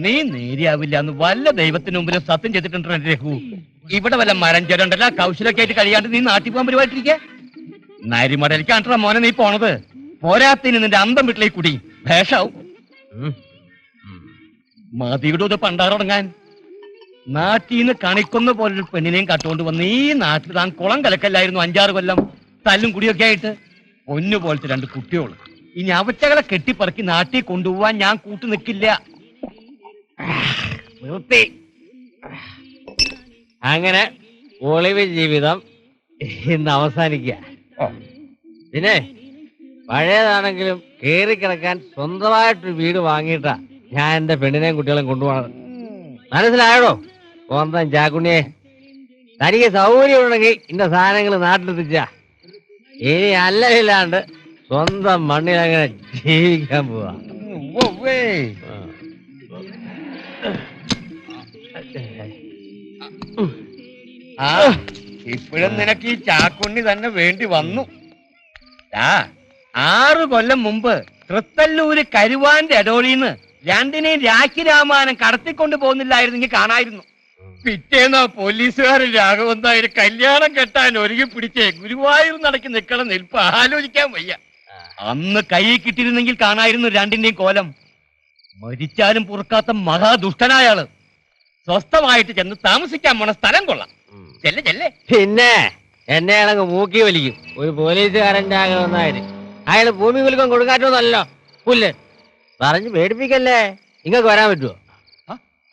നീ നേരിയാവില്ല എന്ന് വല്ല ദൈവത്തിന് മുമ്പിലും സത്യം ചെയ്തിട്ടുണ്ട് രഘു. ഇവിടെ വല്ല മരം ചേരണ്ടല്ല കൗശലൊക്കെ ആയിട്ട് കഴിയാണ്ട് നീ നാട്ടിൽ പോകാൻ പരിപാടിയിരിക്ക. നരിമടലിക്കാണ്ടാ മോനെ നീ പോണത്. പോരാത്തിന് നിന്റെ അന്തം വീട്ടിലേക്ക് കുടി ഭേഷാവും. മതിയുടെ പണ്ടാറടങ്ങാൻ. നാട്ടിൽ നിന്ന് കണിക്കുന്ന പോലൊരു പെണ്ണിനെയും കട്ടുകൊണ്ട് വന്ന് ഈ നാട്ടിൽ താൻ കുളം കലക്കല്ലായിരുന്നു 5-6 കൊല്ലം തല്ലും കുടിയൊക്കെ ആയിട്ട്. പൊന്നു പോലത്തെ 2 കുട്ടികൾ. ഇനി അവറ്റകളെ കെട്ടിപ്പറക്കി നാട്ടിൽ കൊണ്ടുപോവാൻ ഞാൻ കൂട്ടു നിൽക്കില്ല. അങ്ങനെ ഒളിവ് ജീവിതം ഇന്ന് അവസാനിക്കുക. പിന്നെ പഴയതാണെങ്കിലും കേറി കിടക്കാൻ സ്വന്തമായിട്ടൊരു വീട് വാങ്ങിയിട്ടാ ഞാൻ എന്റെ പെണ്ണിനെയും കുട്ടികളെയും കൊണ്ടുപോകണത്. മനസ്സിലായോ സ്വന്തം ചാക്കുണ്ണിയെ? തനിക്ക് സൗകര്യം ഉണ്ടെങ്കിൽ ഇന്ന സാധനങ്ങൾ നാട്ടിലെത്തിച്ച ഇനി അല്ലല്ലാണ്ട് സ്വന്തം മണ്ണിൽ അങ്ങനെ ജീവിക്കാൻ പോവാ. ഇപ്പോഴും നിനക്ക് ഈ ചാക്കുണ്ണി തന്നെ വേണ്ടി വന്നു. 6 കൊല്ലം മുമ്പ് തൃത്തല്ലൂര് കരുവാന്റെ എടോളിന്ന് 2നെയും രാഖി രാമാനം കടത്തിക്കൊണ്ട് പോകുന്നില്ലായിരുന്നെങ്കിൽ കാണായിരുന്നു. പിറ്റേന്ന് പോലീസുകാരൻ രാഘവന്തായൊരു കല്യാണം കെട്ടാൻ ഒരുങ്ങി പിടിച്ചേ ഗുരുവായൂർ നടക്കി നിൽക്കണ നിൽപ്പ് ആലോചിക്കാൻ വയ്യ. അന്ന് കൈ കിട്ടിയിരുന്നെങ്കിൽ കാണായിരുന്നു 2ന്റെയും കോലം. മരിച്ചാലും പൊറുക്കാത്ത മഹാദുഷ്ടനായാള്. സ്വസ്ഥമായിട്ട് ചെന്ന് താമസിക്കാൻ പോണ സ്ഥലം കൊള്ളാം. ചെല്ലേ ചെല്ലേ. പിന്നെ എന്നെ അളങ്ങ് മൂക്കി വലിക്കും ഒരു പോലീസുകാരൻ്റെ ആഗ്രഹം. അയാള് ഭൂമി കുലുക്കം കൊടുക്കാറ്റോന്നല്ലോ പുല്ല്. പറഞ്ഞു പേടിപ്പിക്കല്ലേ. നിങ്ങൾക്ക് വരാൻ പറ്റുമോ?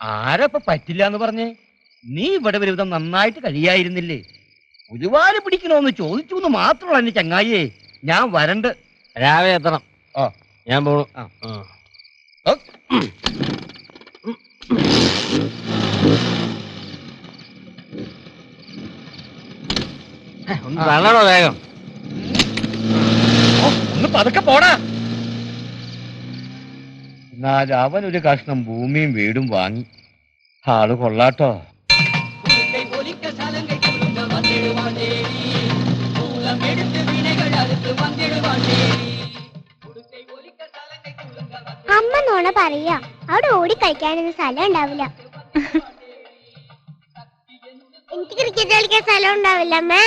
ആരപ്പൊ പറ്റില്ല എന്ന് പറഞ്ഞേ? നീ ഇവിടെ വിധം നന്നായിട്ട് കഴിയായിരുന്നില്ലേ? ഒരുപാട് പിടിക്കണോന്ന് ചോദിച്ചു എന്ന് മാത്രമല്ല എന്റെ ചങ്ങായിയെ. ഞാൻ വരണ്ട്. രാവിലെ എത്തണം. ഞാൻ പോണു. തള്ളണോ വേഗം. ഒന്ന് പതുക്കെ പോടാ. എന്നാൽ അവനൊരു കഷ്ണം ഭൂമിയും വീടും വാങ്ങി. ആള് കൊള്ളാട്ടോ. അമ്മ നോണ പറയാ. അവിടെ ഓടി കളിക്കാനൊന്നും സ്ഥലം ഉണ്ടാവില്ല. എനിക്ക് ക്രിക്കറ്റ് കളിക്കാൻ സ്ഥലം ഉണ്ടാവില്ല അമ്മേ.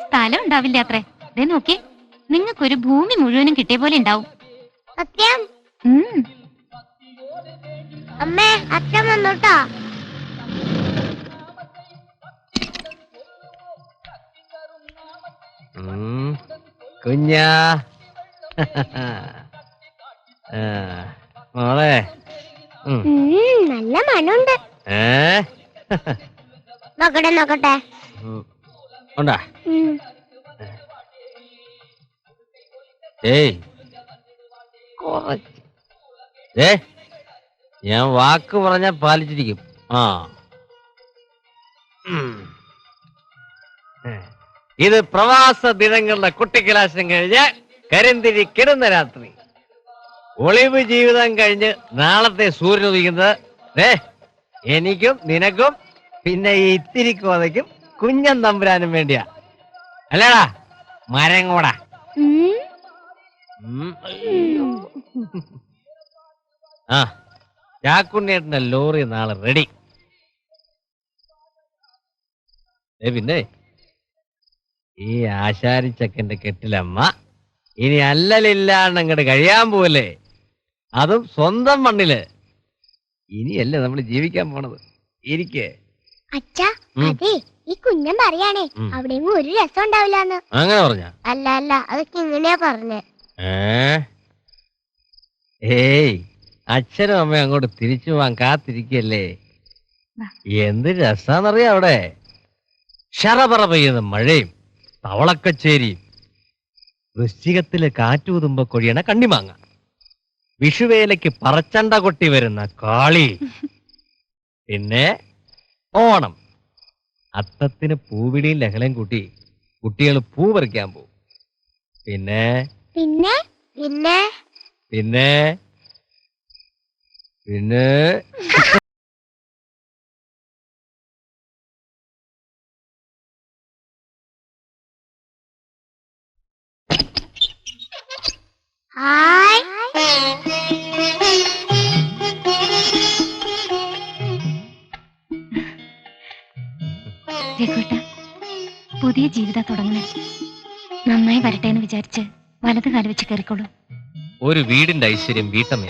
സ്ഥലം ഉണ്ടാവില്ല അത്രേ. ദേ നോക്കി, നിങ്ങൾക്കൊരു ഭൂമി മുഴുവനും കിട്ടിയ പോലെ ഉണ്ടാവും. സത്യം? അമ്മേ അച്ഛൻ വന്നോട്ടോ. കുഞ്ഞാ മോളെ നല്ല മണമുണ്ട്. നോക്കട്ടെ നോക്കട്ടെ. ഉണ്ടാ? ഏയ് ഞാൻ വാക്ക് പറഞ്ഞ പാലിച്ചിരിക്കും. ഇത് പ്രവാസ ദിനങ്ങളുടെ കുട്ടിക്കലാശം കഴിഞ്ഞ് കരിന്തിരി കിടന്ന രാത്രി. ഒളിവ് ജീവിതം കഴിഞ്ഞ് നാളത്തെ സൂര്യൻ ഉദിക്കുന്നത് എനിക്കും നിനക്കും പിന്നെ ഈ ഇത്തിരി കോതയ്ക്കും കുഞ്ഞൻ തമ്പുരാനും വേണ്ടിയാ. അല്ലേടാ മരങ്ങോടാ? ചാക്കുണ്ണേട്ടന്റെ ലോറി നാളെ റെഡി. പിന്നെ ഈ ആശാരിച്ചക്കന്റെ കെട്ടിലമ്മ ഇനി അല്ലലില്ലാണ്ട് അങ്ങോട്ട് കഴിയാൻ പോവല്ലേ, അതും സ്വന്തം മണ്ണില്. ഇനിയല്ലേ നമ്മൾ ജീവിക്കാൻ പോണത്. ഇരിക്കേ അച്ഛാ, അതെ ഈ കുഞ്ഞൻ പറയാണേ അവിടെയെങ്കിലും ഒരു രസം ഉണ്ടാവില്ലാന്ന്. അങ്ങനെ പറഞ്ഞ? അല്ല അല്ല, അതൊക്കെ ഇങ്ങനെയാ പറഞ്ഞേ. ഏയ്, അച്ഛനും അമ്മയും അങ്ങോട്ട് തിരിച്ചു പോവാൻ കാത്തിരിക്കല്ലേ. എന്ത് രസാന്നറിയാം അവിടെ. ശറപറ പെയ്യുന്ന മഴയും തവളക്കച്ചേരിയും, വൃശ്ചികത്തില് കാറ്റൂതുമ്പോ കൊഴിയണ കണ്ണിമാങ്ങ, വിഷുവേലയ്ക്ക് പറച്ചണ്ട കൊട്ടി വരുന്ന കാളി, പിന്നെ ഓണം, അത്തത്തിന് പൂവിടിയും ലഹളയും കൂട്ടി കുട്ടികൾ പൂ പറിക്കാൻ പോവും. പിന്നെ പിന്നെ പിന്നെ പിന്നെ പിന്നെ ഹായ്. രഘുട്ട, പുതിയ ജീവിതം തുടങ്ങണേ. നന്നായി വരട്ടെ എന്ന് വിചാരിച്ച് വലത് കാല് വെച്ച് കയറിക്കോളൂ. ഒരു വീടിന്റെ ഐശ്വര്യം വീട്ടമ്മ,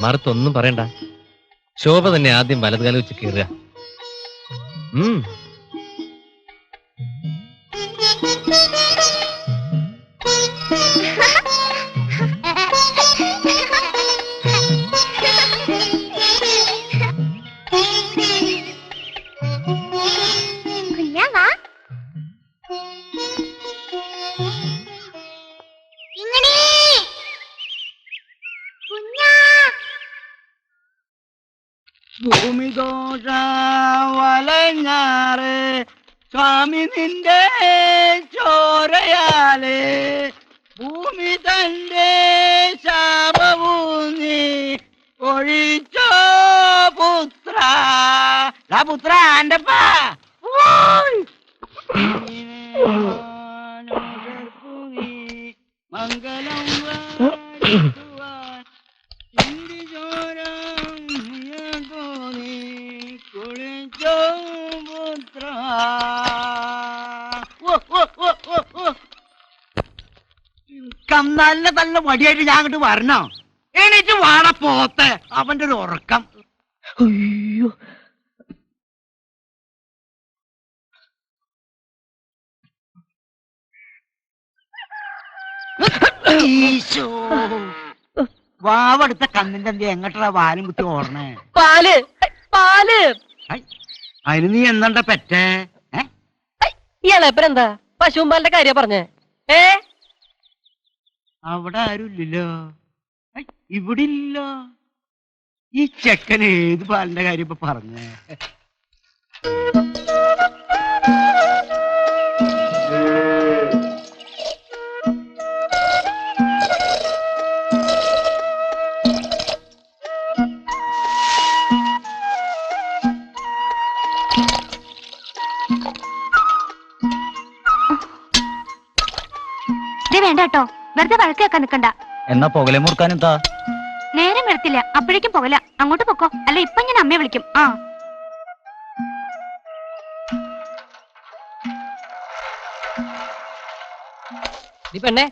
മറുത്തൊന്നും പറയണ്ട. ശോഭ തന്നെ ആദ്യം വലതുകാലം വെച്ച് കയറുക. കുഞ്ഞാ വാ. ഇങ്ങനെ കുഞ്ഞാ. ഭൂമിദോഷ വലഞ്ഞാറ് സ്വാമി നിന്റെ ചോരയാല് ഭൂമി തന്റെ ശാപഭൂമി ഒഴിച്ചോ പുത്ര. പുത്ര ആൻ്റപ്പാ മംഗളം കുളിച്ചോ പുത്ര. കന്നാലിനെ നല്ല വടിയായിട്ട് ഞാൻ അങ്ങോട്ട് വരണോ? എണീറ്റ് വാട പോത്തെ. അവന്റെ ഒരു ഉറക്കം. അയ്യോ, ഈശോ, വാവടുത്ത കണ്ണിന്റെ എന്ത് എങ്ങട്ടാ വാലും കുത്തി ഓടണേ? പാല് പാല്. അതിന് നീ എന്താ പെറ്റേ? ഇയാളെപ്പരെന്താ പശുമ്പാലിന്റെ കാര്യം പറഞ്ഞേ? അവിടെ ആരും ഇല്ലല്ലോ. ഇവിടെ ഇല്ലല്ലോ. ഈ ചെക്കൻ ഏത് പാലിന്റെ കാര്യം ഇപ്പൊ പറഞ്ഞേ? വേണ്ട കേട്ടോ, വെറുതെ വഴക്കേക്കാൻ നിക്കണ്ട. എന്നാ പുകലെ മുറുക്കാൻ എന്താ? നേരം വരത്തില്ല, അപ്പോഴേക്കും പോകല. അങ്ങോട്ട് പൊക്കോ, അല്ല ഇപ്പൊ ഞാൻ അമ്മയെ വിളിക്കും. പെണ്ണെ,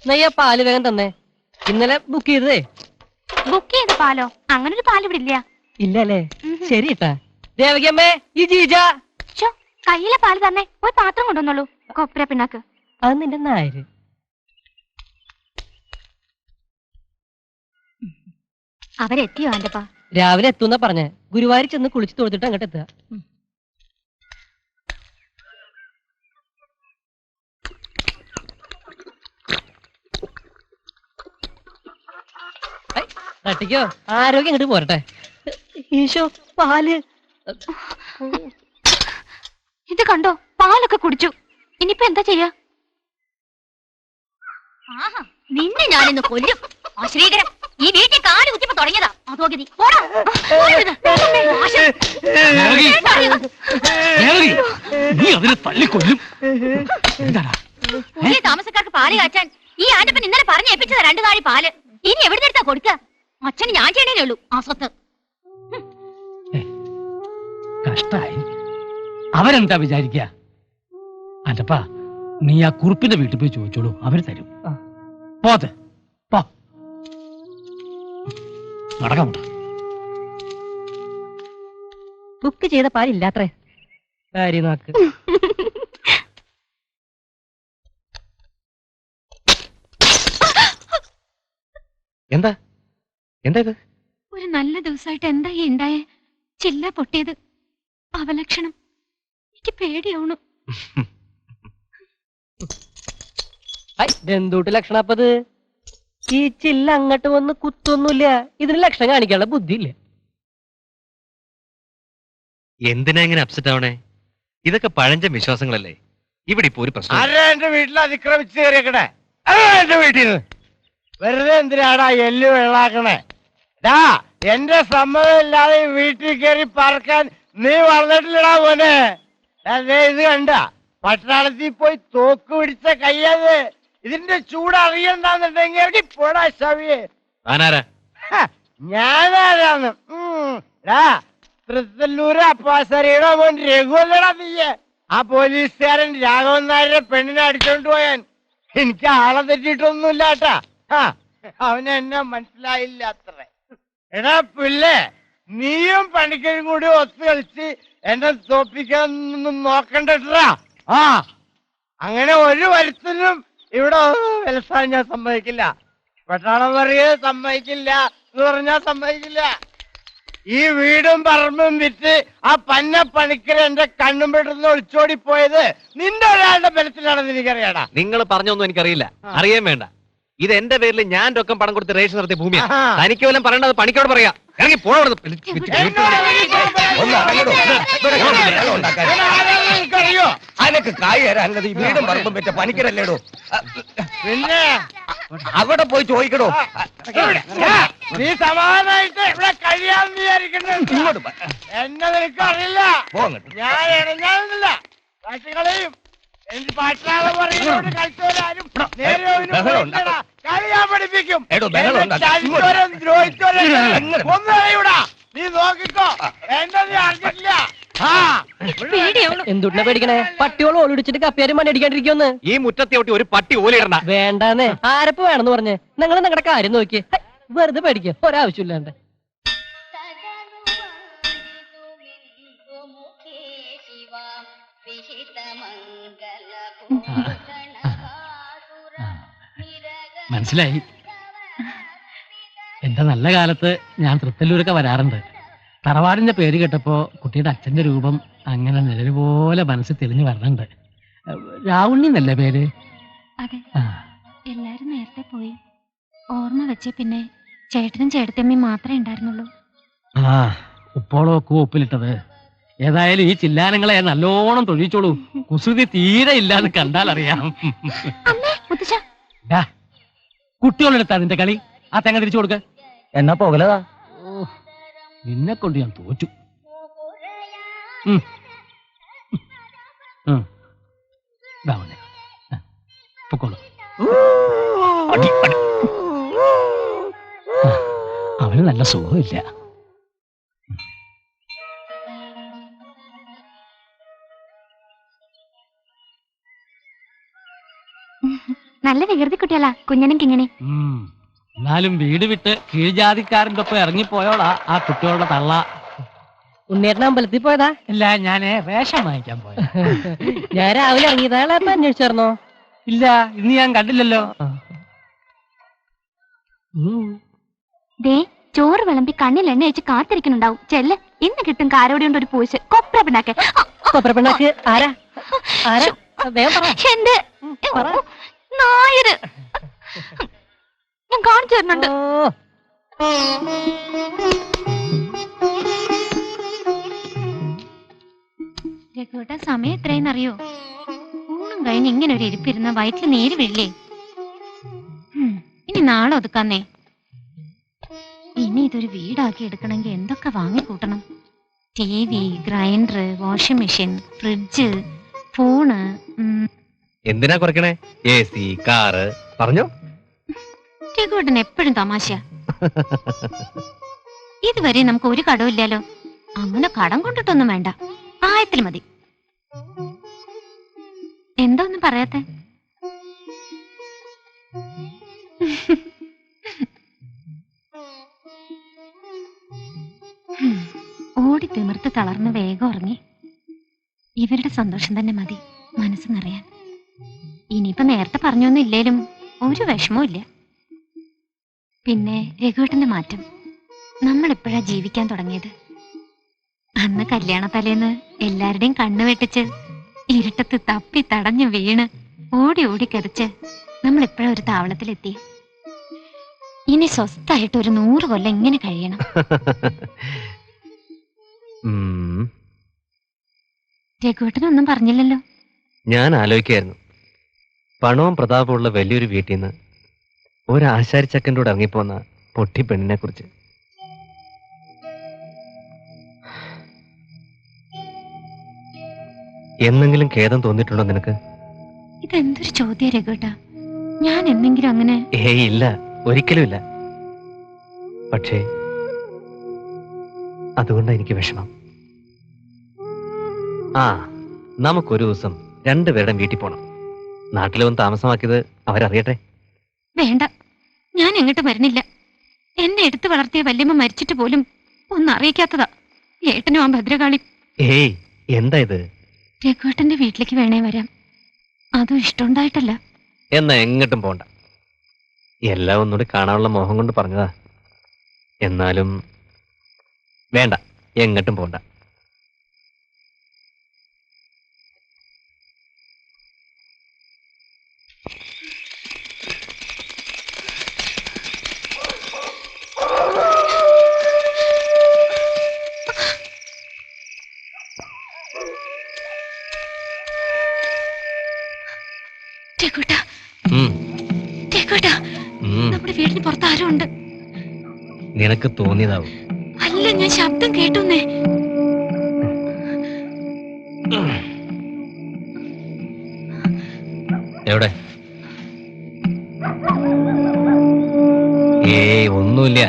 നെയ്യ പാല് വേഗം തന്നെ. ഇന്നലെ ബുക്ക് ചെയ്തതേ. ബുക്ക് ചെയ്ത പാലോ? അങ്ങനൊരു പാല് ഇവിടെ ഇല്ല. ഇല്ലല്ലേ? ശരി ഇട്ടാ. ദേവകിയമ്മേ, ഈ ജീജ കയ്യിലെ പാല് തന്നെ. പോയി പാത്രം കൊണ്ടുവന്നോളൂ. കൊപ്ര പിണ്ണാക്ക്. അത് നിന്റെ നായര്. അവരെത്തിയോ ആന്റപ്പാ? രാവിലെ എത്തുന്ന പറഞ്ഞേ. ഗുരുവായൂർ ചെന്ന് കുളിച്ച് തൊഴുതിട്ട് അങ്ങോട്ട് എത്തുക. തട്ടിക്കോ, ആരോഗ്യം ഇങ്ങോട്ട് പോരട്ടെ. ഈശോ, പാല്. ഇത് കണ്ടോ, പാലൊക്കെ കുടിച്ചു. ഇനിയിപ്പോ എന്താ ചെയ്യാ? നിന്നെ ഞാനിന്ന് കൊല്ലും. ആശ്രീകരം, ഈ വീട്ടിൽ കാല് കുത്തിപ്പോ തുടങ്ങിയതാ. അതോഗതി പുതിയ താമസക്കാർക്ക് പാല് കാച്ചാൻ ഈ ആന്റപ്പൻ ഇന്നലെ പറഞ്ഞേൽപ്പിച്ചതാ 2 നാഴി പാല്. ഇനി എവിടെ എടുത്താ കൊടുക്ക? അച്ഛന് ഞാൻ ചെയ്യണേ ഉള്ളൂ ആ സ്വത്ത്. കഷ്ടായി. അവരെന്താ വിചാരിക്ക? അല്ലപ്പാ, നീ ആ കുറുപ്പിന്റെ വീട്ടിൽ പോയി ചോദിച്ചോളൂ, അവര് തരും. പോത്തെ പോ, നടക്കാം. ബുക്ക് ചെയ്ത പാലില്ലാത്രേ. കാര്യം നോക്ക്. എന്താ എന്താ ഇത്? ഒരു നല്ല ദിവസമായിട്ട് എന്താ ഈ ഉണ്ടായേ? ചില്ല പൊട്ടിയത്, അവലക്ഷണം. എനിക്ക് പേടിയാവണു. എന്തൂട്ട് ലക്ഷണപ്പത്? ഈ ചില്ല അങ്ങോട്ട് വന്ന് കുത്തൊന്നുമില്ല. ഇതിന് ലക്ഷണം കാണിക്കാനുള്ള ബുദ്ധിയില്ല. എന്തിനാ ഇങ്ങനെ അപ്സെറ്റ് ആവണേ? ഇതൊക്കെ പഴഞ്ചൻ വിശ്വാസങ്ങളല്ലേ. ഇവിടെ ഇപ്പൊ ഒരു പ്രശ്നം. ആരാ എന്റെ വീട്ടിൽ അതിക്രമിച്ച് കയറിയേക്കണേ? എന്റെ വീട്ടിൽ നിന്ന് വെറുതെ എന്തിനാടാ എല്ല് വെള്ളാക്കണേ? ഡാ, എന്റെ സമ്മതം ഇല്ലാതെ ഈ വീട്ടിൽ കയറി പറക്കാൻ നീ വളർന്നിട്ടില്ലടാ മോനെ. അതെ, ഇത് കണ്ട പട്ടണത്തിൽ പോയി തോക്ക് പിടിച്ച കയ്യത്. ഇതിന്റെ ചൂട് അറിയണ്ടെന്നുണ്ടെങ്കിൽ എവിടെ പോടാ ശവിയെ. ആനാരാ? ഞാനാരാന്ന്? തൃത്തല്ലൂര് അപ്പാസരിയുടെ മോൻ രഘുവല്ലടാ നീയെ. ആ പോലീസുകാരൻ രാഘവൻ നായരുടെ പെണ്ണിനെ അടിച്ചോണ്ട് പോയാൻ. എനിക്ക് ആളെ തെറ്റിയിട്ടൊന്നുമില്ല കേട്ടാ. അവന് എന്നെ മനസ്സിലായില്ല അത്ര. എടാ പിള്ളേ, നീയും പണിക്കരും കൂടി ഒത്തു കളിച്ച് എന്നെ തോപ്പിക്കാനൊന്നും നോക്കണ്ടട്ടാ. അങ്ങനെ ഒരു വരുത്തിനും ഇവിടെ വിലസാൻ ഞാൻ സമ്മതിക്കില്ല. പട്ടാളം പറയുക സമ്മതിക്കില്ല എന്ന് പറഞ്ഞാൽ സമ്മതിക്കില്ല. ഈ വീടും പറമ്പും വിറ്റ് ആ പന്ന പണിക്കർ എന്റെ കണ്ണും പെട്ടെന്ന് ഒളിച്ചോടി പോയത് നിന്റെ ഒരാളുടെ ബലത്തിലാണെന്ന് എനിക്കറിയാടാ. നിങ്ങൾ പറഞ്ഞൊന്നും എനിക്കറിയില്ല, അറിയാൻ വേണ്ട. ഇത് എന്റെ പേരിൽ ഞാൻ രൊക്കം പണം കൊടുത്ത് രജിസ്റ്റർ നടത്തിയ ഭൂമിയാ. തനിക്ക് വല്ലതും പറയേണ്ടത് പണിക്കോട് പറയാ. ഇറങ്ങി പോണോ? എനിക്കറിയോ അനക്ക് കായ് തരാനുള്ളത് ഈ വീടും പറമ്പും പറ്റ പണിക്കരല്ലേടോ. പിന്നെ അവിടെ പോയി ചോദിക്കടോ. നീ സമാധാനായിട്ട് ഇവിടെ കഴിയാന്ന് വിചാരിക്കുന്നത്. ഇങ്ങോട്ട് എന്നെ നിനക്കറിയില്ല. പോങ്ങട്ട്. ഞാൻ ഇടഞ്ഞാലില്ല കാട്ടുകളെയും എനിക്ക് പാട്ടാളം പറയുന്നോട് കളിച്ചവരാരും നേരെ കളിയാൻ പഠിപ്പിക്കും. ഒന്നറിയൂടാ. നീ നോക്കിക്കോ, എന്നെ നീ അറിഞ്ഞിട്ടില്ല. എന്തുട്ടിനെ പേടിക്കണേ? പട്ടിയോളം ഓടിച്ചിട്ട് കപ്പിയാരും മണി അടിക്കാണ്ടിരിക്കുമെന്ന്. ഈ മുറ്റത്തെ ഒരു പട്ടി ഓലിയിടണ്ട. വേണ്ടാന്നേ. ആരപ്പ് വേണമെന്ന് പറഞ്ഞേ? നിങ്ങൾ നിങ്ങളുടെ കാര്യം നോക്കിയേ. വെറുതെ പേടിക്കുക, ഒരാവശ്യമില്ലാണ്ട്. മനസ്സിലായി. എന്റെ നല്ല കാലത്ത് ഞാൻ തൃത്തല്ലൂരൊക്കെ വരാറുണ്ട്. തറവാടിന്റെ പേര് കേട്ടപ്പോ കുട്ടിയുടെ അച്ഛന്റെ രൂപം അങ്ങനെ നിഴല് പോലെ മനസ്സിൽ തെളിഞ്ഞു വരണുണ്ട്. രാവുണ്ണി എന്നല്ലേ പേര്? അതെ, ആ, എല്ലാരും നേരത്തെ പോയി. ഓർമ്മ വെച്ച പിന്നെ ചേട്ടനും ചേട്ടത്തമ്മയും മാത്രമേ ഉണ്ടായിരുന്നുള്ളൂ. ആ, ഉപ്പോളൊക്കെ ഉപ്പിലിട്ടത്. ഏതായാലും ഈ ചില്ലാനങ്ങളെ നല്ലോണം തൊഴിച്ചോളൂ. കുസൃതി തീരെ ഇല്ലാന്ന് കണ്ടാലറിയാം. ഡാ, കുട്ടികളെടുത്താ നിന്റെ കളി. ആ തേങ്ങ തിരിച്ചു കൊടുക്ക. എന്നാ പോകലതാ. നിന്നെ കൊണ്ട് ഞാൻ തോറ്റു. പൊക്കോളൂ. അവന് നല്ല സുഖമില്ല. നല്ല വികൃതി കുട്ടികളാ കുഞ്ഞനും കിങ്ങനെ. എന്നാലും വീട് വിട്ട് കീഴ്ജാതിക്കാരൻ്റെ ഒപ്പം ഇറങ്ങിപ്പോയോളാ ആ കുട്ടികളുടെ തള്ള. ഉണ്ണേട്ടൻ അമ്പലത്തിൽ പോയതാ? ഇല്ല, ഞാന് വേഷം വാങ്ങിക്കാൻ പോയ. ഞാൻ രാവിലെ ഇറങ്ങിയതാ. അയാളെ അന്വേഷിച്ചായിരുന്നോ? ഇല്ല, ഇന്ന് ഞാൻ കണ്ടില്ലല്ലോ. ദേ, ചോറ് വിളമ്പി കണ്ണിൽ എണ്ണ വെച്ച് കാത്തിരിക്കുന്നുണ്ടാവും. ചെല്ല്, ഇന്ന് കിട്ടും കാരോടി കൊണ്ട് ഒരു പൂശ്. കൊപ്ര പിണ്ണാക്ക്. കൊപ്ര പിണ്ണാക്ക് ആരാ? ആരാ? വേഗം പറ. എന്റെ നായര് ഞാൻ കാണിച്ചു തരുന്നുണ്ട്. രഘുവേട്ട, സമയം എത്രയെന്നറിയോ? ഊണും കഴിഞ്ഞ് ഇങ്ങനെ ഒരു ഇരിപ്പിരുന്ന വയറ്റിൽ നേര് വീഴില്ലേ? ഇനി നാളെ ഒതുക്കാന്നേ. ഇനി ഇതൊരു വീടാക്കി എടുക്കണമെങ്കിൽ എന്തൊക്കെ വാങ്ങിക്കൂട്ടണം? TV, grinder, washing machine, fridge, phone. എന്തിനാ കുറയ്ക്കണേ? AC, കാറ് പറഞ്ഞോ. രഘുവേട്ടൻ എപ്പോഴും തമാശ. ഇതുവരെ നമുക്ക് ഒരു കടവും ഇല്ലല്ലോ. അങ്ങനെ കടം കൊണ്ടിട്ടൊന്നും വേണ്ട, ആയത്തിൽ മതി. എന്താ ഒന്നും പറയാത്തെ? ഓടി തിമിർത്ത് തളർന്ന് വേഗം ഉറങ്ങി. ഇവരുടെ സന്തോഷം തന്നെ മതി മനസ്സ് നിറയാൻ. ഇനിയിപ്പൊ നേരത്തെ പറഞ്ഞൊന്നും ഇല്ലേലും ഒരു വിഷമവും ഇല്ല. പിന്നെ രഘുവേട്ടന്റെ മാറ്റം, നമ്മളെപ്പോഴാ ജീവിക്കാൻ തുടങ്ങിയത്? അന്ന് കല്യാണ തലേന്ന് എല്ലാവരുടെയും കണ്ണു വെട്ടിച്ച് ഇരുട്ടത്ത് തപ്പി തടഞ്ഞു വീണ് ഓടി ഓടി കരച്ച് നമ്മളെപ്പോഴാ ഒരു താവളത്തിലെത്തി. ഇനി സ്വസ്ഥായിട്ട് ഒരു 100 കൊല്ലം ഇങ്ങനെ കഴിയണം. രഘുവേട്ടനൊന്നും പറഞ്ഞില്ലല്ലോ. ഞാൻ ആലോചിക്കായിരുന്നു, പണവും പ്രതാപമുള്ള വലിയൊരു വീട്ടിൽ നിന്ന് ഒരു ആശാരിച്ചക്കൻ്റെ കൂടെ ഇറങ്ങിപ്പോന്ന പൊട്ടി പെണ്ണിനെ കുറിച്ച്. എന്നെങ്കിലും ഖേദം തോന്നിയിട്ടുണ്ടോ നിനക്ക്? ഇതെന്തൊരു ചോദ്യ രഘുവേട്ടാ, ഞാൻ എന്തെങ്കിലും അങ്ങനെ? ഏയ് ഇല്ല, ഒരിക്കലും ഇല്ല. പക്ഷേ അതുകൊണ്ടാണ് എനിക്ക് വിഷമം. ആ, നമുക്കൊരു ദിവസം രണ്ടുപേരുടെ വീട്ടിൽ പോണം. നാട്ടിൽ വന്ന് താമസമാക്കിയത് അവരറിയട്ടെ. വേണ്ട, ഞാൻ എങ്ങോട്ട് വരണില്ല. എന്നെ എടുത്തു വളർത്തിയ വല്യമ്മ മരിച്ചിട്ട് പോലും ഒന്നും അറിയിക്കാത്തതാ ഏട്ടനും ആ ഭദ്രകാളി. ഏയ് എന്താ ഇത്? രഘുവേട്ടന്റെ വീട്ടിലേക്ക് വേണേ വരാം, അതും ഇഷ്ടമുണ്ടായിട്ടല്ല. എന്നാ എങ്ങോട്ടും പോണ്ട. എല്ലാം ഒന്നുകൂടി കാണാനുള്ള മോഹം കൊണ്ട് പറഞ്ഞതാ. എന്നാലും വേണ്ട, എങ്ങോട്ടും പോണ്ട. രഘുവേട്ടാ, നമ്മുടെ വീടിന് പുറത്ത് ആരും ഉണ്ട്. നിനക്ക് തോന്നിയതാവും. അല്ല, ഞാൻ ശബ്ദം കേട്ടുന്നേ. എവിടെ? ഏയ് ഒന്നുമില്ല.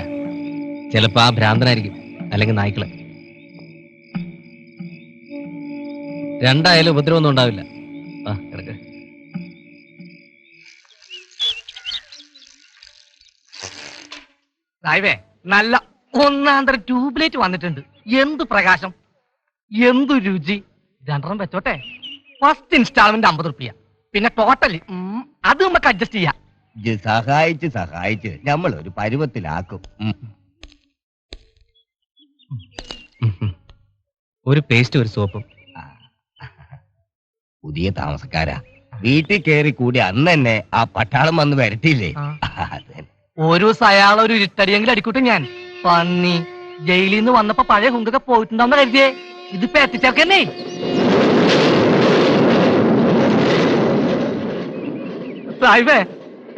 ചിലപ്പോ ആ ഭ്രാന്തനായിരിക്കും, അല്ലെങ്കിൽ നായ്ക്കള്. രണ്ടായാലും ഉപദ്രവമൊന്നും ഉണ്ടാവില്ല. ആ കിടക്ക്. സായിവേ, നല്ല ഒന്നാന്തര ട്യൂബ് ലൈറ്റ് വന്നിട്ടുണ്ട്. എന്ത് പ്രകാശം, എന്തു രുചി. 2 വെച്ചോട്ടെ. ഫസ്റ്റ് ഇൻസ്റ്റാൾമെന്റ് 50 റുപ്യ, പിന്നെ ടോട്ടലി അത് നമുക്ക് അഡ്ജസ്റ്റ് ചെയ്യാം. സഹായിച്ച് നമ്മൾ ഒരു പരുവത്തിലാക്കും. ഒരു പേസ്റ്റ്, ഒരു സോപ്പും. പുതിയ താമസക്കാരാ, വീട്ടിൽ കയറി കൂടി അന്ന് തന്നെ ആ പട്ടാളം വന്ന് വരട്ടിയില്ലേ? ഒരു ദിവസം അയാൾ ഒരു ഇരുട്ടടിയെങ്കിലും അടിക്കൂട്ടെ. ഞാൻ പന്നി ജയിലിൽ നിന്ന് വന്നപ്പോ പഴയ ഹുങ്കൊക്കെ പോയിട്ടുണ്ടാവുന്ന കരുതിയേ. ഇതിപ്പോ എത്തിച്ചേർക്കന്നെ. സാഹിബേ,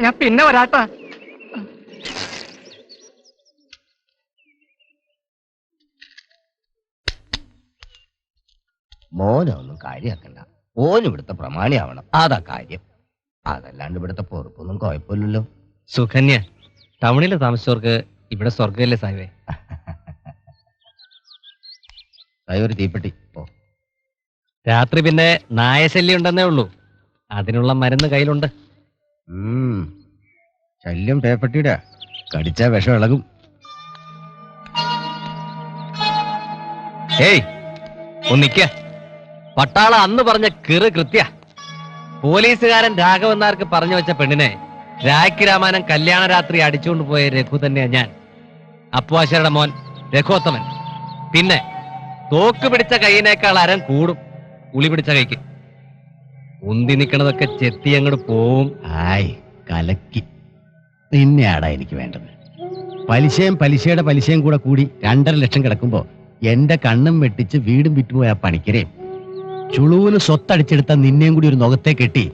ഞാൻ പിന്നെ വരാട്ടാ. മോനൊന്നും കാര്യാക്കണ്ട, ഓനും ഇവിടുത്തെ പ്രമാണിയാവണം, അതാ കാര്യം. അതല്ലാണ്ട് ഇവിടുത്തെ പൊറുപ്പൊന്നും കുഴപ്പമില്ലല്ലോ. സുകന്യ, ടൗണിൽ താമസിച്ചവർക്ക് ഇവിടെ സ്വർഗമല്ലേ സാഹിബേ? ഒരു തീപ്പെട്ടി ഓ. രാത്രി പിന്നെ നായശല്യം ഉണ്ടെന്നേ ഉള്ളൂ, അതിനുള്ള മരുന്ന് കയ്യിലുണ്ട്. ശല്യം പേപ്പട്ടിയുടെ കടിച്ച വിഷം ഇളകും. ഏയ് ഒന്നിക്ക. പട്ടാളം അന്ന് പറഞ്ഞ കിറ് കൃത്യ. പോലീസുകാരൻ രാഘവൻ നായർക്ക് പറഞ്ഞു വെച്ച പെണ്ണിനെ രാഖി രാമായണം കല്യാണ രാത്രി അടിച്ചുകൊണ്ട് പോയ രഘു തന്നെയാ ഞാൻ. അപ്പുവാശരുടെ മോൻ രഘോത്തമൻ. പിന്നെ തോക്ക് പിടിച്ച കൈയിനേക്കാൾ അരം കൂടും ഉളി പിടിച്ച കൈക്ക്. ഉന്തി നിക്കണതൊക്കെ ചെത്തി അങ്ങോട്ട് പോവും. ആയ് കലക്കി. നിന്നെയാടാ എനിക്ക് വേണ്ടത്. പലിശയുടെ പലിശയും കൂടെ കൂടി 2.5 ലക്ഷം കിടക്കുമ്പോ എന്റെ കണ്ണും വെട്ടിച്ച് വീടും വിറ്റുപോയ പണിക്കരേം ചുളുവിന് സ്വത്തടിച്ചെടുത്ത നിന്നെയും കൂടി ഒരു നുകത്തെ കെട്ടി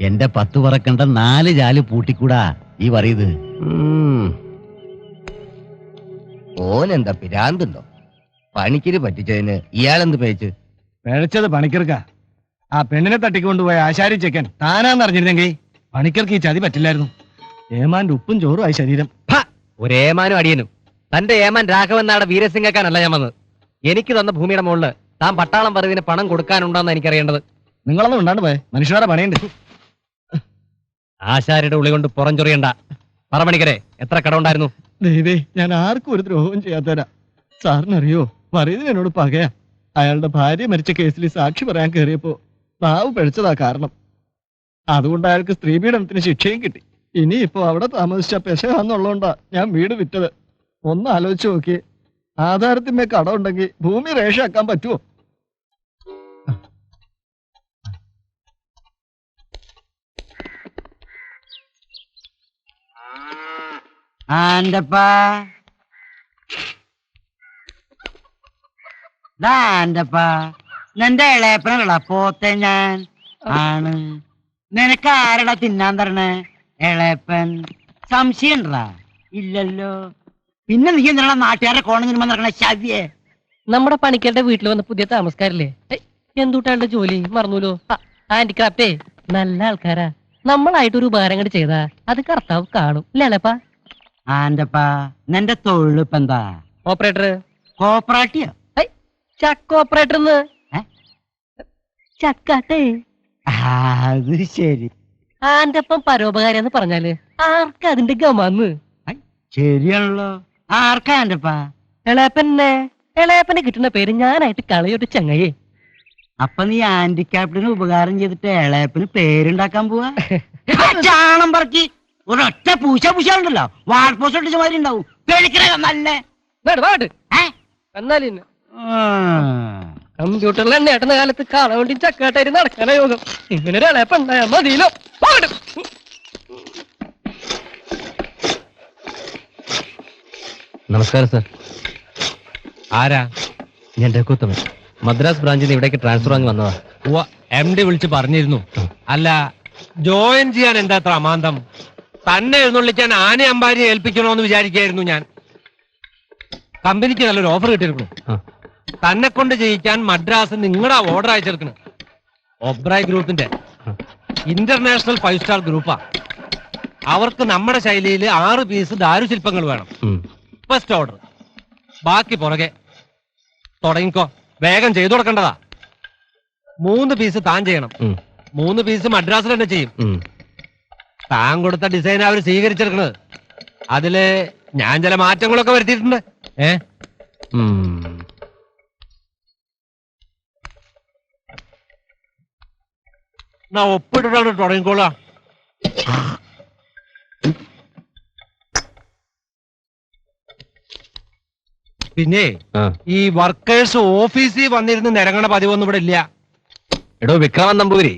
എന്റെ 10 പറക്കണ്ട 4 ജാല് പൂട്ടിക്കൂടാ ഈ പറയുന്നത്. ഓനെന്താ പിരാന്തുണ്ടോ? പണിക്കര് പറ്റിച്ചതിന് ഇയാളെന്ത് പേച്ച്? പിഴച്ചത് പണിക്കർക്കാ. ആ പെണ്ണിനെ തട്ടിക്കൊണ്ടുപോയ ആശാരി ചെക്കൻ താനാന്നറിഞ്ഞിരുന്നെങ്കിൽ പണിക്കർക്ക് ഈ ചതി പറ്റില്ലായിരുന്നു. ഏമാന്റെ ഉപ്പും ചോറും ആയി ശരീരം. ഒരു ഏമാനും അടിയനും. തന്റെ ഏമാൻ രാഘവൻ നാടെ വീരസിംഗക്കാനല്ല ഞാൻ വന്നത്. എനിക്ക് തന്ന ഭൂമിയുടെ മുകളിൽ താൻ പട്ടാളം പറവിന് പണം കൊടുക്കാനുണ്ടോന്ന് എനിക്കറിയേണ്ടത്. നിങ്ങളൊന്നും ഉണ്ടാണ്ട് പോയെ, മനുഷ്യരുടെ പണിയുണ്ട്. ആശാരിയുടെ ഉള്ളി കൊണ്ട് പുറംചൊറിയണ്ട. പറ പണിക്കരെ, എത്ര കടമുണ്ടായിരുന്നു? ദൈവേ, ഞാൻ ആർക്കും ഒരു ദ്രോഹവും ചെയ്യാത്തവരാ. സാറിനറിയോ, മറിയതിന് എന്നോട് പകയാ. അയാളുടെ ഭാര്യ മരിച്ച കേസിൽ സാക്ഷി പറയാൻ കയറിയപ്പോ നാവ് പിഴച്ചതാ കാരണം. അതുകൊണ്ട് അയാൾക്ക് സ്ത്രീപീഡനത്തിന് ശിക്ഷയും കിട്ടി. ഇനിയിപ്പോ അവിടെ താമസിച്ച പെശകാന്നുള്ളതുകൊണ്ടാ ഞാൻ വീട് വിറ്റത്. ഒന്ന് ആലോചിച്ച് നോക്കിയേ, ആധാരത്തിന്മേ കടം ഉണ്ടെങ്കിൽ ഭൂമി രേഷാക്കാൻ പറ്റുമോ? ആന്റപ്പാ ആന്റപ്പാ നിന്റെ ഇളയപ്പനുള്ള പോത്തെ ഞാൻ ആണ്. നിനക്ക് ആരടാ തിന്നാൻ തരണേ? ഇളയപ്പൻ. സംശയം ഉണ്ടാ? ഇല്ലല്ലോ. പിന്നെ നീ എന്തിനാ നാട്ടുകാരുടെ കോണഞ്ഞിന് നടക്കണ ശാദ്യേ? നമ്മുടെ പണിക്കാരുടെ വീട്ടിൽ വന്ന പുതിയ താമസക്കാരല്ലേ? എന്തുട്ടാളുടെ ജോലി മറന്നൂലോ? ഹാൻഡിക്രാഫ്റ്റേ നല്ല ആൾക്കാരാ. നമ്മളായിട്ട് ഒരു ഉപകാരം കൂടി ചെയ്താ അത് കർത്താവ് കാണും. ഇല്ലപ്പാ? ആന്റപ്പാ നിന്റെ തൊഴിലിപ്പ എന്താ? ഓപ്പറേറ്റർ. കോപ്പറേറ്റീവ്? ചക്ക ഓപ്പറേറ്റർ. ചക്കാട്ടേ. അത് ശരി. ആന്റപ്പം പരോപകാരം എന്ന് പറഞ്ഞാല് ആർക്കാ അതിന്റെ ഗമാന്ന്? ശരിയാണല്ലോ. ആർക്കാ ആന്റപ്പാ? ഇളയപ്പന്നെ. ഇളയപ്പനെ കിട്ടുന്ന പേര് ഞാനായിട്ട് കളയൊട്ട് ചങ്ങയെ. അപ്പൊ നീ ഹാൻഡിക്യാപ്റ്റിന് ഉപകാരം ചെയ്തിട്ട് ഇളയപ്പന് പേരുണ്ടാക്കാൻ പോവാ? ചാണം പറക്കി ഒരൊറ്റ പൂശ ഉണ്ടല്ലോ, വാൾപോസ്റ്റ് ഒട്ടിച്ച മാതിരി ഉണ്ടാവും. നല്ല എന്നാലും കമ്പ്യൂട്ടറിൽ എണ്ണയാട്ടുന്ന കാലത്ത് കാണാൻ വേണ്ടി ചക്കാട്ടായി നടക്കാനാ യോഗം. ഇങ്ങനെ ഒരു ഇളയപ്പണ്ടായാ മതിയിലോ. നമസ്കാരം സാർ. ആരാ? ഞാൻ രഘുത്തമൻ. മദ്രാസ് ബ്രാഞ്ചിൽ നിന്ന് ഇവിടേക്ക് ട്രാൻസ്ഫർ വാങ്ങി വന്നതാ. MD വിളിച്ച് പറഞ്ഞിരുന്നു. അല്ല, ജോയിൻ ചെയ്യാൻ എന്താ അത്ര അമാന്തം? തന്നെ എഴുന്നള്ളിക്കാൻ ആന അമ്പാരിയെ ഏൽപ്പിക്കണോന്ന് വിചാരിക്കായിരുന്നു ഞാൻ. കമ്പനിക്ക് നല്ലൊരു ഓഫർ കിട്ടിയിരിക്കുന്നു. തന്നെ കൊണ്ട് ചെയ്യിക്കാൻ മദ്രാസ് നിങ്ങളുടെ ഓർഡർ അയച്ചെടുക്കണം. ഒബ്രായ് ഗ്രൂപ്പിന്റെ ഇന്റർനാഷണൽ 5 സ്റ്റാർ ഗ്രൂപ്പാ. അവർക്ക് നമ്മുടെ ശൈലിയിൽ 6 പീസ് ദാരുശില്പങ്ങൾ വേണം. First order. ബാക്കി പുറകെ. തുടങ്ങിക്കോ, വേഗം ചെയ്തു കൊടുക്കേണ്ടതാ. 3 പീസ് താൻ ചെയ്യണം. 3 പീസ് മദ്രാസിൽ തന്നെ ചെയ്യും. താൻ കൊടുത്ത ഡിസൈൻ അവർ സ്വീകരിച്ചെടുക്കണത്. അതില് ഞാൻ ചില മാറ്റങ്ങളൊക്കെ വരുത്തിയിട്ടുണ്ട്. ഒപ്പിട്ടിട്ടാണ് തുടങ്ങിക്കോളാ. പിന്നെ ഈ വർക്കേഴ്സ് ഓഫീസിൽ വന്നിരുന്ന് നിരങ്ങണ പതിവൊന്നും ഇവിടെ ഇല്ല. എടോ വിക്രമൻ നമ്പൂരി,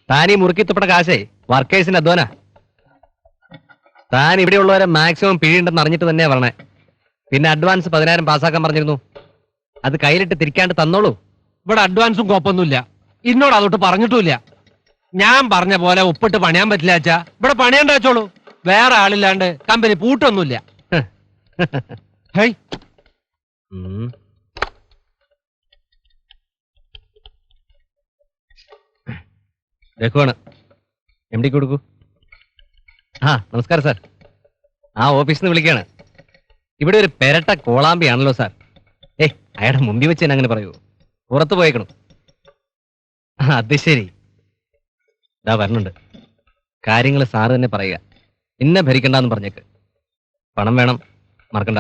താൻ ഈ മുറുക്കിത്തപ്പെട്ട കാശേ വർക്കേഴ്സിന്റെ അധ്വാന. താൻ ഇവിടെയുള്ളവരെ മാക്സിമം പിഴിയുണ്ടെന്ന് അറിഞ്ഞിട്ട് തന്നെയാ പറഞ്ഞേ. പിന്നെ അഡ്വാൻസ് 10,000 പാസ്സാക്കാൻ പറഞ്ഞിരുന്നു. അത് കയ്യിലിട്ട് തിരിക്കാണ്ട് തന്നോളൂ. ഇവിടെ അഡ്വാൻസും കോപ്പൊന്നുമില്ല. ഇന്നോട് അതൊട്ട് പറഞ്ഞിട്ടുമില്ല. ഞാൻ പറഞ്ഞ പോലെ ഒപ്പിട്ട് പണിയാൻ പറ്റില്ല അച്ഛാ. ഇവിടെ പണിയണ്ട വെച്ചോളൂ. വേറെ ആളില്ലാണ്ട് കമ്പനി പൂട്ടൊന്നുമില്ല. ഹൈ, രഘുവാണ്. MD കൊടുക്കൂ. നമസ്കാരം സാർ. ഓഫീസിൽ നിന്ന് വിളിക്കാണ്. ഇവിടെ ഒരു പെരട്ട കോളാമ്പിയാണല്ലോ സാർ. അയാളുടെ മുമ്പിൽ വെച്ച് തന്നെ അങ്ങനെ പറയൂ. പുറത്തു പോയേക്കണം. അത് ശരി. ഇതാ വരണുണ്ട്. കാര്യങ്ങൾ സാറ് തന്നെ പറയുക. ഇന്നെ ഭരിക്കണ്ടെന്ന് പറഞ്ഞേക്ക്. പണം വേണം, മറക്കണ്ട.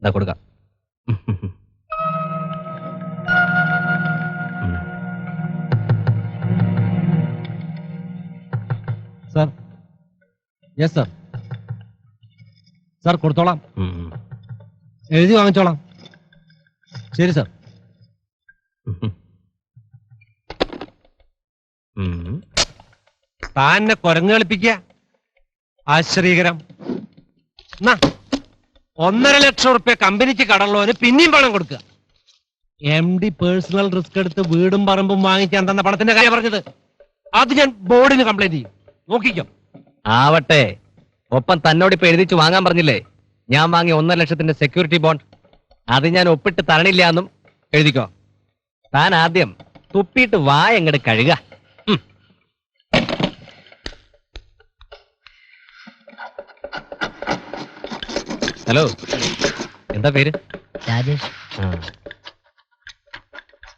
ഇതാ കൊടുക്കാം. സാർ. Yes sir. സാർ കൊടുത്തോളാം. എഴുതി വാങ്ങിച്ചോളാം. ശരി സാർ. താന്നെ കുരങ്ങ് കളിപ്പിക്ക. ആശ്ചര്യകരം. 1.5 ലക്ഷം റുപ്യ കമ്പനിക്ക് കടമുള്ളവന് പിന്നെയും പണം കൊടുക്കുക. MD പേഴ്സണൽ റിസ്ക് എടുത്ത് വീടും പറമ്പും വാങ്ങിക്കാൻ തന്ന പണത്തിന്റെ കാര്യം പറഞ്ഞത്. അത് ഞാൻ ബോർഡിന് കംപ്ലൈന്റ് ചെയ്യും. നോക്കിക്കോ. ആവട്ടെ. ഒപ്പം തന്നോട് ഇപ്പൊ എഴുതിച്ചു വാങ്ങാൻ പറഞ്ഞില്ലേ? ഞാൻ വാങ്ങിയ 1.5 ലക്ഷത്തിന്റെ സെക്യൂരിറ്റി ബോണ്ട്. അത് ഞാൻ ഒപ്പിട്ട് തരണില്ല എന്നും എഴുതിക്കോ. താൻ ആദ്യം തുപ്പിയിട്ട് വായ എങ്ങട് കഴുക. ഹലോ, എന്താ പേര്? രാജേഷ്.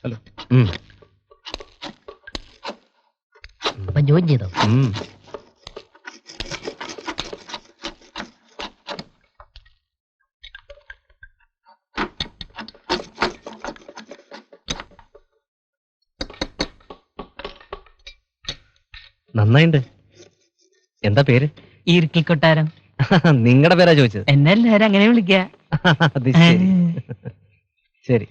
ഹലോ. ജോയിൻ ചെയ്തോ? നന്നായിണ്ട്. എന്താ പേര്? ഈർക്കിൽ കൊട്ടാരം. നിങ്ങളുടെ പേരാ ചോദിച്ചത്. എന്നെ എല്ലാരും അങ്ങനെ വിളിക്ക. അത് ശരി. ശരി.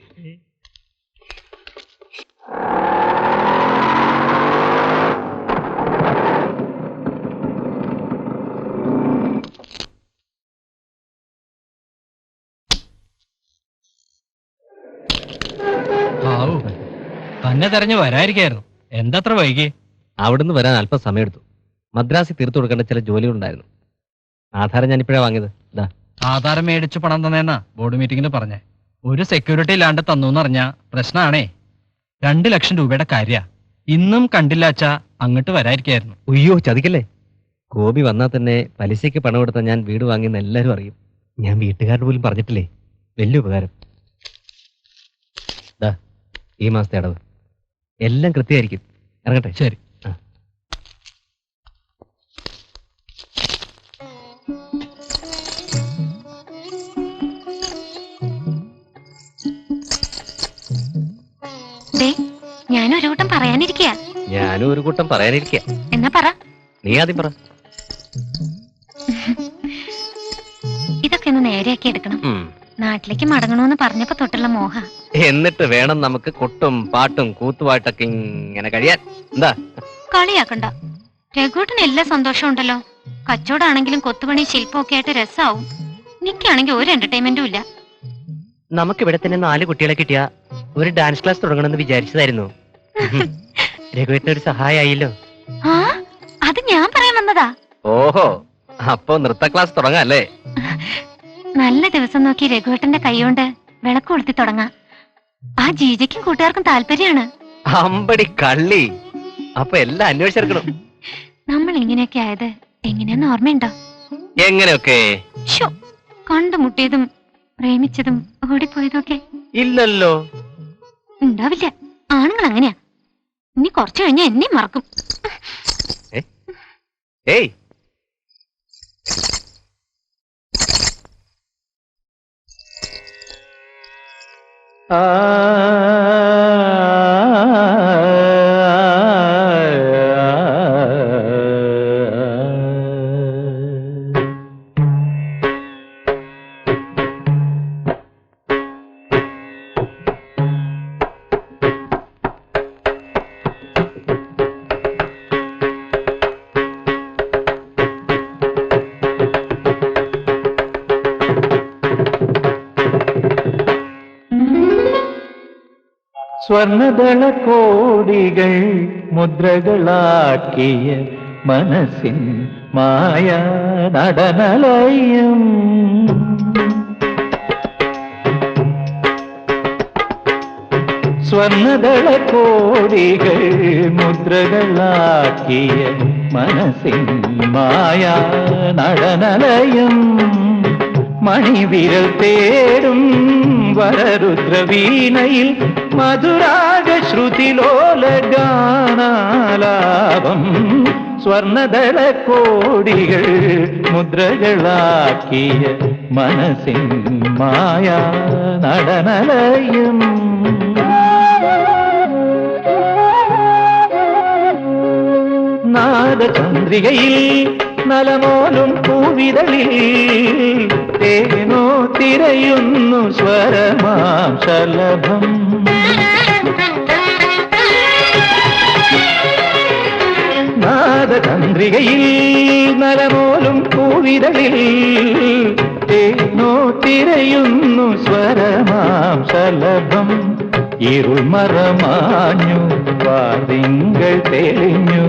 തന്നെ തെരഞ്ഞു വരായിരിക്കായിരുന്നു. എന്തത്ര വൈകി? അവിടുന്ന് വരാൻ അല്പം സമയമെടുത്തു. മദ്രാസിൽ തീർത്തു കൊടുക്കേണ്ട ചില ജോലികളുണ്ടായിരുന്നു. ആധാരം ഞാനിപ്പോഴാ വാങ്ങിയത്. ഇതാ. ആധാരം മേടിച്ചു പണം തന്നേന്നാ ബോർഡ് മീറ്റിംഗിൽ പറഞ്ഞേ. ഒരു സെക്യൂരിറ്റി ഇല്ലാണ്ട് തന്നു എന്നറിഞ്ഞ പ്രശ്നമാണേ. 2 ലക്ഷം രൂപയുടെ കാര്യ. ഇന്നും കണ്ടില്ലാച്ചാ അങ്ങോട്ട് വരായിരിക്കായിരുന്നു. ഉയ്യോ, ചതിക്കല്ലേ. ഗോപി വന്നാൽ തന്നെ പലിശയ്ക്ക് പണം കൊടുത്താൽ ഞാൻ വീട് വാങ്ങിയെന്ന് എല്ലാവരും അറിയും. ഞാൻ വീട്ടുകാരോട് പോലും പറഞ്ഞിട്ടില്ലേ. വലിയ ഉപകാരം. ദാ, ഈ മാസത്തെ അടവ് എല്ലാം കൃത്യമായിരിക്കും. ഇറങ്ങട്ടെ? ശരി. ഞാനൊരു കൂട്ടം പറയാനിരിക്കുക. ഞാനും ഒരു കൂട്ടം പറയാനിരിക്കുക. എന്നാ പറ. നീ ആദ്യം പറ. ഇതൊക്കെ ഒന്ന് നേരെയാക്കി എടുക്കണം. നാട്ടിലേക്ക് മടങ്ങണമെന്ന് പറഞ്ഞപ്പോ തൊട്ടുള്ള മോഹ. എന്നിട്ട് വേണം നമുക്ക് കൊട്ടും പാട്ടും കൂത്തുപാട്ടൊക്കെ ഇങ്ങനെ കഴിയാൻ. എന്താ? കളിയാക്കണ്ട. രഘുട്ടന് എല്ലാ സന്തോഷം ഉണ്ടല്ലോ. കച്ചവടാണെങ്കിലും കൊത്തുപണി ശില്പമൊക്കെ ആയിട്ട് രസാവും. നിക്കാണെങ്കിൽ ഒരു എന്റർടൈൻമെന്റും ഇല്ല. നമുക്ക് ഇവിടെ തന്നെ 4 കുട്ടികളെ കിട്ടിയ ഒരു ഡാൻസ് ക്ലാസ് തുടങ്ങണമെന്ന് വിചാരിച്ചതായിരുന്നു. രഘുവേട്ടന് ഒരു സഹായമായില്ലോ. ആ, അത് ഞാൻ പറയാൻ വന്നതാ. ഓഹോ, അപ്പൊ നൃത്ത ക്ലാസ് തുടങ്ങാല്ലേ? നല്ല ദിവസം നോക്കി രഘുവേട്ടന്റെ കൈകൊണ്ട് വിളക്ക് കൊളുത്തി തുടങ്ങാം. ആ ജീജയ്ക്കും കൂട്ടുകാർക്കും താല്പര്യമാണ്. അമ്പടി കള്ളി. അപ്പൊ എല്ലാം അന്വേഷിച്ചെടുക്കണം. നമ്മൾ ഇങ്ങനെയൊക്കെ ആയത് എങ്ങനെയാന്ന് ഓർമ്മയുണ്ടോ? എങ്ങനെയൊക്കെ? കണ്ടുമുട്ടിയതും പ്രേമിച്ചതും ഓടിപ്പോയതൊക്കെ ഇല്ലല്ലോ. ഉണ്ടാവില്ല. ആണുങ്ങൾ അങ്ങനെയാ. ഇനി കുറച്ചു കഴിഞ്ഞാൽ എന്നെ മറക്കും. ഏയ്, സ്വർണദള കോടികൾ മുദ്രകളാക്കിയ മനസ്സിൻ മായ നടനലയം. സ്വർണദള കോടികൾ മുദ്രകളാക്കിയ മനസ്സിൻ മായ നടനലയം. മണിവിരൽ തേടും വരരുദ്രവീണയിൽ മധുരാഗ ശ്രുതിലോല ഗാനാലാപം. സ്വർണദള കോടികൾ മുദ്രകളാക്കിയ മനസ്സിൻ മായ നടനലയം. നാദചന്ദ്രികയിൽ നലമോലും പൂവിതളിൽ തേനോ തിരയുന്നു സ്വരമാം ശലഭം. നാദചന്ദ്രികയിൽ നലമോലും പൂവിതളിൽ തേനോ തിരയുന്നു സ്വരമാം ശലഭം. ഇരുൾ മറമാഞ്ഞു വാതിങ്കൾ തെളിഞ്ഞു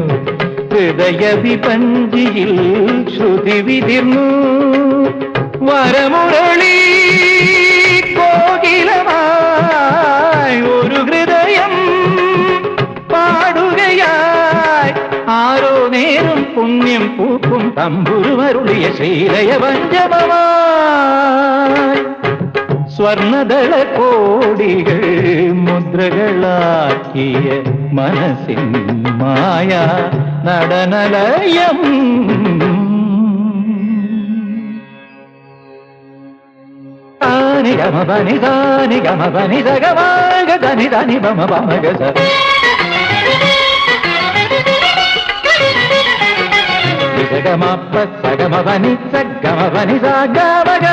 ഹൃദയ വിപഞ്ചിയിൽ ശ്രുതി വിതിർന്നു. വരമുരളി കോകിലമായി ഒരു ഹൃദയം പാടുകയായി. ആരോ നേരും പുണ്യം പൂക്കും തമ്പുരുമരുളിയ ശ്രീലയ പഞ്ചമമായി. സ്വർണദള കോടികൾ മുദ്രകളാക്കിയ മനസ്സിൻ മായ നടനലയം. താനി ഗമ പനി താനി ഗമ പനി സഗമാഗ ധനി ധനി ബമ ബമഗ സ. സഗമപ്പ സഗമപനി സഗമപനി സഗമഗ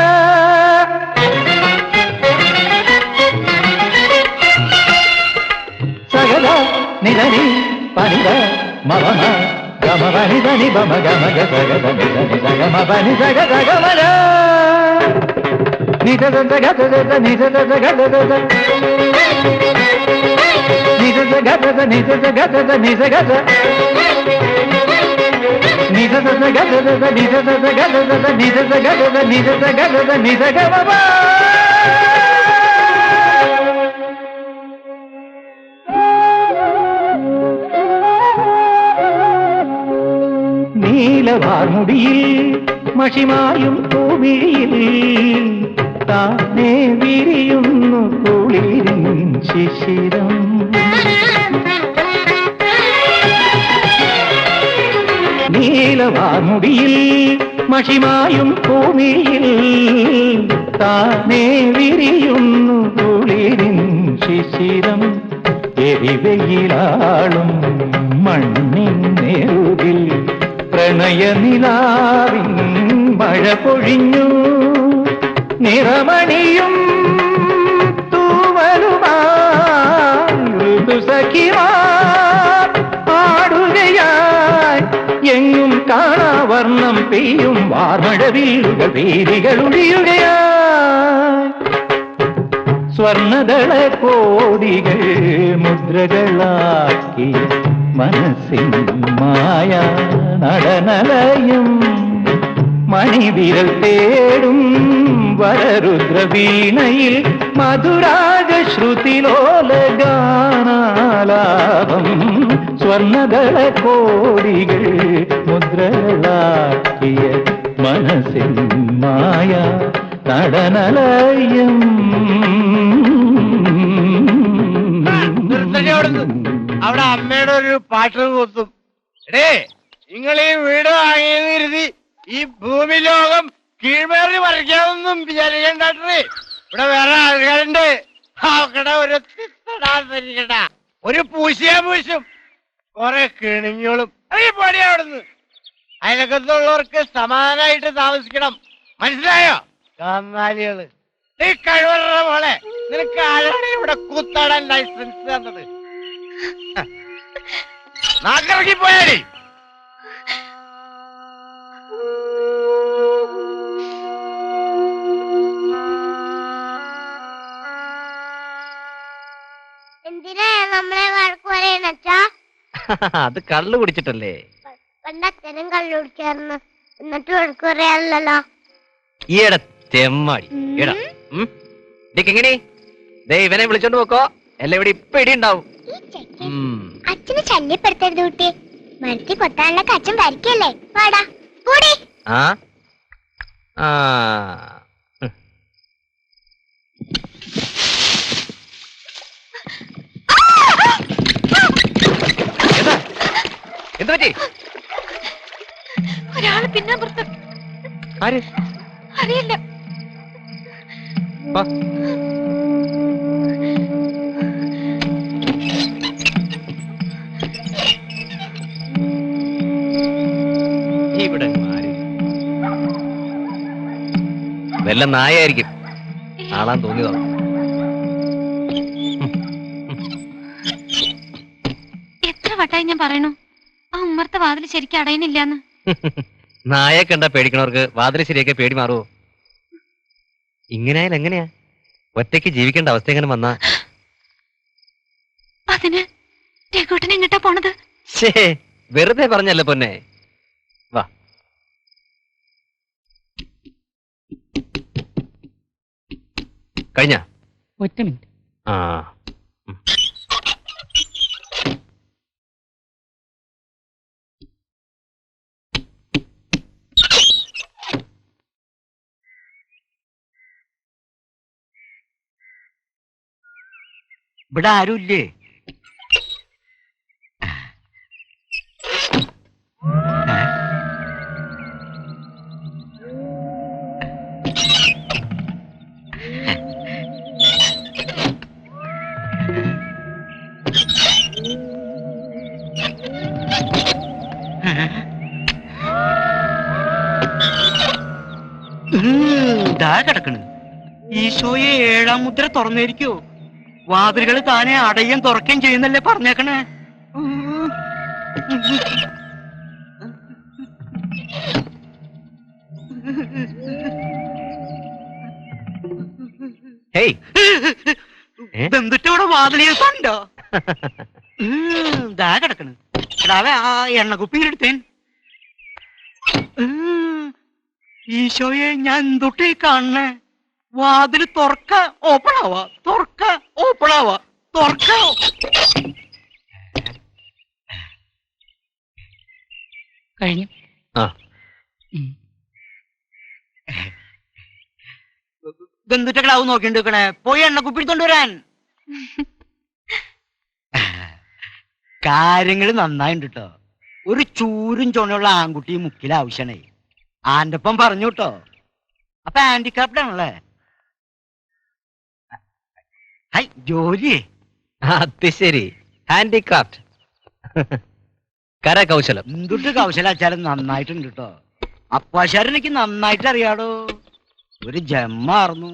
സഗല നിധനി പനിത മവമ ഗമപനി ധനി ബമ ഗമഗ സഗത നിധനി സഗമപനി സഗ സഗമല നിധ സഗ സഗ നിധ സഗ സഗ നിധ സഗ സഗ നിധ സഗ സഗ നിധ സഗ നിധ സഗ സഗ നിധ സഗ സഗ നിധ സഗ സഗ നിധ സഗ സഗ നിധ ഗമപ നീലവാർമുടിയിൽ മഷിമായും പൂമിഴിയിൽ താനേ വിരിയുന്നു കുളിരിൻ ശിശിരം നീലവാർമുടിയിൽ മഷിമായും പൂമിഴിയിൽ താനേ വിരിയുന്നു കുളിരിൻ ശിശിരം എരിവെയിലാളും മണ്ണിൻ നെറുകിൽ പ്രണയനിലാവിൻ മഴ പൊഴിഞ്ഞു നിറമണിയും തൂവലുമായി ഋതുസഖിമാർ ആടുകയായി എങ്ങും കാണാവർണ്ണം പെയ്യും വാർമഴവില്ലുകൾ വീരികൾ ഒഴിയുകയായി സ്വർണദള കോടികൾ മുദ്രകളാക്കി മനസ്സിൻ മായ നടനലയും മണിവിരൽ തേടും വരരുദ്രവീണയിൽ മധുരാഗ ശ്രുതിലോല ഗാനാലാപം സ്വർണദള കോടികൾ മുദ്രകളാക്കിയ മനസ്സിൻ മായ നടനലയം അവിടെ അമ്മയുടെ ഒരു പാട്ട് കൊത്തും. എടേ, നിങ്ങൾ ഈ വീട് വാങ്ങിയെന്ന് കരുതി ഈ ഭൂമി ലോകം കീഴ്മേറി മറിക്കാമെന്നും വിചാരിക്കണ്ടേ. ഇവിടെ വേറെ ആൾക്കാരുണ്ട്. അവിടെ ഒരു ഒരു പൂശിയാ പൂശും, കൊറേ കിണിഞ്ഞോളും. പടി അവിടുന്ന് അയലക്കത്തുള്ളവർക്ക് സമാധാനമായിട്ട് താമസിക്കണം, മനസ്സിലായോ? കന്നാലികള്. നീ കഴിവറ മോളെ, നിനക്ക് ആരാണ് ഇവിടെ കൂത്താടാൻ ലൈസൻസ് തന്നത്? നാക്കിറക്കി പോയാലേ. എന്തിനാ നമ്മളെ വഴക്ക് പറയണച്ചാ? അത് കള്ളു കുടിച്ചിട്ടല്ലേ? പണ്ടച്ഛനും കള്ളു കുടിക്കായിരുന്നു, എന്നിട്ട് വഴക്ക് പറയാറില്ലല്ലോ. ഈയിടെ തെമ്മാടി എടാ. എങ്ങനെ ദേ ഇവനെ വിളിച്ചോണ്ട് പോക്കോ, എല്ലാം ഇവിടെ ഇപ്പൊ ഇടി ഉണ്ടാവും. അച്ഛന് ശല്യപ്പെടുത്തരുത് കുട്ടി. മരത്തി കൊത്താനുള്ള അച്ഛൻ വരയ്ക്കല്ലേ. പാടാ കൂടി. ആ ആ എന്താ പറ്റി? ഒരാള് പിന്നാമ്പുറത്ത്. ആര്? അറിയില്ല. ഇവിടെ വല്ല നായായിരിക്കും, ആളാൻ തോന്നിയതാണ്. എത്ര വട്ടായി ഞാൻ പറയണു ആ ഉമ്മർത്തെ വാതിൽ ശരിക്കും അടയണില്ലാന്ന്. നായെ കണ്ടാ പേടിക്കണവർക്ക് വാതിൽ ശരിയൊക്കെ പേടി മാറുമോ? ഇങ്ങനെയായാലും എങ്ങനെയാ ഒറ്റയ്ക്ക് ജീവിക്കേണ്ട അവസ്ഥ എങ്ങനെ വന്നാ? അതിന് രഘുട്ടൻ എങ്ങട്ടാ പോണത്? വെറുതെ പറഞ്ഞല്ലേ പൊന്നെ. വാ. കഴിഞ്ഞ ഒറ്റ മിനിറ്റ്. ആ ഇവിടെ ആരുമില്ലേ? ദാ കിടക്കണ്. ഈശോയെ 7-ാം മുദ്ര തുറന്നിരിക്കോ? വാതിലുകൾ താനെ അടയും തുറക്കുകയും ചെയ്യുന്നല്ലേ പറഞ്ഞേക്കണേ. ഹേയ് ബന്ധുട്ടവിടെ വാതിലിയണ്ടോ? ദാ കിടക്കണ്. എടാവേ ആ എണ്ണക്കുപ്പി ഇങ്ങനെ എടുത്തേൻ. ഈശോയെ ഞാൻ എന്തൊട്ടേ കാണണേ? വാതില് തുറക്ക ഓപ്പണാവാ, തുറക്ക ഓപ്പണാവാ, തുറക്ക. കഴിഞ്ഞു. ആ ബന്ധുട്ടകളാവും നോക്കിണ്ടിരിക്കണേ. പോയി എണ്ണക്കുപ്പി എടുത്തോണ്ട് വരാൻ. കാര്യങ്ങള് നന്നായിണ്ട് കേട്ടോ. ഒരു ചൂരും ചുണയുള്ള ആൺകുട്ടി മുക്കിൽ ആവശ്യണേ. ആന്റെ ഒപ്പം പറഞ്ഞു കേട്ടോ. അപ്പൊ ഹാൻഡിക്രാഫ്റ്റ് ആണല്ലേ? ഹൈ ജോലിയേ? അത് ശരി, ഹാൻഡിക്രാഫ്റ്റ്, കരകൗശലം. എന്തുട്ട് കൗശലാച്ചാലും നന്നായിട്ടുണ്ട് കേട്ടോ. അപ്പാശാരൻ എനിക്ക് നന്നായിട്ട് അറിയാടോ. ഒരു ജമ്മാർന്നു.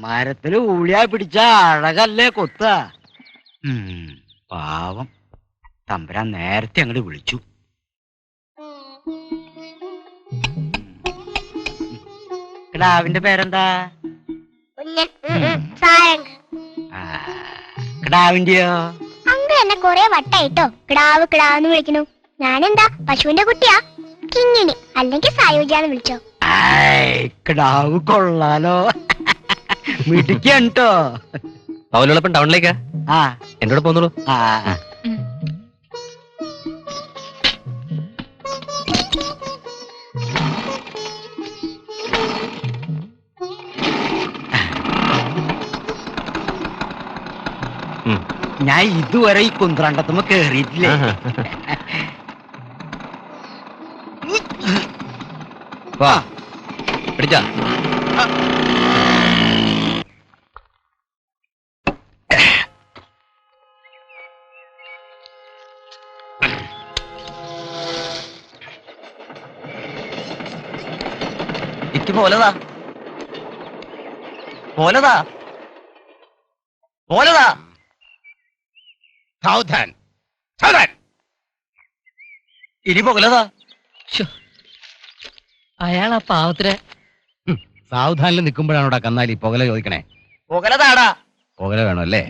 മരത്തില് ഊളിയാ പിടിച്ച അഴകല്ലേ കൊത്ത. പാവം തമ്പുരാൻ നേരത്തെ അങ്ങോട്ട് വിളിച്ചു. കിടാവിന്റെ പേരെന്താ? കിടാവിന്റെയോ? അങ്ക എന്നെ കൊറേ വട്ടായിട്ടോ കിടാവ് കിടാവെന്ന് വിളിക്കണു. ഞാനെന്താ പശുവിന്റെ കുട്ടിയാ? കിങ്ങിണി അല്ലെങ്കിൽ സായോജാന്ന് വിളിച്ചോ. കിടാവ് കൊള്ളാലോ, മിടിക്കാണ് ട്ടോ. പൗലോളപ്പം ടൗണിലേക്കാ? ആ എന്നോട് പോന്നോളൂ. ആ ഞാൻ ഇതുവരെ ഈ കുന്ത്രണ്ടത്തുമ്പോ കേറിയിട്ടില്ലേ. വാ പിടിച്ചാ. എനിക്ക് പോലതാ പോലതാ പോലതാ. സാവധാൻ സാവധാൻ. ഇനി പോകലതാ. അയാൾ ആ പാവത്തിനെ സാവധാനിൽ നിൽക്കുമ്പോഴാണോടാ കന്നാലി പുകല ചോദിക്കണേ? പോകലതാടാ. പുകല വേണോ അല്ലേ?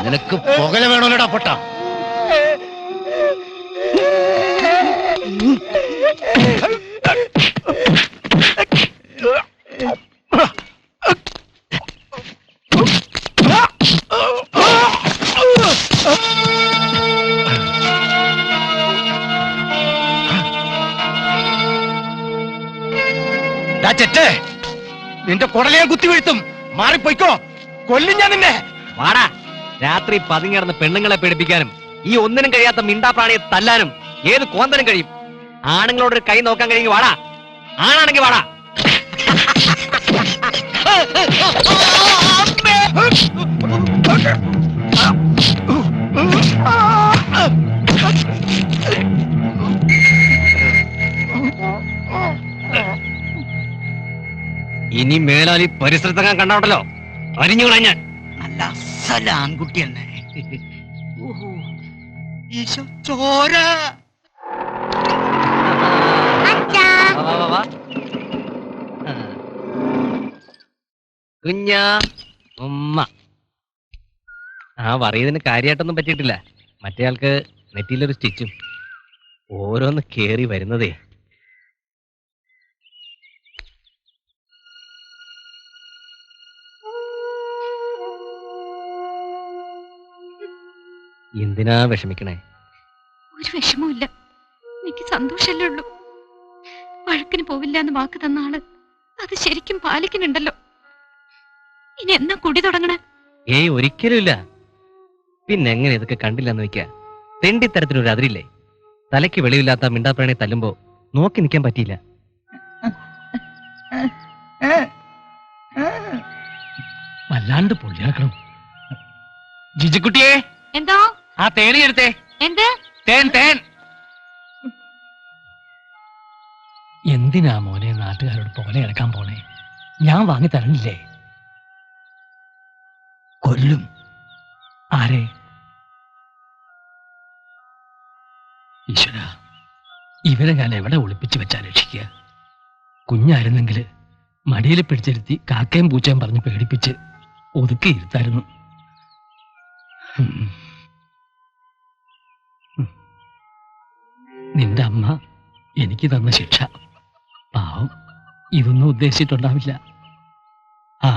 നിനക്ക് പുകല വേണോല്ലടാ പൊട്ട. നിന്റെ കുടലയെ കുത്തി വീഴ്ത്തും. മാറിപ്പോയിക്കോ, കൊല്ലും ഞാൻ നിന്നെ. വാടാ. രാത്രി പതുങ്ങിടന്ന് പെണ്ണുങ്ങളെ പേടിപ്പിക്കാനും ഈ ഒന്നിനും കഴിയാത്ത മിണ്ടാപ്രാണിയെ തല്ലാനും ഏത് കോന്തനും കഴിയും. ആണുങ്ങളോടൊരു കൈ നോക്കാൻ കഴിയും. വാടാ, ആണാണെങ്കിൽ വാടാ. ഇനി മേലാലി പരിസരത്തെങ്ങാൻ കണ്ടോണ്ടല്ലോ അരിഞ്ഞുകളാ ഞാൻ. നല്ല അസല ആൺകുട്ടി തന്നെ. ഈശോ ചോര. വാ, വാ, വാ. കുഞ്ഞാ ഉമ്മ. ആ പറയുന്നതിന് കാര്യമായിട്ടൊന്നും പറ്റിയിട്ടില്ല. മറ്റേയാൾക്ക് നെറ്റിയിലൊരു സ്റ്റിച്ചും ഓരോന്ന് കേറി വരുന്നതേ. എന്തിനാ വിഷമിക്കണേ? ഒരു വിഷമവും എനിക്ക് സന്തോഷല്ലേ ഉള്ളൂ. വഴക്കിന് പോവില്ല എന്ന് വാക്ക് തന്ന ആള് അത് ശരിക്കും പാലിക്കുന്നുണ്ടല്ലോ. ഇനി എന്നാ കുടി തുടങ്ങണേ? ഏയ് ഒരിക്കലും ഇല്ല. പിന്നെ എങ്ങനെ ഇതൊക്കെ കണ്ടില്ലെന്ന് വെക്ക? തെണ്ടിത്തരത്തിനൊരു അതിരില്ലേ? തലയ്ക്ക് വെളിവില്ലാത്ത മിണ്ടാപ്രാണി തല്ലുമ്പോ നോക്കി നിൽക്കാൻ പറ്റിയില്ല. വല്ല വല്ലാണ്ട് പൊള്ളിയാക്കണം. ജിജിക്കുട്ടിയെ, എന്തോ ആ തേനി എടുത്തേ. എന്ത് തേൻ തേൻ. എന്തിനാ മോനെ നാട്ടുകാരോട് പോലെ ഇറക്കാൻ പോണേ? ഞാൻ വാങ്ങി തരണില്ലേ? കൊല്ലും. ആരെ? ഈശ്വര, ഇവരെ ഞാൻ എവിടെ ഒളിപ്പിച്ച് വെച്ചാ രക്ഷിക്കുക? കുഞ്ഞായിരുന്നെങ്കിൽ മടിയിൽ പിടിച്ചിരുത്തി കാക്കയും പൂച്ചയും പറഞ്ഞ് പേടിപ്പിച്ച് ഒതുക്കി ഇരുത്തായിരുന്നു. നിന്റെ അമ്മ എനിക്ക് തന്ന ശിക്ഷ. പാവം, ഇതൊന്നും ഉദ്ദേശിച്ചിട്ടുണ്ടാവില്ല. ആ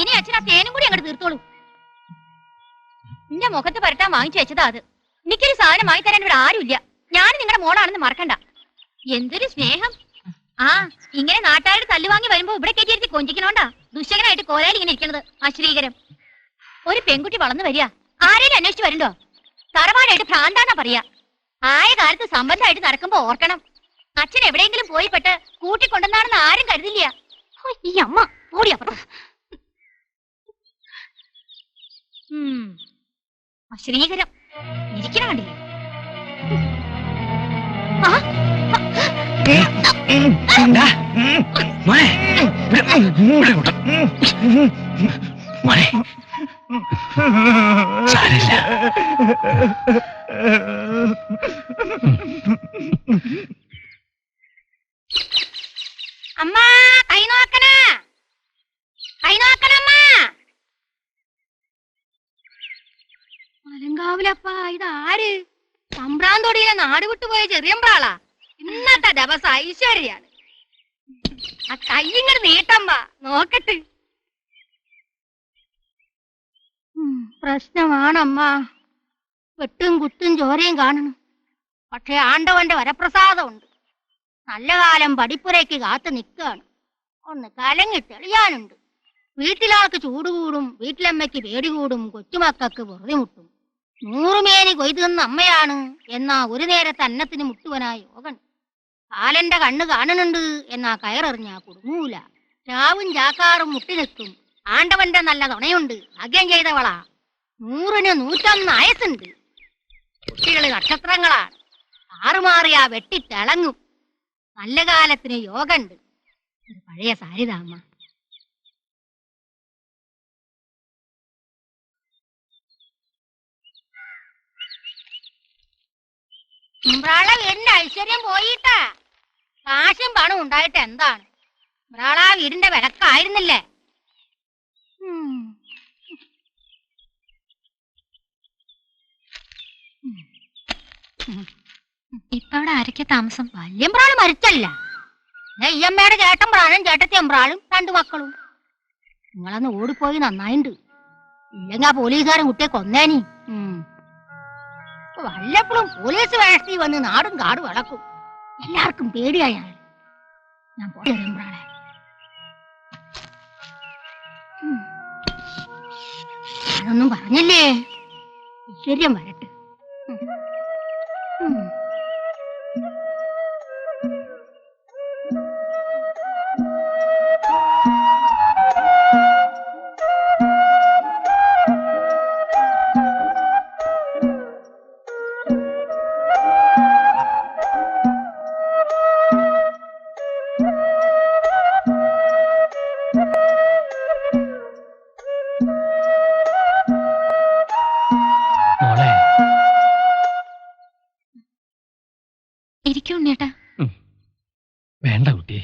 ഇനി അച്ഛൻ ആ തേനും കൂടി അങ്ങോട്ട് തീർത്തോളൂ. നിന്റെ മുഖത്ത് പരട്ടാൻ വാങ്ങിച്ചു വെച്ചതാ അത്. എനിക്കൊരു സാധനം വാങ്ങി തരാൻ ഇവിടെ ആരുമില്ല. ഞാൻ നിങ്ങളുടെ മോളാണെന്ന് മറക്കണ്ട. എന്തൊരു സ്നേഹം. ആ ഇങ്ങനെ നാട്ടുകാരുടെ തല്ലുവാങ്ങി വരുമ്പോ ഇവിടെ കയറ്റിയിരുത്തി കൊഞ്ചിക്കണോണ്ടാ ദുശകനായിട്ട് കോലാലി ഇങ്ങനെ ഇരിക്കണത്. അശ്രീകരം. ഒരു പെൺകുട്ടി വളർന്നു വരിക, ആരെയും അന്വേഷിച്ച് വരണ്ടോ? തറവാടായിട്ട് ഭ്രാന്താന്നാ പറയാ. ആയ കാലത്ത് സംബന്ധമായിട്ട് നടക്കുമ്പോ ഓർക്കണം, അച്ഛൻ എവിടെയെങ്കിലും പോയി പെട്ട് കൂട്ടിക്കൊണ്ടെന്നാണെന്ന് ആരും കരുതില്ല. ഈ അമ്മ ഓടിയപ്പുറം. അശ്രീകരം ഇരിക്കണ കണ്ടില്ലേ? അമ്മ കൈ നോക്കണ, കൈ നോക്കണമ്മ. മലങ്കാവിലപ്പ ഇതാര്? തമ്പ്രാന്തൊടിയിലെ നാട് വിട്ടുപോയ ചെറിയമ്പ്രാളാ. ഇന്നത്തെ ദിവസം ഐശ്വര്യാണ്. ആ കയ്യിങ്ങട് നീട്ടമ്മ, നോക്കട്ട്. പ്രശ്നമാണമ്മ. വെട്ടും കുത്തും ചോരയും കാണണം. പക്ഷെ ആണ്ടവന്റെ വരപ്രസാദമുണ്ട്. നല്ല കാലം പടിപ്പുരയ്ക്ക് കാത്തു നിൽക്കുകയാണ്. ഒന്ന് കലങ്ങി തെളിയാനുണ്ട്. വീട്ടിലാൾക്ക് ചൂട് കൂടും, വീട്ടിലമ്മയ്ക്ക് പേടി കൂടും, കൊച്ചുമക്കൾക്ക് വെറുതെ മുട്ടും. 100 മേനി കൊയ്തു തന്ന അമ്മയാണ്. എന്നാ ഒരു നേരത്തെ അന്നത്തിന് മുട്ടുവനായ യോഗൻ. കാലന്റെ കണ്ണ് കാണുന്നുണ്ട് എന്നാ കയറെറിഞ്ഞാ കുടുങ്ങൂല. ചാവും ചാക്കാറും മുട്ടി നിൽക്കും. ആണ്ടവന്റെ നല്ല തുണയുണ്ട്. ഭാഗ്യം ചെയ്തവളാ. 100ന് 101 ആയസുണ്ട്. കുട്ടികള് നക്ഷത്രങ്ങളാണ്. ആറുമാറിയാ വെട്ടിത്തിളങ്ങും. നല്ല കാലത്തിന് യോഗണ്ട്. ഒരു പഴയ സാരിതാമ്മ. ഇമ്രാള വീടിന്റെ ഐശ്വര്യം പോയിട്ടാ. കാശും പണം ഉണ്ടായിട്ട് എന്താണ്? ഇമ്രാള വീടിന്റെ വിലക്കായിരുന്നില്ലേ? ഇപ്പൊ അവിടെ ആരൊക്കെ താമസം? വല്യമ്പ്രാള് മരിച്ചല്ല. നെയ്യമ്മയുടെ ചേട്ടമ്പ്രാളും ചേട്ടത്തി അമ്പ്രാളും 2 മക്കളും. നിങ്ങളന്ന് ഓടിപ്പോയി നന്നായിണ്ട്. ഇല്ലെങ്കി ആ പോലീസുകാരൻ കുട്ടിയെ കൊന്നേനി. വല്ലപ്പോഴും പോലീസ് വേഷത്തിൽ വന്ന് നാടും കാടും അടക്കും. എല്ലാവർക്കും പേടിയായാണ്. ഞാൻ പോയമ്പ്രാളെ ഞാനൊന്നും പറഞ്ഞില്ലേ. ഐശ്വര്യം വരട്ടെ. വേണ്ട കുട്ടിയെ,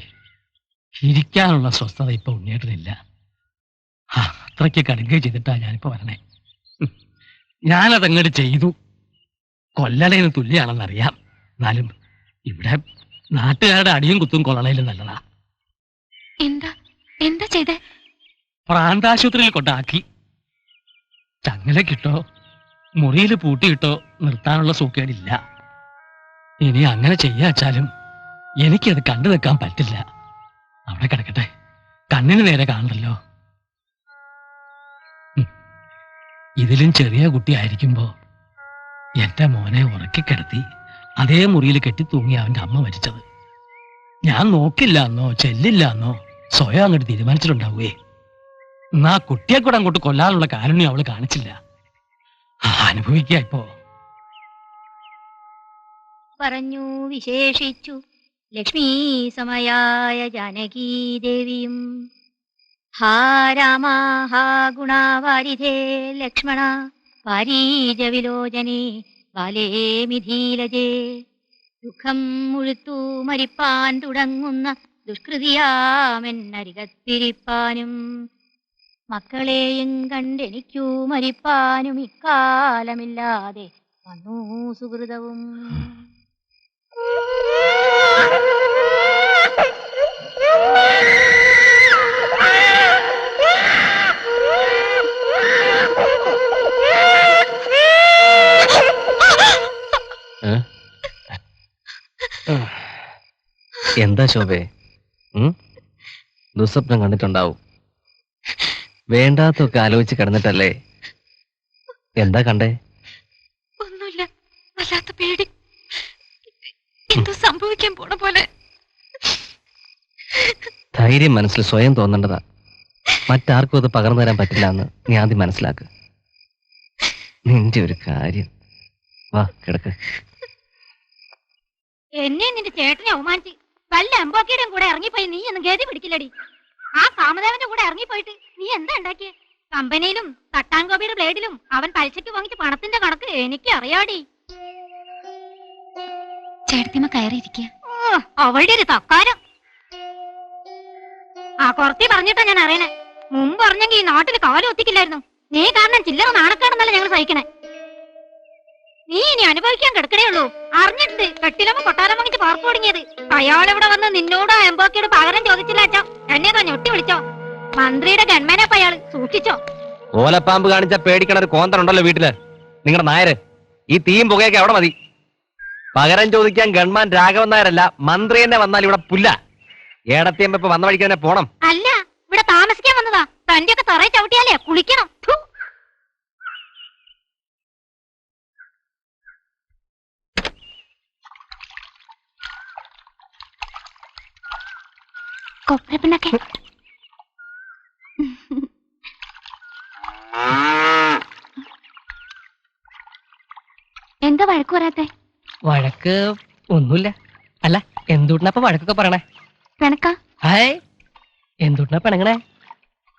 ഇരിക്കാനുള്ള സ്വസ്ഥത ഇപ്പൊ ഉണ്ണിയേട്ടനില്ല. അത്രയ്ക്ക് കടുകെ ചെയ്തിട്ടാ ഞാനിപ്പോ വരണേ. ഞാനതങ്ങോട്ട് ചെയ്തു. കൊല്ലണേന് തുല്യാണെന്നറിയാം. എന്നാലും ഇവിടെ നാട്ടുകാരുടെ അടിയും കുത്തും കൊള്ളണേലും നല്ലതാ. എന്താ എന്താ ചെയ്തേ? പ്രാന്താശുപത്രിയിൽ കൊണ്ടാക്കി. ചങ്ങലക്കിട്ടോ മുറിയിൽ പൂട്ടിയിട്ടോ നിർത്താനുള്ള സൂക്കേടില്ല. ഇനി അങ്ങനെ ചെയ്യാച്ചാലും എനിക്കത് കണ്ടു നിൽക്കാൻ പറ്റില്ല. അവിടെ കിടക്കട്ടെ, കണ്ണിന് നേരെ കാണണല്ലോ. ഇതിലും ചെറിയ കുട്ടിയായിരിക്കുമ്പോ എന്റെ മോനെ ഉറക്കിക്കിടത്തി അതേ മുറിയിൽ കെട്ടി തൂങ്ങി അവന്റെ അമ്മ മരിച്ചത്. ഞാൻ നോക്കില്ല എന്നോ ചെല്ലില്ല എന്നോ സ്വയം അങ്ങോട്ട് തീരുമാനിച്ചിട്ടുണ്ടാവേ. എന്നാ കുട്ടിയെ കൂടെ അങ്ങോട്ട് കൊല്ലാനുള്ള കാരുണ്യം അവള് കാണിച്ചില്ല. അനുഭവിക്കുക ഇപ്പോ. പറഞ്ഞു വിശേഷിച്ചു ലക്ഷ്മീ സമയായ ജാനകീ ദേവിയും. ഹാ രാമ ഹാ ഗുണവാരിധേ ലക്ഷ്മണ പാരീജ വിലോചനേ ബാലേ മിഥീലജേ. ദുഃഖം മുഴുത്തു മരിപ്പാൻ തുടങ്ങുന്ന ദുഷ്കൃതിയാമെന്നരികത്തിരിപ്പാനും മക്കളെയും കണ്ടെനിക്കു മരിപ്പാനും ഇക്കാലമില്ലാതെ വന്നു സുഹൃതവും. എന്താ ശോഭേ? ദുസ്വപ്നം കണ്ടിട്ടുണ്ടാവും. വേണ്ടാത്തൊക്കെ ആലോചിച്ച് കിടന്നിട്ടല്ലേ? എന്താ കണ്ടേ? ഒന്നുമില്ല, വല്ലാത്ത പേടി, എന്തോ സംഭവിക്കാൻ പോണ പോലെ. ധൈര്യം മനസ്സിൽ സ്വയം തോന്നേണ്ടതാ. മറ്റാർക്കും അത് പകർന്നു തരാൻ പറ്റില്ല എന്ന് നീ ആദ്യം മനസ്സിലാക്ക്. നിന്റെ ഒരു കാര്യം. വാ കിടക്ക്. എന്നെ നിന്റെ ചേട്ടനെ അവമാനിച്ച് വല്ല എമ്പോക്കിയുടെയും കൂടെ ഇറങ്ങിപ്പോയി നീ ഒന്നും ഗതി പിടിക്കില്ലടി. ആ കാമദേവന്റെ കൂടെ ഇറങ്ങിപ്പോയിട്ട് നീ എന്താ ഉണ്ടാക്കിയേ? കമ്പനിയിലും തട്ടാൻകോപിയുടെ ബ്ലേഡിലും അവൻ പലിശയ്ക്ക് വാങ്ങിച്ച പണത്തിന്റെ കണക്ക് എനിക്ക് അറിയാടി. ചേട്ടത്തിമ്മ കയറിയിരിക്കുക. അവളുടെ ഒരു തക്കാരം. ആ കുറത്തി പറഞ്ഞിട്ടാ ഞാൻ അറിയണേ. മുമ്പ് പറഞ്ഞെങ്കിൽ ഈ നാട്ടിൽ കാലം ഒത്തിക്കില്ലായിരുന്നു. നീ കാരണം ചില്ലറ നാണക്കാണെന്നല്ല ഞങ്ങൾ സഹിക്കണേ. നീ ഇനി അനുഭവിക്കാൻ കിടക്കണേ ഉള്ളൂ. അറിഞ്ഞിട്ടുണ്ട് കെട്ടിലമ്മ കൊട്ടാരം വാങ്ങിച്ച് പാർക്ക് തുടങ്ങിയത്. അയാളിവിടെ വന്ന് നിന്നോട് എമ്പോക്കിയോട് പകരം ചോദിച്ചില്ല അച്ഛോ. എന്നെ താ ഞൊട്ടി വിളിച്ചോ. മന്ത്രിയുടെ ഗൺമാനപ്പ അയാള്, സൂക്ഷിച്ചോ. ഓലപ്പാമ്പ് കാണിച്ച പേടിക്കണ ഒരു കോന്തനുണ്ടല്ലോ വീട്ടില്, നിങ്ങളുടെ നായര്. ഈ തീയും പുകയൊക്കെ അവിടെ മതി. പകരം ചോദിക്കാൻ ഗവൺമാൻ രാഘവൻ നായരല്ല, മന്ത്രി തന്നെ വന്നാൽ ഇവിടെ പുല്ല. ഏടത്തിയമ്മ ഇപ്പൊ വന്ന വഴിക്ക് തന്നെ പോണം. അല്ല, ഇവിടെ താമസിക്കാൻ വന്നതാ. തന്റെയൊക്കെ തറയെ ചവിട്ടിയാലേ കുളിക്കണം. കൊപ്രപ്പിണ്ണൊക്കെ എന്താ വഴക്ക് പറയാത്തെ? വഴക്ക് ഒന്നുമില്ല. അല്ല, എന്തുട്ടിനപ്പൊ വഴക്കൊക്കെ പറയണേ? പിണക്കാ? ഹായ്, എന്തുട്ടിനാ പിണങ്ങണേ?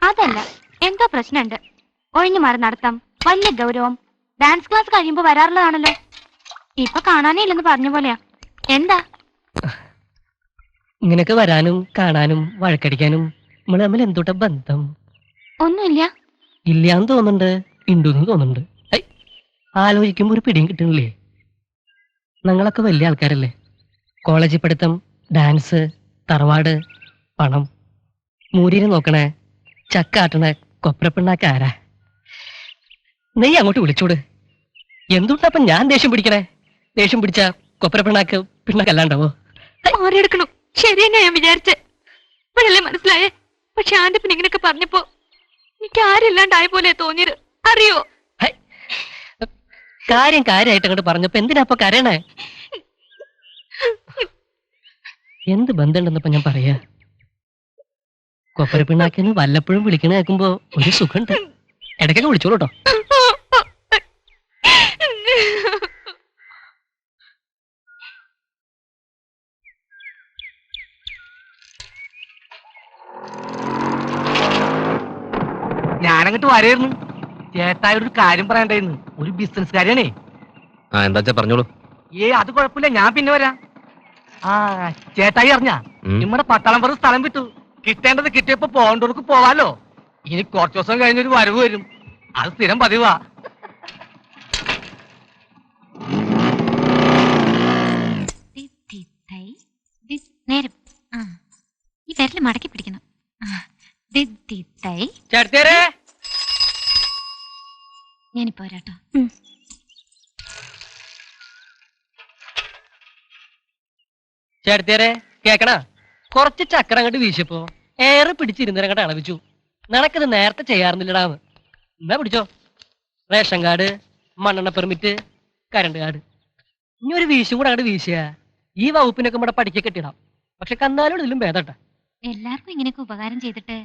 അതല്ല, എന്തോ പ്രശ്നമുണ്ട്. ഒഴിഞ്ഞു മാറി നടത്താം, വലിയ ഗൗരവം. ഡാൻസ് ക്ലാസ് കഴിയുമ്പോ വരാറുള്ളതാണല്ലോ. ഇപ്പൊ കാണാനേ ഇല്ലെന്ന് പറഞ്ഞ പോലെയാ. എന്താ? ഇങ്ങനെയൊക്കെ വരാനും കാണാനും വഴക്കടിക്കാനും നമ്മള് തമ്മിൽ എന്തുട്ട ബന്ധം? ഒന്നുമില്ല. ഇല്ലാന്ന് തോന്നുന്നുണ്ട്, ഉണ്ടെന്ന് തോന്നുന്നുണ്ട്. ആലോചിക്കുമ്പോ ഒരു പിടിയും കിട്ടുന്നില്ലേ? ഞങ്ങളൊക്കെ വലിയ ആൾക്കാരല്ലേ. കോളേജിൽ പഠിത്തം, ഡാൻസ്, തറവാട്, പണം. മൂരിനെ നോക്കണേ, ചക്കാട്ടണ കൊപ്രപ്പിണ്ണാക്ക ആരാ? നീ അങ്ങോട്ട് വിളിച്ചോട്. എന്തുകൊണ്ടപ്പം ഞാൻ ദേഷ്യം പിടിക്കണേ? ദേഷ്യം പിടിച്ച കൊപ്രപ്പിണ്ണാക്ക് പിണ്ണാക്കല്ലാണ്ടാവോ? മാറിയെടുക്കണം. ശരി തന്നെ ഞാൻ വിചാരിച്ചേ. ഇപ്പോഴല്ലേ മനസ്സിലായേ. പക്ഷെ ആന്റെ പിന്നെ ഇങ്ങനെയൊക്കെ പറഞ്ഞപ്പോ എനിക്ക് ആരില്ലാണ്ടായ പോലെ തോന്നിയത്, അറിയോ? കാര്യമായിട്ട് അങ്ങോട്ട് പറഞ്ഞപ്പോ എന്തിനാപ്പൊ കരയണേ? എന്ത് ബന്ധമുണ്ടെന്നപ്പോ ഞാൻ പറയാ. കൊപ്പരപ്പിണ്ണാക്കിന്ന് വല്ലപ്പോഴും വിളിക്കണ കേൾക്കുമ്പോ ഒരു സുഖമുണ്ട്. ഇടയ്ക്കൊക്കെ വിളിച്ചോളൂ കേട്ടോ. ഞാനങ്ങോട്ട് വരായിരുന്നു. ചേട്ടായൊരു കാര്യം പറയണ്ടായിരുന്നു. ഒരു ബിസിനസ് കാര്യാണേ. എന്താ പറഞ്ഞോളൂ. അത് കുഴപ്പമില്ല, ഞാൻ പിന്നെ വരാം. ആ ചേട്ടായി അറിഞ്ഞ നമ്മുടെ പട്ടാളം പറ സ്ഥലം വിട്ടു. കിട്ടേണ്ടത് കിട്ടിയപ്പോ പോകേണ്ടവർക്ക് പോവാലോ. ഇനി കുറച്ചു ദിവസം കഴിഞ്ഞൊരു വരവ് വരും. അത് സ്ഥിരം പതിവാ. നേരം ഈ വിരല് മടക്കി പിടിക്കണം. ഞാനിപ്പോ വരാട്ടോ. ചേട്ടത്തിയാരെ കേക്കണ, കുറച്ച് ചക്കര അങ്ങോട്ട് വീശപ്പോ ഏറെ പിടിച്ചിരുന്നങ്ങോട്ട് അളവിച്ചു. നിനക്കത് നേരത്തെ ചെയ്യാറുന്നില്ലടാന്ന്. എന്നാ പിടിച്ചോ. റേഷൻ കാർഡ്, മണ്ണെണ്ണ പെർമിറ്റ്, കരണ്ട് കാർഡ്. ഇനി ഒരു വീശും കൂടെ അങ്ങോട്ട് വീശിയ ഈ വകുപ്പിനൊക്കെ ഇവിടെ പഠിக்க കെട്ടിടാം. പക്ഷെ കന്നാലും ഇതിലും ഭേദട്ടെ. എല്ലാവർക്കും ഇങ്ങനെയൊക്കെ ഉപകാരം ചെയ്തിട്ട്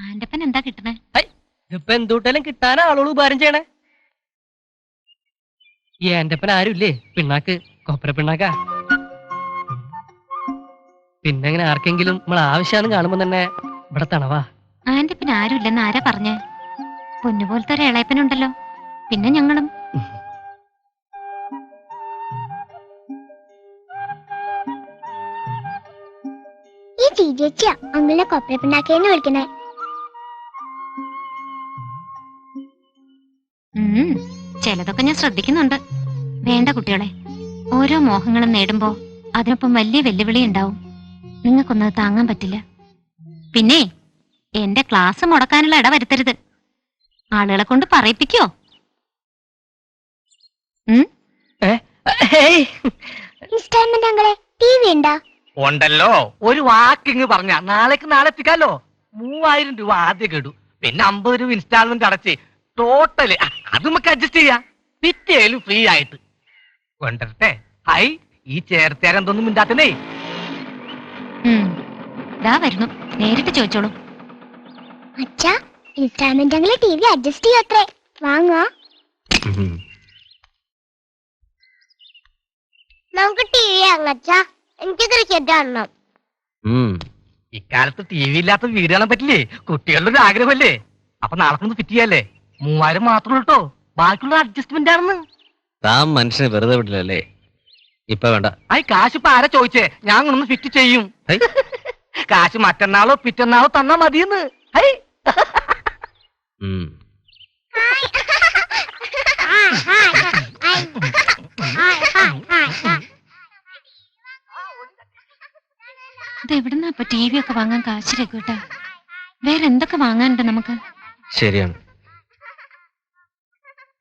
ആന്റപ്പൻ എന്താ കിട്ടണേ? ഇതിപ്പോ എന്തുട്ടാലും കിട്ടാൻ ആളോട് ഉപകാരം ചെയ്യണേ. ഈ ആന്റപ്പൻ ആരുമില്ലേ? പിണ്ണാക്ക്, കൊപ്പര പിണ്ണാക്കാ. പിന്നെ അങ്ങനെ ആർക്കെങ്കിലും നമ്മൾ ആവശ്യമാണ് കാണുമ്പോ തന്നെ ഇവിടെ തണവാ. ആന്റപ്പൻ ആരുമില്ലെന്ന് ആരാ പറഞ്ഞേ? പൊന്നുപോലത്തെ ഒരു ഇളയപ്പനുണ്ടല്ലോ. പിന്നെ ഞങ്ങളും. ഈ ചേച്ചിയാ അങ്ങളെ കൊപ്പരപ്പിണ്ടാക്കേന്ന് വിളിക്കണേ. ചിലതൊക്കെ ഞാൻ ശ്രദ്ധിക്കുന്നുണ്ട്. വേണ്ട കുട്ടികളെ, ഓരോ മോഹങ്ങളും നേടുമ്പോ അതിനൊപ്പം വലിയ വെല്ലുവിളി ഉണ്ടാവും. നിങ്ങൾക്കൊന്നത് താങ്ങാൻ പറ്റില്ല. പിന്നെ എന്റെ ക്ലാസ് മുടക്കാനുള്ള ഇട വരുത്തരുത്. ആളുകളെ കൊണ്ട് പറയിപ്പിക്കോ? ഇൻസ്റ്റാൾമെന്റ് അങ്ങളെ TV ഉണ്ടാ? ഉണ്ടല്ലോ. ഒരു വാക്കിങ് പറഞ്ഞ നാളേക്ക് നാളെ എത്തിക്കാലോ. 3000 രൂപ ആദ്യം കേടു, പിന്നെ 50 രൂപ ഇൻസ്റ്റാൾമെന്റ് അടച്ച് ടോട്ടല് അത് നമുക്ക് അഡ്ജസ്റ്റ് ചെയ്യാം. പിറ്റേലും ഫ്രീ ആയിട്ട് കൊണ്ടരട്ടെ. ഹൈ, ഈ ചേർത്തേരെന്തൊന്നും മിണ്ടാത്തേ. ദാ വരുന്നു, നേരിട്ട് ചോദിച്ചോളൂ. അച്ഛാ, ഇൻസ്റ്റാൾമെന്റ് അങ്ങളെ TV അഡ്ജസ്റ്റ് ചെയ്യത്രേ. വാങ്ങാ. നമുക്ക് TV വാങ്ങാ. എനിക്ക് ക്രിക്കറ്റ് കാണണം. ഇക്കാലത്ത് TV ഇല്ലാത്ത വീട് കാണാൻ പറ്റില്ലേ? കുട്ടികളുടെ ഒരു ആഗ്രഹമല്ലേ? അപ്പൊ നാളെ ഒന്ന് ഫിറ്റ് ചെയ്യാല്ലേ. 3000 മാത്രമേ ഉള്ളൂ, ബാക്കിയുള്ള അഡ്ജസ്റ്റ്മെന്റ് ആണെന്ന്. താൻ മനുഷ്യനെ വെറുതെ വിടില്ലല്ലേ? ഇപ്പൊ വേണ്ട. കാശ് ഇപ്പൊ ആരാ ചോദിച്ചേ? ഞാൻ ഒന്ന് ഫിറ്റ് ചെയ്യും. കാശ് മറ്റന്നാളോ പിറ്റന്നാളോ തന്നാ മതിയെന്ന്. ഇതെവിടുന്നാ ഇപ്പൊ TV ഒക്കെ വാങ്ങാൻ കാശ് രഘുട്ടാ? വേറെ എന്തൊക്കെ വാങ്ങാനുണ്ട് നമുക്ക്? ശരിയാണ്,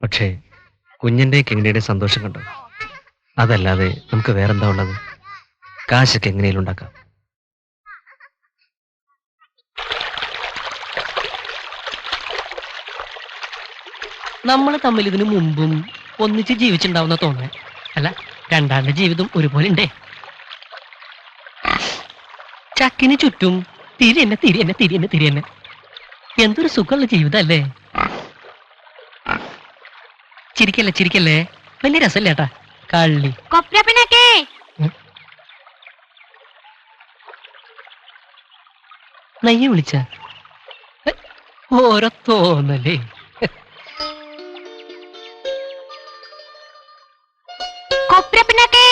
പക്ഷേ കുഞ്ഞിന്റെ കിങ്ങിണിയുടെ സന്തോഷം കണ്ടോ? അതല്ലാതെ നമുക്ക് വേറെന്താ ഉള്ളത്? കാശൊക്കെ എങ്ങനെയും ഉണ്ടാക്കാം. നമ്മൾ തമ്മിൽ ഇതിനു മുമ്പും ഒന്നിച്ച് ജീവിച്ചിണ്ടാവുന്ന തോന്നേ. അല്ല, രണ്ടാളുടെ ജീവിതം ഒരുപോലെ ഉണ്ടേ. ചക്കിന് ചുറ്റും തിരിയെന്നെ തിരിയെന്നെ തിരിയെന്നെ തിരിയെന്നെ. എന്തൊരു സുഖമുള്ള ജീവിതം അല്ലേ? ചിരിക്കല്ലേ ചിരിക്കല്ലേ, വലിയ രസല്ലേട്ടാ കള്ളി. കൊപ്പരപ്പിണക്കേ, നെയ്യ് വിളിച്ച ഓരോ തോന്നല്ലേ. കൊപ്പരപ്പിണക്കേ.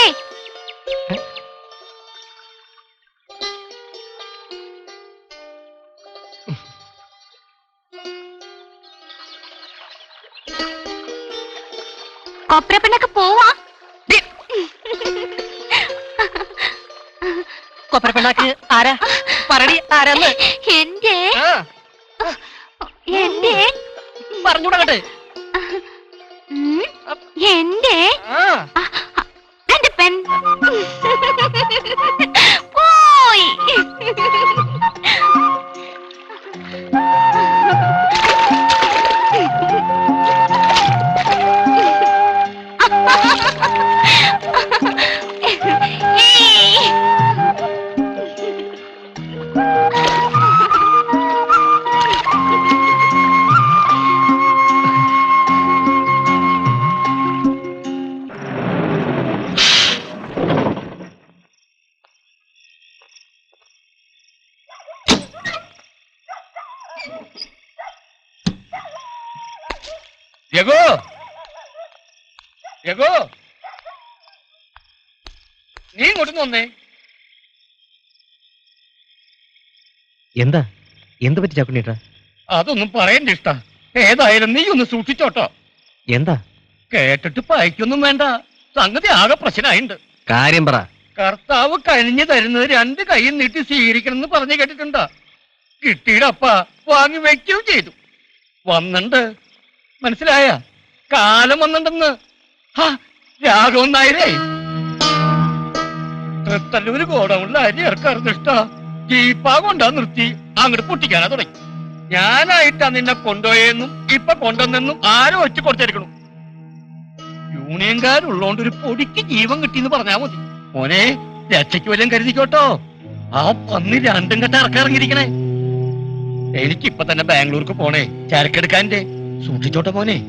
കൊപ്പരപ്പിണക്ക് പോവാ. കൊപ്പരപ്പിണ്ണാക്ക് ആരാ? പറടി ആരാന്ന്. എന്റെ എന്റെ പറഞ്ഞൂടങ്ങട്ട്. എന്റെ എന്റെ പെൻ പോയി. രഘു, രഘു, നീ ഇങ്ങോട്ട് വന്നേ. എന്താ എന്ത് പറ്റി ചാക്കുണ്ണീട്ടാ? അതൊന്നും പറയണ്ട ഇഷ്ട. ഏതായാലും നീ ഒന്ന് സൂക്ഷിച്ചോട്ടോ. എന്താ? കേട്ടിട്ട് പായിക്കൊന്നും വേണ്ട. സംഗതി ആകെ പ്രശ്നമായിണ്ട്. കാര്യം പറ. കർത്താവ് കഴിഞ്ഞു തരുന്നത് 2 കൈയും നീട്ടി സ്വീകരിക്കണം എന്ന് പറഞ്ഞു കേട്ടിട്ടുണ്ടോ? കിട്ടിയിടപ്പ വാങ്ങി വെക്കുകയും ചെയ്തു. വന്നിണ്ട്, മനസ്സിലായ? കാലം വന്നിണ്ടെന്ന്. രാഘവൻ നായരേ, തൃത്തല്ലൂര് ഗോഡൗണിൽ അരി ഇറക്കാറുന്നിഷ്ട. ജീപ്പാ കൊണ്ടാ നിർത്തി അങ്ങോട്ട് പൊട്ടിക്കാനാ തുടങ്ങി. ഞാനായിട്ടാ നിന്നെ കൊണ്ടുപോയെന്നും ഇപ്പൊ കൊണ്ടുവന്നെന്നും ആരും ഒറ്റ കൊടുത്തിരിക്കണം. യൂണിയൻകാരുള്ളോണ്ട് ഒരു പൊടിക്ക് ജീവൻ കിട്ടിയെന്ന് പറഞ്ഞാ മതി. മോനെ രക്ഷയ്ക്ക് വല്ലതും കരുതിക്കോട്ടോ. ആ പന്നി രണ്ടും കെട്ട ഇറക്കിറങ്ങിയിരിക്കണേ. എനിക്കിപ്പൊ തന്നെ ബാംഗ്ലൂർക്ക് പോണേ, ചരക്കെടുക്കാൻ്റെ. സൂക്ഷിച്ചോട്ടെ മോനെ.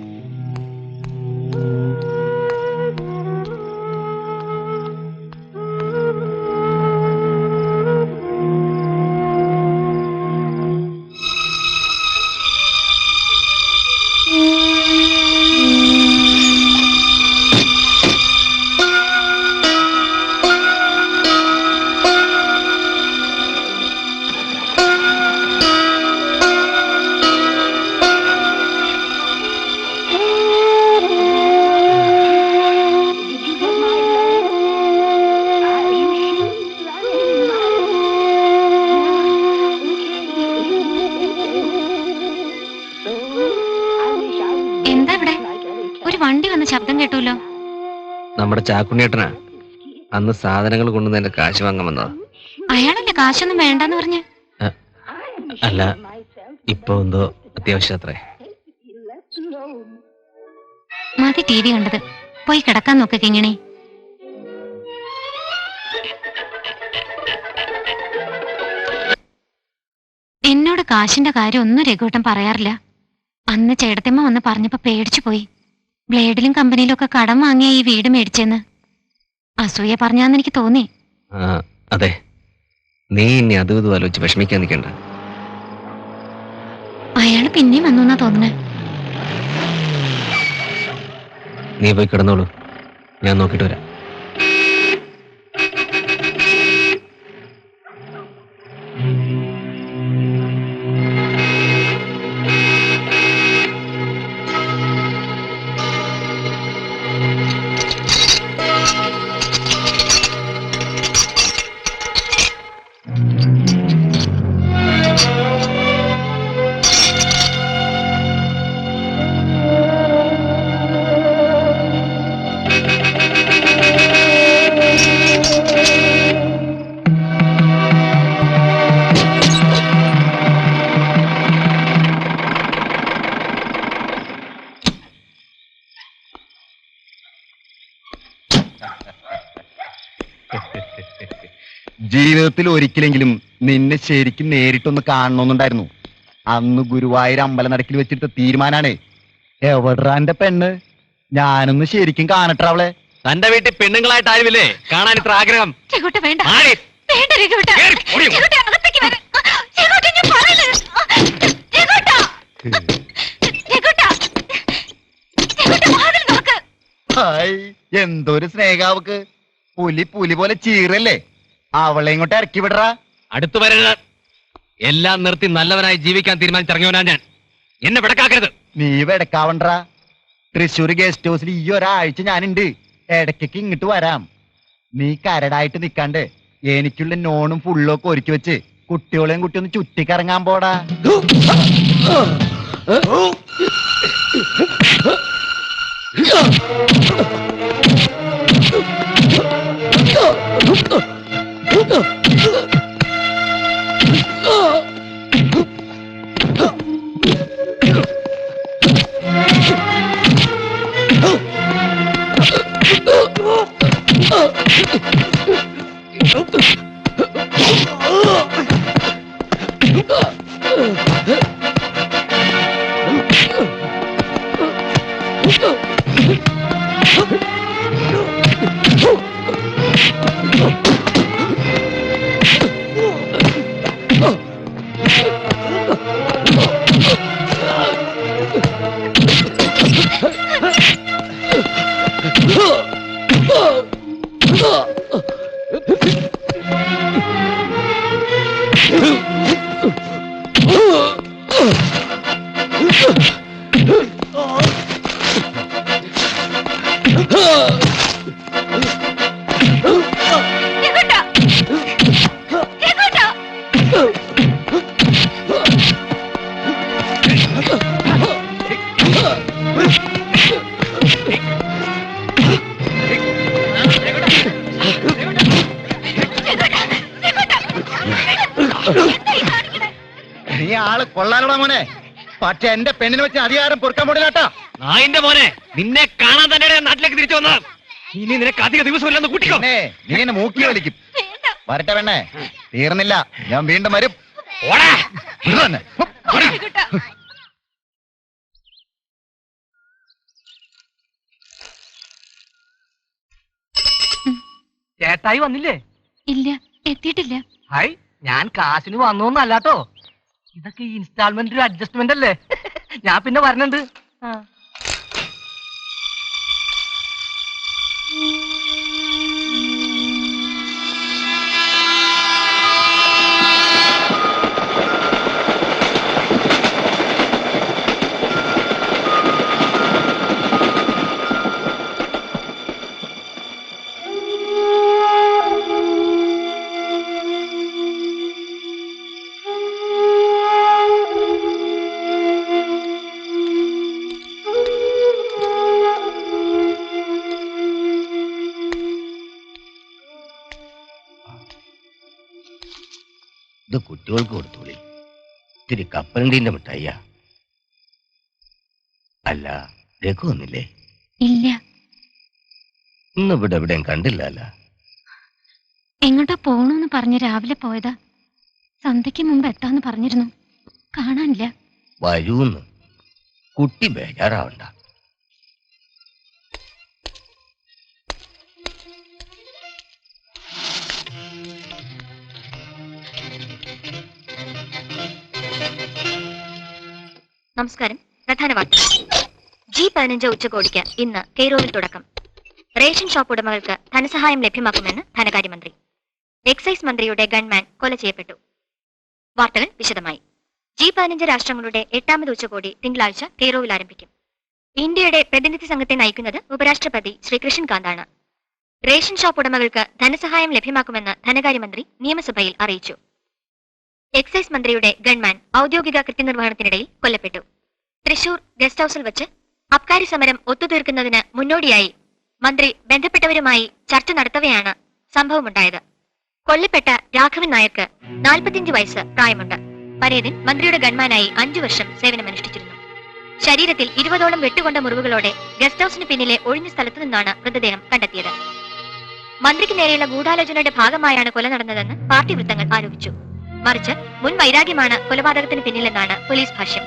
വണ്ടി വന്ന് ശബ്ദം കേട്ടൂല്ലോ. നമ്മുടെ ചാക്കുണ്ണിയേട്ടനാ അന്ന് സാധനങ്ങൾ കൊണ്ടുവന്ന് കാശ് വാങ്ങാൻ വന്നതാ. അയാളല്ലേ കാശൊന്നും വേണ്ടെന്ന് പറഞ്ഞ്? അല്ല, ഇപ്പൊ എന്തോ അത്യാവശ്യത്രേ. മതി TV കണ്ടത്, പോയി കിടക്കാൻ നോക്ക് കിങ്ങിണി. എന്നോട് കാശിന്റെ കാര്യം ഒന്നും രഘുവേട്ടൻ പറയാറില്ല. അന്ന് ചേട്ടത്തിമ്മ വന്ന് പറഞ്ഞപ്പോ പേടിച്ചു പോയി. ബ്ലേഡിലും കമ്പനിയിലും ഒക്കെ കടം വാങ്ങിയ ഈ വീട് മേടിച്ചെന്ന് അസൂയ പറഞ്ഞാന്ന് എനിക്ക് തോന്നി. അതെ, നീ ഇനി അതും ഇതും ആലോചിച്ച് വിഷമിക്കാൻ നിൽക്കണ്ട. അയാള് പിന്നെയും വന്നു തോന്നണേ. നീ പോയി കിടന്നോളൂ, ഞാൻ നോക്കിട്ട് വരാം. ജീവിതത്തിൽ ഒരിക്കലെങ്കിലും നിന്നെ ശരിക്കും നേരിട്ടൊന്ന് കാണണമെന്നുണ്ടായിരുന്നു. അന്ന് ഗുരുവായൂർ അമ്പലനടക്കിൽ വെച്ചിട്ട് തീരുമാനാണ്. എവിടാ എന്റെ പെണ്ണ്? ഞാനൊന്ന് ശരിക്കും കാണട്ടെ അവളെ. തന്റെ വീട്ടിൽ പെണ്ണുങ്ങളായിട്ട് ആരുമില്ലേ കാണാൻ ഇത്ര ആഗ്രഹം? എന്തൊരു സ്നേഹാവക്ക്. പുലി പുലി പോലെ ചീറല്ലേ. അവളെ ഇങ്ങോട്ട് ഇറക്കി വിടറാ. അടുത്തു വരരുത്. എല്ലാം നിർത്തി നല്ലവനായി ജീവിക്കാൻ തീരുമാനിച്ചിറങ്ങിയവനാ ഞാൻ. എന്നെ വെടക്കാക്കരുത്. നീ വെടക്കാവണ്ടാ. തൃശ്ശൂർ ഗസ്റ്റ് ഹൗസിൽ ഈ ഒരാഴ്ച ഞാനുണ്ട്. ഇടയ്ക്ക് ഇങ്ങോട്ട് വരാം. നീ കരടായിട്ട് നിക്കാണ്ട് എനിക്കുള്ള നോണും ഫുള്ളും ഒക്കെ ഒരുക്കി വെച്ച് കുട്ടികളെയും കുട്ടി ഒന്ന് ചുറ്റിക്കറങ്ങാൻ പോടാ. നീ ആള് കൊള്ളാനോടാ മോനെ. പക്ഷെ എന്റെ പെണ്ണിനെ വെച്ച് അധികാരം പൊറുക്കാൻ പോടില്ലാട്ടാ. നായിന്റെ മോനെ, നിന്നെ കാണാൻ തന്നെ നാട്ടിലേക്ക് തിരിച്ചു വന്നത്. ഇനി നിനക്ക് അധിക ദിവസമില്ലെന്ന് കൂട്ടിക്കോ. പിന്നെ നീ എന്നെ മൂക്കി വലിക്കും. വരട്ടെ പെണ്ണേ, തീർന്നില്ല, ഞാൻ വീണ്ടും വരും. ഓടാ. ഇത് തന്നെ. ചേട്ടായി വന്നില്ലേ? ഇല്ല, എത്തിയിട്ടില്ല. ഹായ്, ഞാൻ കാശിന് വന്നോന്നല്ലാട്ടോ. ഇതൊക്കെ ഇൻസ്റ്റാൾമെന്റ് ഒരു അഡ്ജസ്റ്റ്മെന്റ് അല്ലേ? ഞാൻ പിന്നെ വരണുണ്ട്. ഇത് കുട്ടികൾക്ക് കൊടുത്തോളി. ഇത്തിരി കപ്പലണ്ടീന്റെ മിഠായിയ. അല്ല, രഘു വന്നില്ലേ? ഇല്ല. ഇന്ന് ഇവിടെ എവിടെയും കണ്ടില്ല. എങ്ങോട്ടാ പോണൂന്ന് പറഞ്ഞ് രാവിലെ പോയതാ. സന്ധ്യയ്ക്ക് മുമ്പ് എത്താന്ന് പറഞ്ഞിരുന്നു. കാണാനില്ല. വരൂന്ന്. കുട്ടി ബേജാറാവണ്ട. നമസ്കാരം. പ്രധാന വാർത്തകൾ. G15 ഉച്ചകോടിക്ക് ഇന്ന് കെയ്റോവിൽ തുടക്കം. റേഷൻ ഷോപ്പ് ഉടമകൾക്ക് ധനസഹായം ലഭ്യമാക്കുമെന്ന് ധനകാര്യമന്ത്രി. എക്സൈസ് മന്ത്രിയുടെ ഗൺമാൻ കൊല ചെയ്യപ്പെട്ടു. വാർത്തകൾ വിശദമായി. G15 രാഷ്ട്രങ്ങളുടെ 8ാമത് ഉച്ചകോടി തിങ്കളാഴ്ച കെയ്റോവിൽ ആരംഭിക്കും. ഇന്ത്യയുടെ പ്രതിനിധി സംഘത്തെ നയിക്കുന്നത് ഉപരാഷ്ട്രപതി ശ്രീ കൃഷ്ണൻകാന്താണ്. റേഷൻ ഷോപ്പ് ഉടമകൾക്ക് ധനസഹായം ലഭ്യമാക്കുമെന്ന് ധനകാര്യമന്ത്രി നിയമസഭയിൽ അറിയിച്ചു. എക്സൈസ് മന്ത്രിയുടെ ഗൺമാൻ ഔദ്യോഗിക കൃത്യനിർവഹണത്തിനിടയിൽ കൊല്ലപ്പെട്ടു. തൃശൂർ ഗസ്റ്റ് ഹൌസിൽ വെച്ച് അബ്കാരി സമരം ഒത്തുതീർക്കുന്നതിന് മുന്നോടിയായി മന്ത്രി ബന്ധപ്പെട്ടവരുമായി ചർച്ച നടത്തവെയാണ് സംഭവമുണ്ടായത്. കൊല്ലപ്പെട്ട രാഘവൻ നായർക്ക് 45 വയസ്സ് പ്രായമുണ്ട്. പരേതൻ മന്ത്രിയുടെ ഗൺമാനായി 5 വർഷം സേവനമനുഷ്ഠിച്ചിരുന്നു. ശരീരത്തിൽ 20ഓളം വെട്ടുകൊണ്ട മുറിവുകളോടെ ഗസ്റ്റ് ഹൌസിന് പിന്നിലെ ഒഴിഞ്ഞ സ്ഥലത്തു നിന്നാണ് മൃതദേഹം കണ്ടെത്തിയത്. മന്ത്രിക്ക് നേരെയുള്ള ഗൂഢാലോചനയുടെ ഭാഗമായാണ് കൊല നടന്നതെന്ന് പാർട്ടി വൃത്തങ്ങൾ ആരോപിച്ചു. മറിച്ച് മുൻ വൈരാഗ്യമാണ് കൊലപാതകത്തിന് പിന്നിലെന്നാണ് പോലീസ് ഭാഷ്യം.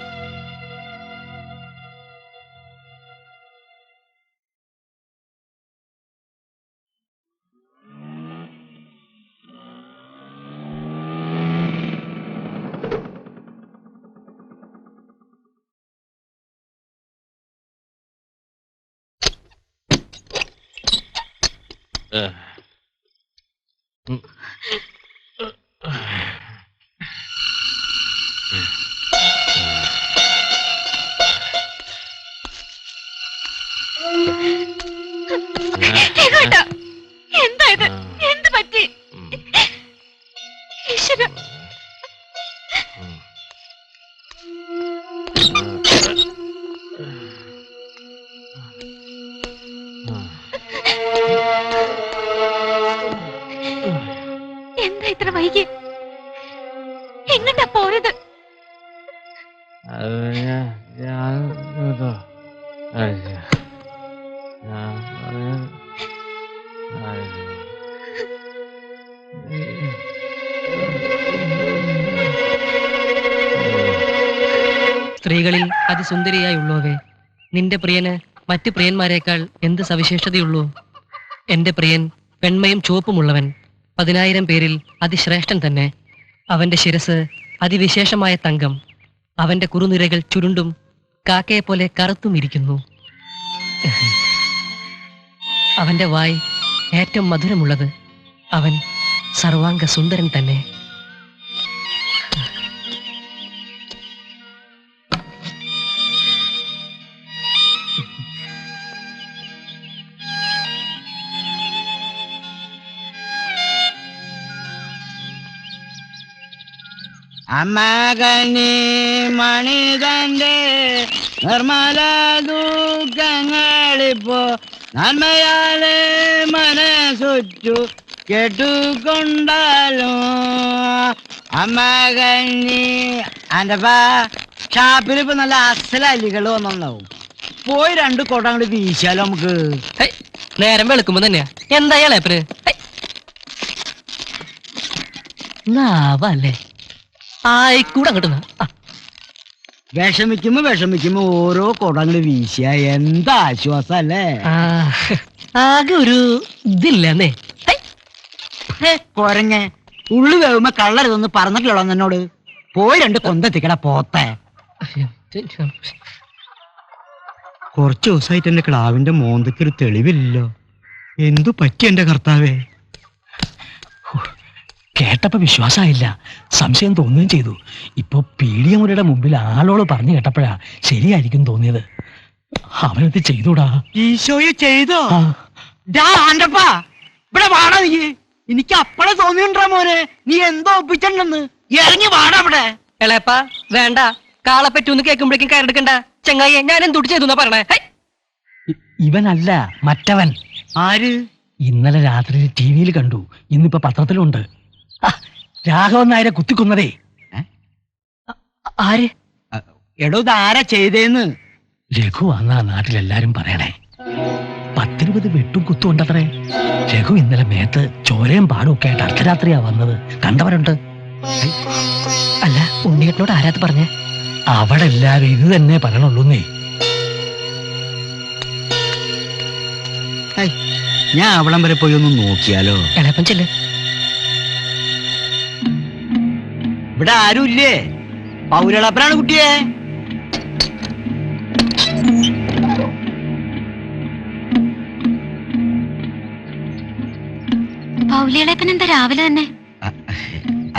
എന്തായത്? എന്ത് പറ്റി? ഈശ്വര, എന്താ ഇത്ര വൈകി? എങ്ങട്ടാ പോയത്? സ്ത്രീകളിൽ അതിസുന്ദരിയായുള്ളോവേ, നിന്റെ പ്രിയന് മറ്റു പ്രിയന്മാരെക്കാൾ എന്ത് സവിശേഷതയുള്ളൂ? എന്റെ പ്രിയൻ വെണ്മയും ചുവപ്പുമുള്ളവൻ, 10,000 പേരിൽ അതിശ്രേഷ്ഠൻ തന്നെ. അവന്റെ ശിരസ് അതിവിശേഷമായ തങ്കം, അവന്റെ കുറുനിരകൾ ചുരുണ്ടും കാക്കയെ പോലെ കറുത്തും ഇരിക്കുന്നു. അവന്റെ വായ് ഏറ്റവും മധുരമുള്ളത്, അവൻ സർവാംഗ സുന്ദരൻ തന്നെ. അമ്മകനി മണിതന്റെ നിർമ്മല ദുഃഖങ്ങളിപ്പോ നന്മയാലെ മനസ്സുറ്റു കേട്ടുകൊണ്ടാലോ. അമ്മകനി അൻ്റപ്പാ ഷാപ്പിലിപ്പോ നല്ല അസല അലികൾ വന്നുണ്ടാവും. പോയി 2 കൊട അങ്ങോട്ട് വീശാലോ നമുക്ക്. ഹൈ, നേരം വെളുക്കുമ്പോ തന്നെയാ എന്താ ഇളയപ്പന് നാവല്ലേ ആയിക്കൂടെ അങ്ങോട്ട് വിഷമിക്കുമ്പോ ഓരോ കൊട അങ്ങോട്ട് വീശിയ എന്താ ആശ്വാസം അല്ലേ? ആകെ ഒരു ഇതില്ലെന്നേ. കൊരങ്ങ ഉള്ളു വേവുമ്പോ കള്ളരുതൊന്ന് പറഞ്ഞിട്ടുള്ളോ എന്നോട്? പോയി 2 കൊന്തെത്തിക്കട പോത്തെ. കുറച്ചു ദിവസമായിട്ട് എന്റെ ക്ലാവിന്റെ മോന്തയ്ക്ക് ഒരു തെളിവില്ലല്ലോ. എന്തു പറ്റി എന്റെ കർത്താവേ? കേട്ടപ്പോ വിശ്വാസമായില്ല, സംശയം തോന്നുകയും ചെയ്തു. ഇപ്പൊ പീഡിയമുറിയുടെ മുമ്പിൽ ആളോട് പറഞ്ഞു കേട്ടപ്പോഴാ ശരിയായിരിക്കും തോന്നിയത്. അവനത് ചെയ്തൂടാ. ഈശോയെ ചെയ്തോ? ഇവിടെ വാടാ നീ. എനിക്ക് അപ്പഴേ തോന്നിണ്ടാ മോനെ നീ എന്തോ ഒപ്പിച്ചിട്ടുണ്ടെന്ന്. ഇറങ്ങി വാടാ ഇവിടെ. എളയപ്പ വേണ്ട, കാളെ പറ്റൂന്ന് കേൾക്കുമ്പോഴേക്കും കയറെടുക്കണ്ട. ചെങ്ങായി ഞാൻ എന്തുട്ട് ചെയ്തു പറഞ്ഞേ? ഇവനല്ല, മറ്റവൻ. ആര്? ഇന്നലെ രാത്രി ടിവിയിൽ കണ്ടു, ഇന്നിപ്പോ പത്രത്തിലുണ്ട്. രാഘവൻ നായരെ കുത്തിക്കൊന്നതേ. ആര്? എടോ ഇതാരാ ചെയ്തേന്ന്? രഘു വന്നാ നാട്ടിലെല്ലാരും പറയണേ. 10-20 വെട്ടും കുത്തും ഉണ്ടത്രേ. രഘു ഇന്നലെ മേത്ത് ചോരയും പാടും ഒക്കെ ആയിട്ട് അർദ്ധരാത്രിയാ വന്നത്. കണ്ടവരുണ്ട്. അല്ല, ഉണ്ണിയേട്ടനോട് ആരാത് പറഞ്ഞേ? അവിടെ എല്ലാരും ഇത് തന്നെ പറയണുള്ളൂന്നേ. ഞാൻ അവിടം വരെ പോയി ഒന്ന് നോക്കിയാലോ? എളയപ്പൻ ചെല്ല്. ഇവിടെ ആരും ഇല്ലേ? പൗരളപ്പനാണ് കുട്ടിയെ. പൗലിയളയപ്പൻ എന്താ രാവിലെ തന്നെ?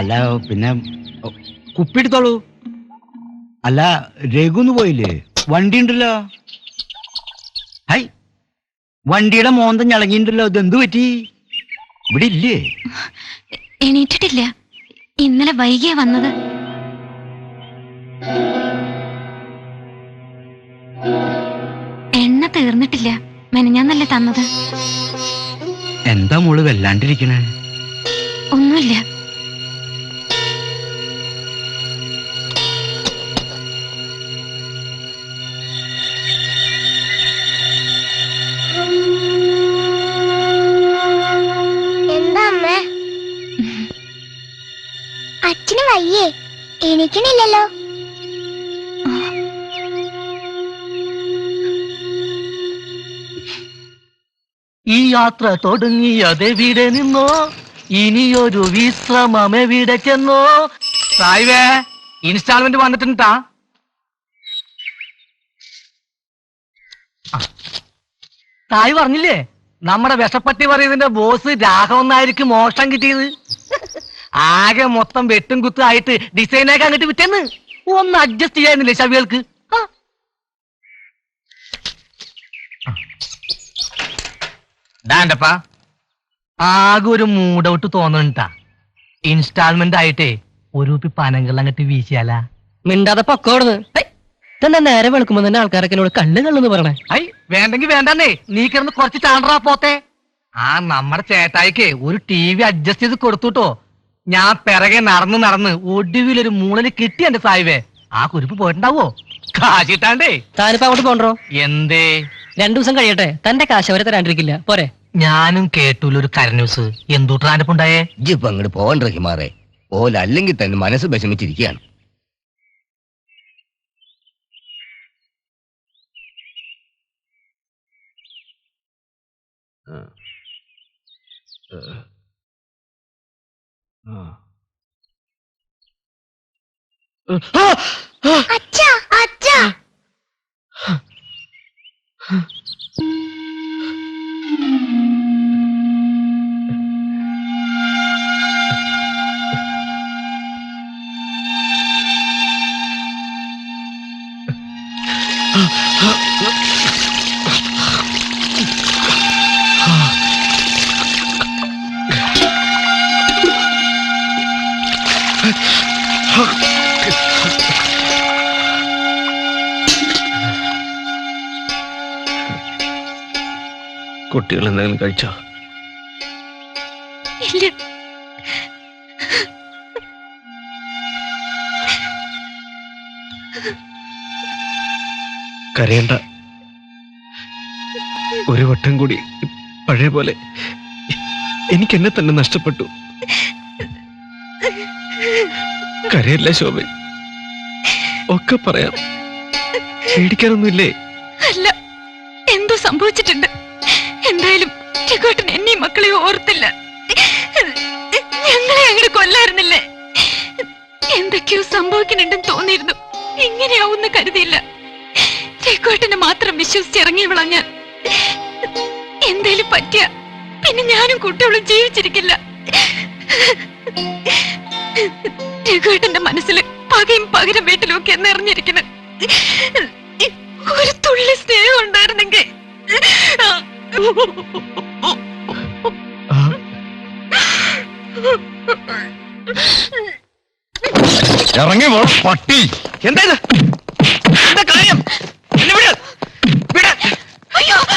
അല്ല പിന്നെ കുപ്പിയെടുത്തോളൂ. അല്ല രഘുന്ന് പോയില്ലേ? വണ്ടി ഉണ്ടല്ലോ. ഹൈ, വണ്ടിയുടെ മോന്തം ഞളങ്ങിണ്ടല്ലോ. ഇതെന്തു പറ്റി? ഇവിടെ ഇല്ലേ? എണീറ്റിട്ടില്ല, ഇന്നലെ വൈകിയാ വന്നത്. എണ്ണ തീർന്നിട്ടില്ല, മെനഞ്ഞാന്നല്ലേ തന്നത്. എന്താ മോള് വല്ലാണ്ടിരിക്കണേ? ഒന്നുമില്ല. എന്താ അമ്മേ? അച്ഛന് വയ്യേ? എണീക്കണില്ലല്ലോ. ഈ യാത്ര തുടങ്ങിയതെവിടെ നിന്നോ, ഇനിയൊരു വിശ്രമം എവിടെ ചെന്നോ. സായിവേ, ഇൻസ്റ്റാൾമെന്റ് വന്നിട്ടുണ്ടാ? സായി പറഞ്ഞില്ലേ നമ്മുടെ വിഷപ്പട്ടി പറയുന്നതിന്റെ ബോസ് രാഘവന്നായിരിക്കും മോഷണം കിട്ടിയത്. ആകെ മൊത്തം വെട്ടും കുത്തും ആയിട്ട് ഡിസൈനൊക്കെ അങ്ങോട്ട് വിറ്റെന്ന്. ഒന്ന് അഡ്ജസ്റ്റ് ചെയ്യാനില്ലേ ശവികൾക്ക്? ഡാണ്ടപ്പാ, ആകെ ഒരു മൂഡൌട്ട് തോന്നണ്ടാ. ഇൻസ്റ്റാൾമെന്റ് ആയിട്ടേ ഒരു പനങ്ങൾ അങ്ങോട്ട് വീശിയാലാ. മിണ്ടാതെ പൊക്കോടുന്ന്. തന്നെ നേരെ വെളുക്കുമ്പോ തന്നെ ആൾക്കാരൊക്കെ എന്നോട് കള്ളു കള്ളെന്ന് പറയണേ. ഐ വേണ്ടെങ്കി വേണ്ടെന്നേ, നീ കിടന്ന് കുറച്ച് ചാണ്ടറാ പോത്തെ. ആ നമ്മുടെ ചേട്ടായിക്ക് ഒരു TV അഡ്ജസ്റ്റ് ചെയ്ത് കൊടുത്തുട്ടോ. ഞാൻ പിറകെ നടന്ന് ഒടുവിലൊരു മൂളല് കിട്ടി എന്റെ സായിവേ. ആ കുരിപ്പ് പോയിട്ടുണ്ടാവോ? കാശിട്ടാണ്ടേ. താനിപ്പോ അങ്ങോട്ട് പോണ്ടോ? എന്തേ? 2 ദിവസം കഴിയട്ടെ, തന്റെ കാശ് അവരെ തരാണ്ടിരിക്കില്ല. പോരെ? ഞാനും കേട്ടൂലൊരു കരന്യൂസ്. എന്തൂട്ടാനിപ്പുണ്ടായേ? ഇപ്പൊ അങ്ങോട്ട് പോകണ്ട ഹിമാറേ. ഓല അല്ലെങ്കിൽ തന്നെ മനസ്സ് വിഷമിച്ചിരിക്കുകയാണ്. അച്ഛാ അച്ഛാ. കുട്ടികൾ എന്തെങ്കിലും കഴിച്ചോ? ഇല്ല. കരയണ്ട. ഒരു വട്ടം കൂടി പഴയ പോലെ എനിക്ക് എന്നെ തന്നെ നഷ്ടപ്പെട്ടു. കരയല്ല ശോഭ, ഒക്കെ പറയാം. പേടിക്കാനൊന്നുമില്ലേ? അല്ല, എന്തോ സംഭവിച്ചിട്ടുണ്ട്. എന്തായാലും രഘുവേട്ടൻ എന്നെയും മക്കളെ ഓർത്തില്ല. ഞങ്ങളെ അങ്ങനെ കൊല്ലായിരുന്നില്ലേ? എന്തൊക്കെയോ സംഭവിക്കുന്നുണ്ടെന്ന് തോന്നിയിരുന്നു. ഇങ്ങനെയാവുന്ന കരുതിയില്ല. രഘുവേട്ടനെ മാത്രം വിശ്വസിച്ചിറങ്ങിയവളാ ഞാൻ. എന്തേലും പറ്റിയ പിന്നെ ഞാനും കുട്ടികളും ജീവിച്ചിരിക്കില്ല. രഘുവേട്ടന്റെ മനസ്സിൽ പകയും പകരം വീട്ടിലും ഒക്കെ നിറഞ്ഞിരിക്കണം. ഒരു തുള്ളി സ്നേഹം ഉണ്ടായിരുന്നെങ്കിൽ. ഇറങ്ങി പട്ടി. എന്താ ഇത്? എന്താ കാര്യം? എന്നെ വിട്. വിട്.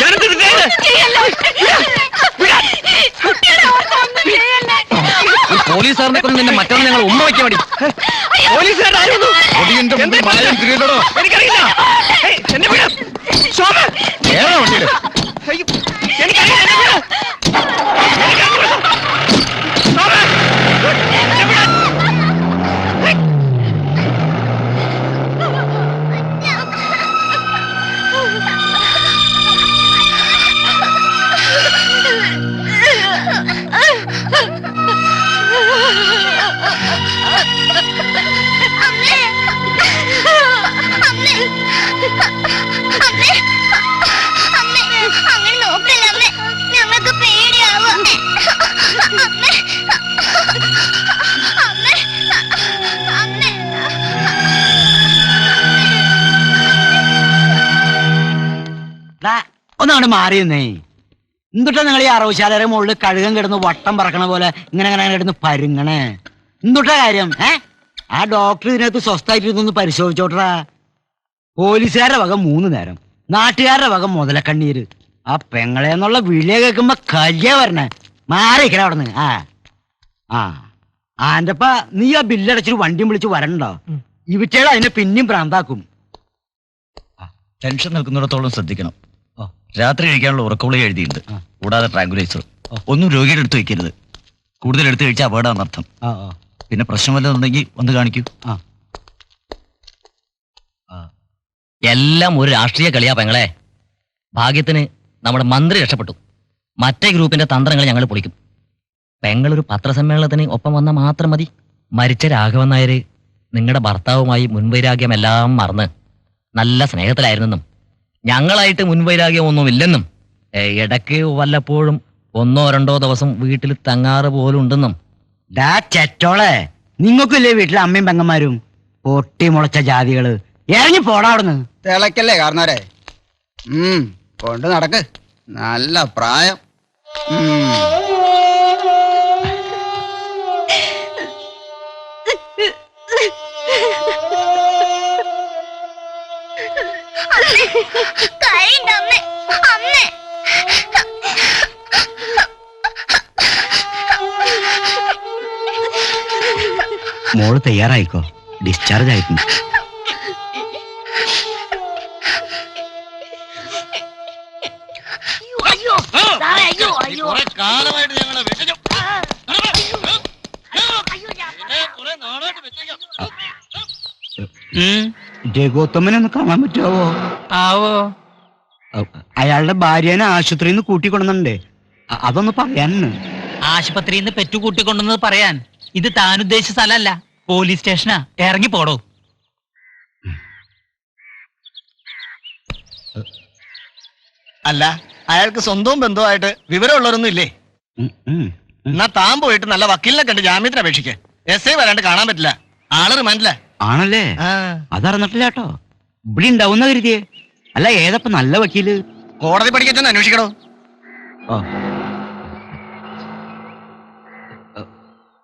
ഞാനെന്ത് ഇത് ചെയ്തത്? പോലീസുകാരനെ കൊണ്ട് നിന്റെ മറ്റൊന്ന് ഞങ്ങൾ ഉമ്മ വയ്ക്കാൻ വേണ്ടി. പോലീസുകാരായിരുന്നു. എനിക്കറിയില്ല. ഏയ്, എന്നെ വിട്. ശോഭ. അയ്യോ, എനിക്കറിയില്ല. എന്നെ വിട്. എനിക്കറിയില്ല. ശോഭ. എന്നെ വിട്. അങ്ങനെ നോക്കല്ല അമ്മേ, ഞങ്ങൾക്ക് പേടിയാവും അമ്മേ. അമ്മേ, അമ്മേ. ഒന്നങ്ങോട്ട് മാറിയെന്നേ. എന്തുട്ടാ നിങ്ങൾ ഈ അറവുശാലയുടെ മുകളിൽ കഴുകൻ കിടന്ന് വട്ടം പറക്കണ പോലെ ഇങ്ങനെ കിടന്ന് പരുങ്ങണേ? എന്തുട്ടാ കാര്യം? ആ ഡോക്ടർ ഇതിനകത്ത് സ്വസ്ഥായിട്ടിരുന്നൊന്ന് പരിശോധിച്ചോട്ടാ. പോലീസുകാരുടെ വക 3 നേരം, നാട്ടുകാരുടെ വക മുതലക്കണ്ണീര്. ആ പെങ്ങളെന്നുള്ള വിളിയെ കേൾക്കുമ്പോ കല്യാ വരണേ. മാറിക്കണ അവിടെ നിന്ന്. ആന്റപ്പ, നീ ആ ബില്ലടച്ചൊരു വണ്ടിയും വിളിച്ച് വരണ്ടോ? ഇവറ്റേള അതിനെ പിന്നെയും പ്രാന്താക്കും. ടെൻഷൻ നിൽക്കുന്നിടത്തോളം ശ്രദ്ധിക്കണം. രാത്രി കഴിക്കാനുള്ള ഉറക്കമുള്ള എഴുതിയിട്ടുണ്ട്. കൂടാതെ ട്രാങ്കുലൈസർ. ഒന്നും രോഗിയുടെ അടുത്ത് വയ്ക്കരുത്. കൂടുതൽ എടുത്ത് കഴിച്ചാൽ അപകടമാണെന്നർത്ഥം. പിന്നെ പ്രശ്നം വല്ലതും ഉണ്ടെങ്കിൽ ഒന്ന് കാണിക്കൂ. എല്ലാം ഒരു രാഷ്ട്രീയ കളിയാ പെങ്ങളെ. ഭാഗ്യത്തിന് നമ്മുടെ മന്ത്രി രക്ഷപ്പെട്ടു. മറ്റേ ഗ്രൂപ്പിന്റെ തന്ത്രങ്ങൾ ഞങ്ങൾ പൊളിക്കും. പെങ്ങളൊരു പത്രസമ്മേളനത്തിന് ഒപ്പം വന്ന മാത്രം മതി. മരിച്ച രാഘവൻ നായര് നിങ്ങളുടെ ഭർത്താവുമായി മുൻവൈരാഗ്യമെല്ലാം മറന്ന് നല്ല സ്നേഹത്തിലായിരുന്നെന്നും ഞങ്ങളായിട്ട് മുൻവൈരാഗ്യമൊന്നുമില്ലെന്നും ഇടയ്ക്ക് വല്ലപ്പോഴും 1-2 ദിവസം വീട്ടിൽ തങ്ങാറ് പോലും ഉണ്ടെന്നും. ചെറ്റോളെ, നിങ്ങൾക്കില്ലേ വീട്ടിലെ അമ്മയും പെങ്ങന്മാരും? പൊട്ടി മുളച്ച ജാതികള്, ഇറങ്ങി പോടാ അവിടുന്ന്. തിളക്കല്ലേ കാരണവരെ? കൊണ്ട് നടക്ക്. നല്ല പ്രായം. കരയണ്ട അമ്മേ, അമ്മേ. മോള് തയ്യാറായിക്കോ, ഡിസ്ചാർജ് ആയിട്ടുണ്ട്. കാലമായിട്ട് ഞങ്ങളെ രഘുത്തമ്മനെ ഒന്ന് കാണാൻ പറ്റുമോ? അയാളുടെ ഭാര്യനെ ആശുപത്രിയിൽ നിന്ന് കൂട്ടിക്കൊണ്ടുണ്ടേ, അതൊന്ന് പറയാന്. ആശുപത്രിയിൽ നിന്ന് പെറ്റു കൂട്ടിക്കൊണ്ടെന്നത് പറയാൻ ഇത് താൻ ഉദ്ദേശിച്ച സ്ഥലമല്ല, പോലീസ് സ്റ്റേഷനാ. ഇറങ്ങി പോടോ. അല്ല, അയാൾക്ക് സ്വന്തവും ബന്ധവുമായിട്ട് വിവരമുള്ളവരൊന്നും ഇല്ലേ? എന്നാ താൻ പോയിട്ട് നല്ല വക്കീലിനെ കണ്ട് ജാമ്യത്തിന് അപേക്ഷിക്ക്. SI വരാണ്ട് കാണാൻ പറ്റില്ല. ആള് റിമാൻഡില്ല. ആണല്ലേ? അതറിഞ്ഞിട്ടില്ല കേട്ടോ. ഇവിടെ ഉണ്ടാവുന്ന കരുതിയേ. അല്ല, ഏതപ്പ നല്ല വക്കീല്? കോടതി പഠിക്കാൻ അന്വേഷിക്കണോ?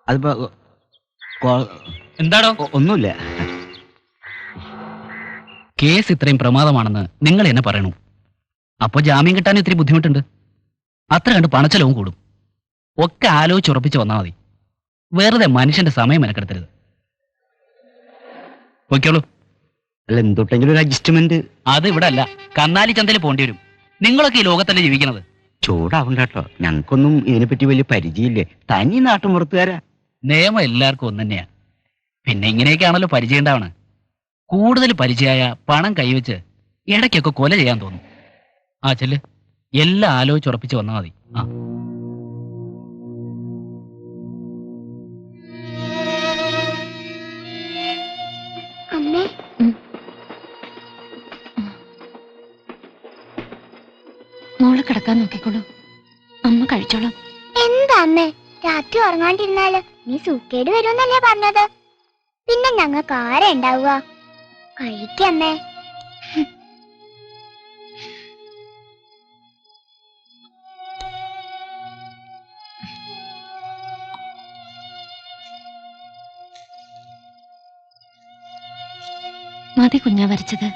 അതിപ്പോ എന്താടോ? ഒന്നുമില്ല. കേസ് ഇത്രയും പ്രമാദമാണെന്ന് നിങ്ങൾ എന്നെ പറയണു. അപ്പൊ ജാമ്യം കിട്ടാൻ ഇത്തിരി ബുദ്ധിമുട്ടുണ്ട്. അത്ര കണ്ട് പണച്ചെലവും കൂടും. ഒക്കെ ആലോചിച്ചുറപ്പിച്ച് വന്നാൽ മതി. വെറുതെ മനുഷ്യന്റെ സമയം മെനക്കെടുത്തരുത്. ഓക്കെയോളൂ. അല്ല എന്തൊട്ടെങ്കിലും ഒരു അഡ്ജസ്റ്റ്മെന്റ്. അത് ഇവിടെ അല്ല, കന്നാലി ചന്തയിൽ പോണ്ടി വരും. നിങ്ങളൊക്കെ ഈ ലോകത്തല്ലേ ജീവിക്കുന്നത്. ചൂടാവണ്ട കേട്ടോ, ഞങ്ങൾക്കൊന്നും ഇതിനെപ്പറ്റി വലിയ പരിചയമില്ലേ. തനി നാട്ടുമ്പുറത്തുകാരാ. നിയമം എല്ലാവർക്കും ഒന്ന് തന്നെയാ. പിന്നെ ഇങ്ങനെയൊക്കെയാണല്ലോ പരിചയം ഉണ്ടാവണം. കൂടുതൽ പരിചയമായ പണം കൈവച്ച് ഇടയ്ക്കൊക്കെ കൊല ചെയ്യാൻ തോന്നും. ആ ചെല്ല്, എല്ലാം ആലോചിച്ചുറപ്പിച്ച് വന്നാൽ മതി. ആ അമ്മേ, മോള് കിടക്കാൻ നോക്കിക്കോളൂ, അമ്മ കഴിച്ചോളാം. എന്താ അമ്മേ രാത്രി ഉറങ്ങാണ്ടിരുന്നാല് നീ സൂക്കേട് വരുമെന്നല്ലേ പറഞ്ഞത്? പിന്നെ ഞങ്ങൾക്ക് ആരാ ഉണ്ടാവുക? കഴിക്കമ്മേ. മതി കുഞ്ഞാ വരച്ചത്.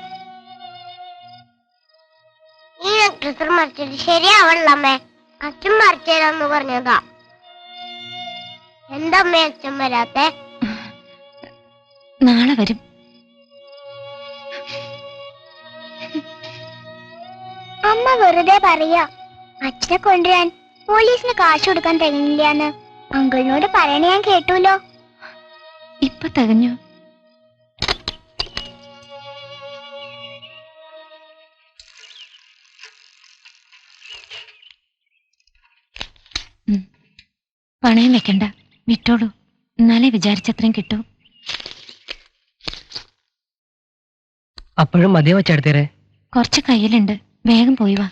ഈ നെക്ലസ് മറിച്ചത് ശരിയാവണല്ലേ? അച്ഛൻ മറിച്ചേരാന്ന് പറഞ്ഞതാ. എന്തമ്മേ അച്ഛൻ വരാത്തെ? നാളെ വരും. അമ്മ വെറുതെ പറയാ. അച്ഛനെ കൊണ്ടുവരാൻ പോലീസിന് കാശ് കൊടുക്കാൻ തികഞ്ഞില്ലാന്ന് അങ്കിളിനോട് പറയണ ഞാൻ കേട്ടൂലോ. ഇപ്പൊ തികഞ്ഞു. പണയം വെക്കണ്ട, വിട്ടോളൂ. എന്നാലേ വിചാരിച്ചത്രയും കിട്ടൂ. അപ്പോഴും മതിയോ വെച്ചെടുത്തേരെ? കുറച്ച് കയ്യിലുണ്ട്, വേഗം പോയി വാ.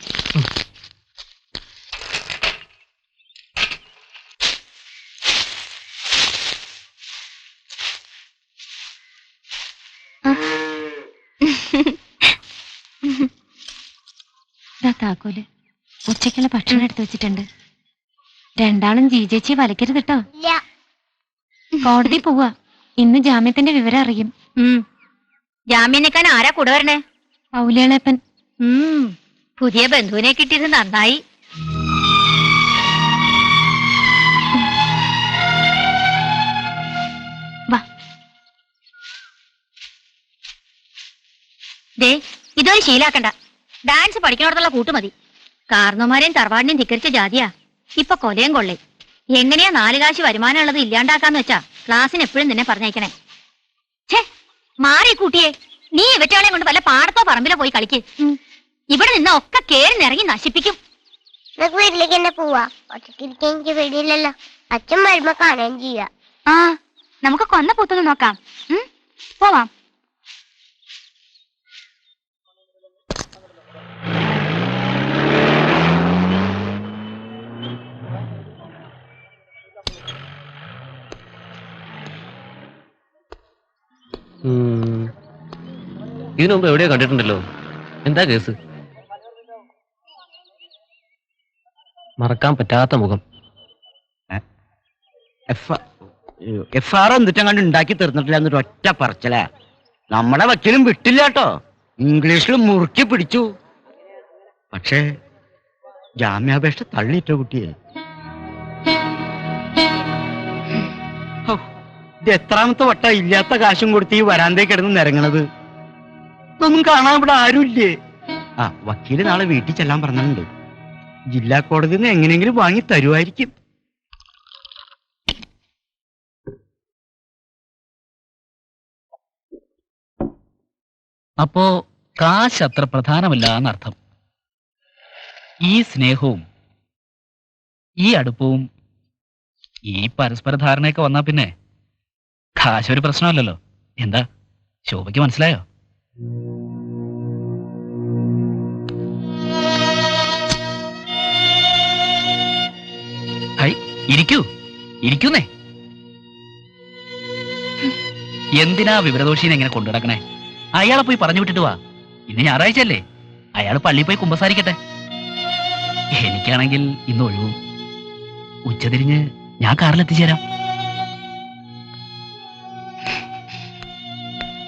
താക്കോല്. ഉച്ചക്കുള്ള ഭക്ഷണം എടുത്തു വെച്ചിട്ടുണ്ട്. രണ്ടാളും ജീജേച്ചി വലക്കരുത് കേട്ടോ. കോടതി പോവാ. ഇന്ന് ജാമ്യത്തിന്റെ വിവരം അറിയും. ജാമ്യം നിൽക്കാൻ ആരാ കൂടെ വരണേ? പൗലേളപ്പൻ. പുതിയ ബന്ധുവിനെ കിട്ടിയത് നന്നായി. വാ. ദേ ഇതൊരു ശീലാക്കണ്ട. ഡാൻസ് പഠിക്കണോടത്തുള്ള കൂട്ടുമതി. കാരണവന്മാരെയും തറവാടിനെയും ധിക്കരിച്ച ജാതിയാ. ഇപ്പൊ കൊലയും കൊള്ളേ. എങ്ങനെയാ 4 കാശ് വരുമാനം ഉള്ളത് ഇല്ലാണ്ടാക്കാന്ന് വെച്ചാ ക്ലാസ്സിന് എപ്പോഴും നിന്നെ പറഞ്ഞയക്കണേ. ഛേ, മാറി കൂട്ടിയേ. നീ ഇവറ്റകളെ കൊണ്ട് വല്ല പാടത്തോ പറമ്പിലോ പോയി കളിക്ക്. ഇവിടെ നിന്ന് ഒക്കെ കേറി നിറങ്ങി നശിപ്പിക്കും. വീട്ടിലേക്ക് തന്നെ പോവാ. ഒറ്റക്കിരിക്കാൻ എനിക്ക് പേടിയില്ലല്ലോ. അച്ഛൻ വരുമ്പോ കാണുകയും ചെയ്യാ. ആ, നമുക്ക് കൊന്ന പൂത്തൊന്ന് നോക്കാം. പോവാം. ഇതിനു മുമ്പ് എവിടെയോ കണ്ടിട്ടുണ്ടല്ലോ. എന്താ കേസ്? മറക്കാൻ പറ്റാത്ത മുഖം. FR എന്നിട്ടും കണ്ട് ഉണ്ടാക്കി തീർന്നിട്ടില്ല എന്നൊരു ഒറ്റ പറച്ചില. നമ്മുടെ വക്കീലും വിട്ടില്ല കേട്ടോ. ഇംഗ്ലീഷിൽ മുറുക്കി പിടിച്ചു. പക്ഷേ ജാമ്യാപേക്ഷ തള്ളിയിട്ടോ കുട്ടിയെ. ഇത് എത്രാമത്തെ വട്ട ഇല്ലാത്ത കാശും കൊടുത്ത് ഈ വരാന്തേ കിടന്ന് നിരങ്ങണത്. ഇതൊന്നും കാണാൻ ഇവിടെ ആരുമില്ലേ? ആ, വക്കീല് നാളെ വീട്ടിൽ ചെല്ലാൻ പറഞ്ഞിട്ടുണ്ട്. ജില്ലാ കോടതിയിൽ നിന്ന് എങ്ങനെയെങ്കിലും വാങ്ങി തരുമായിരിക്കും. അപ്പോ കാശ് അത്ര പ്രധാനമല്ല എന്നർത്ഥം. ഈ സ്നേഹവും ഈ അടുപ്പവും ഈ പരസ്പര ധാരണയൊക്കെ വന്നാ പിന്നെ കാശ് ഒരു പ്രശ്നമല്ലല്ലോ. എന്താ ശോഭയ്ക്ക് മനസ്സിലായോ? ഹൈ, ഇരിക്കൂന്നേ. എന്തിനാ വിവരദോഷീനെ എങ്ങനെ കൊണ്ടുനടക്കണേ? അയാളെ പോയി പറഞ്ഞു വിട്ടിട്ട് വാ. ഇന്ന് ഞായറാഴ്ചയല്ലേ, അയാൾ പള്ളിയിൽ പോയി കുമ്പസാരിക്കട്ടെ. എനിക്കാണെങ്കിൽ ഇന്ന് ഒഴിവും. ഉച്ചതിരിഞ്ഞ് ഞാൻ കാറിലെത്തിച്ചേരാം.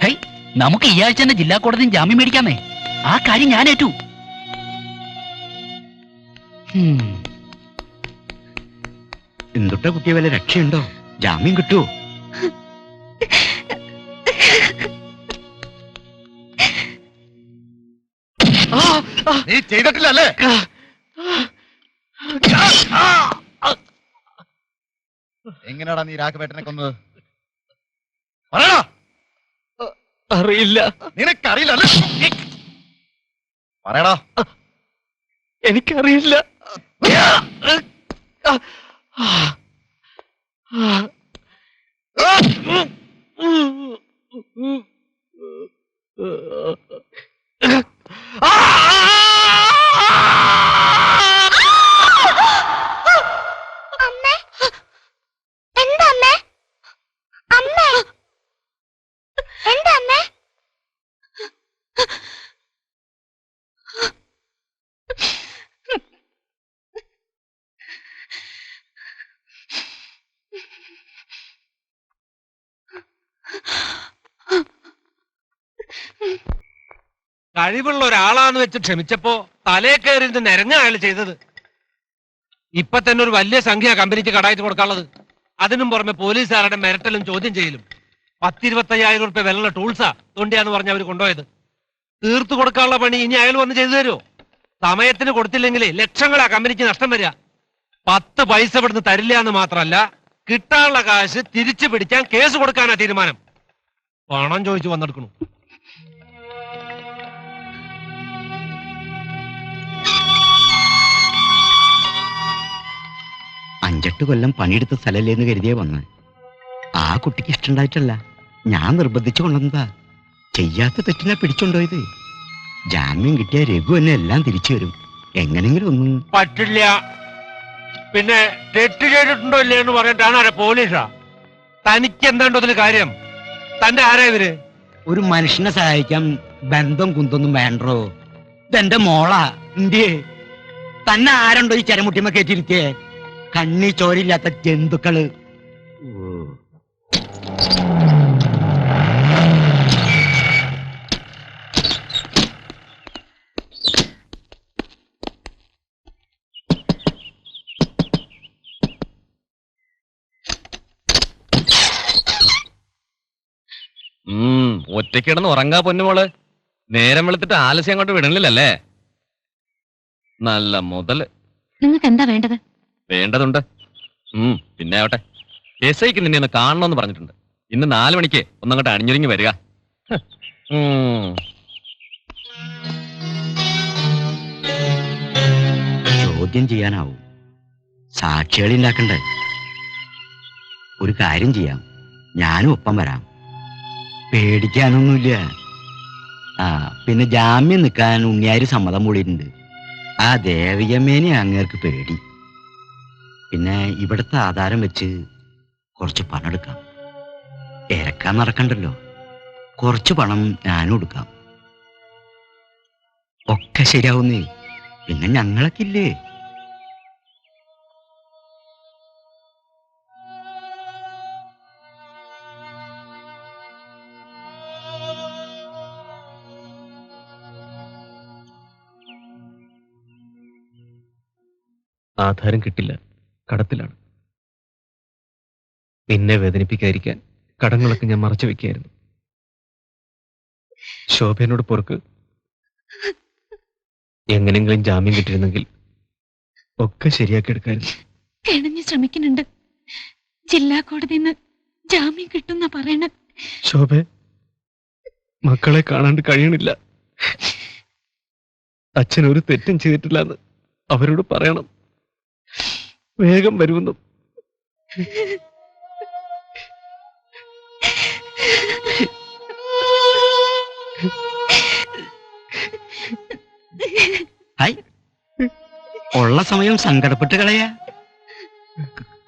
ഹൈ, നമുക്ക് ഈ ആഴ്ച തന്നെ ജില്ലാ കോടതിയും ജാമ്യം മേടിക്കാന്നേ. ആ കാര്യം ഞാൻ ഏറ്റു. എന്തൊട്ടാ കുട്ടിയെ വല്ല രക്ഷയുണ്ടോ? ജാമ്യം കിട്ടുമോ? നീ ചെയ്തിട്ടില്ലല്ലേ? എങ്ങനെയാടാ നീ രാഘവേട്ടനെ കൊന്നത്? പറയടാ. അറിയില്ല. നിനക്കറിയില്ലല്ലേ? പറയടാ. എനിക്കറിയില്ല. അമ്മേ, എന്താ അമ്മേ? അമ്മേ, എന്താ അമ്മേ? കഴിവുള്ള ഒരാളാന്ന് വെച്ച് ക്ഷമിച്ചപ്പോ തലേ കയറിയിട്ട് നിരങ്ങ അയാൾ ചെയ്തത്. ഇപ്പൊ തന്നെ ഒരു വലിയ സംഖ്യ കമ്പനിക്ക് കടായിട്ട് കൊടുക്കാനുള്ളത്. അതിനും പുറമെ പോലീസുകാരുടെ മിരട്ടലും ചോദ്യം ചെയ്യലും. 10-25,000 രൂപ വിലയുള്ള ടൂൾസാ തൊണ്ടിയാന്ന് പറഞ്ഞ് അവർ കൊണ്ടുപോയത്. തീർത്തു കൊടുക്കാനുള്ള പണി ഇനി അയാൾ വന്ന് ചെയ്തു തരുമോ? സമയത്തിന് കൊടുത്തില്ലെങ്കിൽ ലക്ഷങ്ങളാ കമ്പനിക്ക് നഷ്ടം വരിക. 10 പൈസ ഇവിടുന്ന് തരില്ല എന്ന് മാത്രമല്ല, കിട്ടാനുള്ള കാശ് തിരിച്ചു പിടിക്കാൻ കേസ് കൊടുക്കാനാ തീരുമാനം. പണം ചോദിച്ചു വന്നെടുക്കണു. അഞ്ചെട്ട് കൊല്ലം പണിയെടുത്ത സ്ഥലല്ലേന്ന് കരുതിയേ വന്ന്. ആ കുട്ടിക്ക് ഇഷ്ടണ്ടായിട്ടല്ല, ഞാൻ നിർബന്ധിച്ചു കൊണ്ടുവന്നതാ. ചെയ്യാത്ത തെറ്റിനാ പിടിച്ചുകൊണ്ടുപോയത്. ജാമ്യം കിട്ടിയ രഘു എന്നെ എല്ലാം തിരിച്ചു വരും. എങ്ങനെങ്കിലും ഒന്നും പറ്റില്ല. പിന്നെ തെറ്റ് ചെയ്തിട്ടുണ്ടോ ഇല്ലേ എന്ന് പറഞ്ഞിട്ടാണ് ആരാ പോലീസാ? തനിക്ക് എന്താണ്ടോ അതിൽ കാര്യം? തന്റെ ആരാ ഇവര്? ഒരു മനുഷ്യനെ സഹായിക്കാൻ ബന്ധം കുന്തൊന്നും വേണ്ടോ? ഇതെന്റെ മോളാ. ഇന്ത്യ തന്നെ ആരുണ്ടോ ഈ ചരമുട്ടിമ കയറ്റിയിരിക്കേ? കണ്ണി ചോരില്ലാത്ത ജന്തുക്കള്. ഒറ്റക്കിടന്ന് ഉറങ്ങാ പൊന്നുമോള്. നേരം വെളുത്തിട്ട് ആലസ്യം അങ്ങോട്ട് വിടണില്ലല്ലേ? നല്ല മുതല്. നിങ്ങൾക്ക് എന്താ വേണ്ടത്? വേണ്ടതുണ്ട്. പിന്നെ ആവട്ടെ. എസ് ഐക്ക് നിന്നെ ഒന്ന് കാണണമെന്ന് പറഞ്ഞിട്ടുണ്ട്. ഇന്ന് 4 മണിക്ക് ഒന്നങ്ങോട്ട് അണിഞ്ഞൊരുങ്ങി വരിക. ചോദ്യം ചെയ്യാനാവും, സാക്ഷികളി ഉണ്ടാക്കണ്ടേ? ഒരു കാര്യം ചെയ്യാം, ഞാനും ഒപ്പം വരാം. പേടിക്കാനൊന്നുമില്ല. പിന്നെ ജാമ്യം നിൽക്കാൻ ഉണ്ണിയാര് സമ്മതം മൂടിയിട്ടുണ്ട്. ആ ദേവികമ്മേനെ അങ്ങേർക്ക് പേടി. പിന്നെ ഇവിടുത്തെ ആധാരം വെച്ച് കുറച്ച് പണം എടുക്കാം. ഇരക്കാൻ നടക്കണ്ടല്ലോ. കുറച്ച് പണം ഞാനും എടുക്കാം. ഒക്കെ ശരിയാവുന്നേ. പിന്നെ ഞങ്ങളൊക്കെ ഇല്ലേ? ആധാരം കിട്ടില്ല, കടത്തിലാണ്. നിന്നെ വേദനിപ്പിക്കാതിരിക്കാൻ കടങ്ങളൊക്കെ ഞാൻ മറച്ചു വെക്കായിരുന്നു. ശോഭനോട് പൊറുക്ക്. എങ്ങനെങ്കിലും ജാമ്യം കിട്ടിയിരുന്നെങ്കിൽ ഒക്കെ ശരിയാക്കി എടുക്കായിരുന്നു. കിണഞ്ഞ് ശ്രമിക്കുന്നുണ്ട്. ജില്ലാ കോടതിന്ന് ജാമ്യം കിട്ടുന്ന പറയണ. ശോഭ, മക്കളെ കാണാണ്ട് കഴിയണില്ല. അച്ഛൻ ഒരു തെറ്റും ചെയ്തിട്ടില്ലെന്ന് അവരോട് പറയണം. വേഗം വരുമെന്നും. ഹായ്, ഉള്ള സമയം സങ്കടപ്പെട്ട് കളയാ.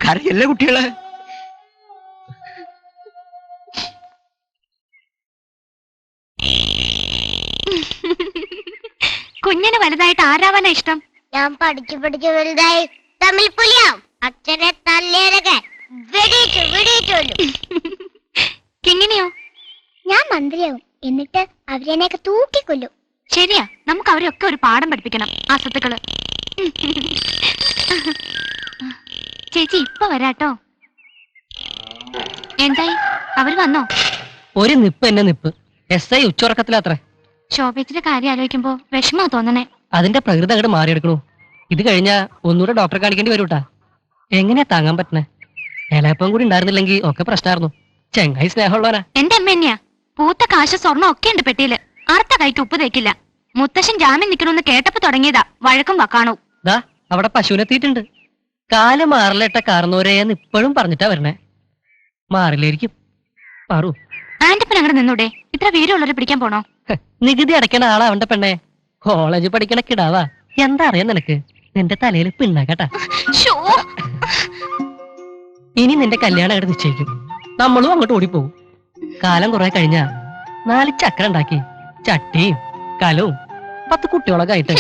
കരയല്ലേ കുട്ടികളെ? കുഞ്ഞിന് വലുതായിട്ട് ആരാവാനാ ഇഷ്ടം? ഞാൻ പഠിച്ചു വലുതായി തമിഴ് പുലിയാവും. അച്ഛനെ തല്ലേരൊക്കെ കിങ്ങിണിയോ? ഞാൻ മന്ത്രിയാവും. എന്നിട്ട് അവരെന്നെയൊക്കെ തൂക്കിക്കൊല്ലും. ശരിയാ, നമുക്ക് അവരെയൊക്കെ ഒരു പാഠം പഠിപ്പിക്കണം. ആ സ്വത്തുക്കള്. ചേച്ചി ഇപ്പൊ വരാട്ടോ. എന്തായി, അവര് വന്നോ? ഒരു നിപ്പ് എന്നെ നിപ്പ്. SI ഉച്ചുറക്കത്തിലാത്രേ. ശോഭേച്ചിന്റെ കാര്യം ആലോചിക്കുമ്പോ വിഷമാ തോന്നണേ. അതിന്റെ പ്രകൃതി അങ്ങോട്ട് മാറിയെടുക്കണു. ഇത് കഴിഞ്ഞാ ഒന്നുകൂടെ ഡോക്ടറെ കാണിക്കേണ്ടി വരൂട്ടാ. എങ്ങനെയാ താങ്ങാൻ പറ്റണേ? ഇളയപ്പം കൂടി ഉണ്ടായിരുന്നില്ലെങ്കിൽ ഒക്കെ പ്രശ്നമായിരുന്നു. ചെങ്ങായി സ്നേഹമുള്ളവനാ. എന്റെ അമ്മ തന്നെയാ. പൂത്ത കാശ് സ്വർണ്ണം ഒക്കെ ഉണ്ട് പെട്ടിയില്. അറുത്ത കൈക്ക് ഉപ്പ് തേക്കില്ല. മുത്തശ്ശൻ ജാമ്യം നിൽക്കണമെന്ന് കേട്ടപ്പോ തുടങ്ങിയതാ വഴക്കും വക്കാണോ. ദാ അവിടെ പശുവിനെത്തിയിട്ടുണ്ട്. കാല് മാറിലിട്ട കാർന്നോരേന്ന് ഇപ്പോഴും പറഞ്ഞിട്ടാ വരണേ. മാറില്ലായിരിക്കും. മാറൂ. ആന്റിപ്പൻ അങ്ങോട്ട് നിന്നൂടെ? ഇത്ര വീരമുള്ളവരെ പിടിക്കാൻ പോണോ? നികുതി അടയ്ക്കണ ആളാ അവന്റെ പെണ്ണെ. കോളേജ് പഠിക്കണ കിടാവാ. എന്താ അറിയാൻ നിനക്ക്? നിന്റെ തലയിൽ പിണ്ണാക്കട്ടാ. ഇനി നിന്റെ കല്യാണം അങ്ങോട്ട് നിശ്ചയിക്കും. നമ്മളും അങ്ങോട്ട് ഓടിപ്പോവും. കാലം കുറെ കഴിഞ്ഞാ 4 ചക്രം ഉണ്ടാക്കി ചട്ടിയും കലവും 10 കുട്ടികളൊക്കെ ആയിട്ട്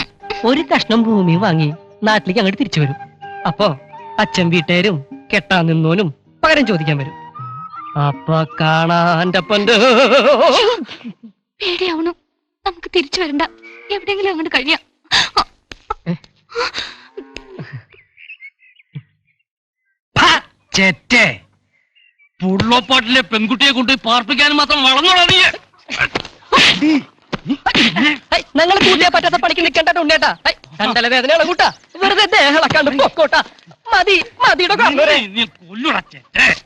ഒരു കഷ്ണം ഭൂമിയും വാങ്ങി നാട്ടിലേക്ക് അങ്ങോട്ട് തിരിച്ചു വരും. അപ്പോ അച്ഛൻ വീട്ടുകാരും കെട്ടാൻ നിന്നോനും പകരം ചോദിക്കാൻ വരും. അപ്പൊ കാണാന്റെ പേടിയാവണു. നമുക്ക് തിരിച്ചു വരണ്ട. എവിടെയെങ്കിലും അങ്ങോട്ട് കഴിയാം. ചെറ്റേ പുള്ളോപ്പാട്ടിലെ പെൺകുട്ടിയെ കൊണ്ട് പാർപ്പിക്കാനും മാത്രം വളർന്നോളാ നീ. ഞങ്ങൾ കൂട്ടിയാ പറ്റാത്ത പണിക്ക് നിൽക്കേണ്ട ഉണ്ണേട്ടാ. കണ്ടല വേദനയുള്ള കൂട്ടാ. വെറുതെ ദേഹളക്കാണ്ട് പൊക്കോട്ടാ. മതി മതിയുടെ കണ്ണൂരെ.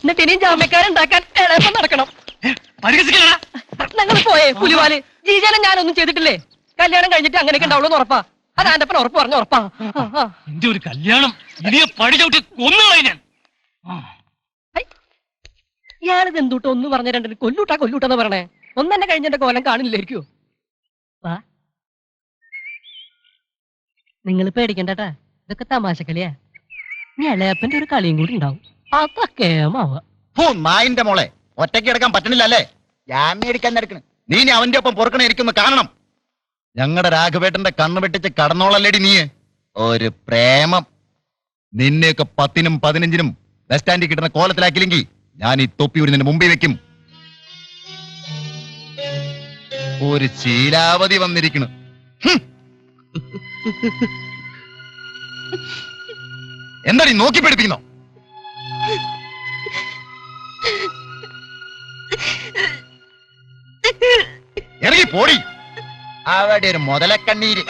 എന്നിട്ട് ഇനിയും ജാമ്യക്കാരുണ്ടാക്കാൻ എളുപ്പം നടക്കണം. ഞങ്ങൾ പോയേ പുലിവാല്. ജീജാനം ഞാനൊന്നും ചെയ്തിട്ടില്ലേ. കല്യാണം കഴിഞ്ഞിട്ട് അങ്ങനെയൊക്കെ ഉണ്ടാവുള്ളൂ ഉറപ്പാ. അത് ആന്റപ്പൻ ഉറപ്പ് പറഞ്ഞ ഉറപ്പാ. എന്റെ ഒരു കല്യാണം ഇനിയെ പടി ചവിട്ടി കൊന്നുകളായി ഞാൻ. ഇയാളിത് എന്തൂട്ടോ ഒന്ന് പറഞ്ഞ രണ്ടിന് കൊല്ലൂട്ടാന്ന് പറയണേ. ഒന്നെന്നെ കഴിഞ്ഞെന്റെ കോലം കാണില്ലായിരിക്കോ? വാ, നിങ്ങൾ പേടിക്കണ്ടട്ടാ. ഇതൊക്കെ തമാശ കളിയാ. ഇളയപ്പന്റെ ഒരു കളിയും കൂടി ഉണ്ടാവും. അതൊക്കെ നായിന്റെ മോളെ ഒറ്റയ്ക്ക് എടുക്കാൻ പറ്റണില്ലല്ലേ? ജാമ്യം എടുക്കണ്. നീ അവന്റെ ഒപ്പം പൊറുക്കണ ഇരിക്കുന്നു കാണണം. ഞങ്ങളുടെ രാഘവേട്ടന്റെ കണ്ണു വെട്ടിച്ച് കടന്നോളല്ലേടി നീ. ഒരു പ്രേമം. നിന്നെയൊക്കെ 10നും 15നും ബസ് സ്റ്റാൻഡിൽ കിട്ടുന്ന കോലത്തിലാക്കിയില്ലെങ്കിൽ ഞാൻ ഈ തൊപ്പി ഒരു നിന്റെ മുമ്പിൽ വെക്കും. ഒരു ശീലാവധി വന്നിരിക്കണ്. എന്താടി നോക്കി പഠിപ്പിക്കുന്നോ? ഇറങ്ങി പോടി. അവിടെ ഒരു മുതലക്കണ്ണീര്.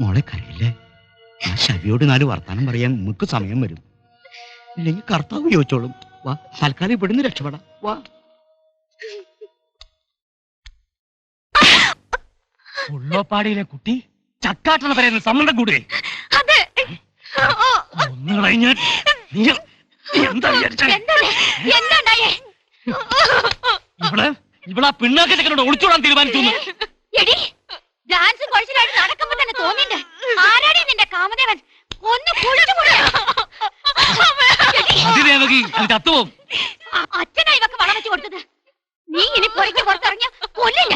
മോളെ കരയില്ലേ? ആ ശവിയോട് 4 വർത്താനം പറയാൻ നമുക്ക് സമയം വരും. ഇല്ലെങ്കിൽ കർത്താവ് ചോദിച്ചോളും. വാ, തൽക്കാലം ഇവിടുന്ന് രക്ഷപ്പെടാം. വാ. ഉള്ളോപ്പാടിയിലെ കുട്ടി ചക്കാട്ടെന്ന് പറയുന്ന സമ്മതം കൂടെ ഇവിടെ പിണ്ണാക്കച്ചക്കനോട് ഒളിച്ചോടാൻ തീരുമാനിച്ചു. ഡാൻസും കൊഴിച്ചിലായിട്ട് നടക്കുമ്പോ തന്നെ തോന്നിണ്ട്. ആരാടി നിന്റെ കാമദേവൻ? ഒന്ന് ചത്തുപോകും. അച്ഛനാ ഇവക്ക് വളം വെച്ച് കൊടുത്തത്. നീ ഇനി പൊയ്ക്ക് പുറത്തിറങ്ങിയ കൊല്ലില്ല.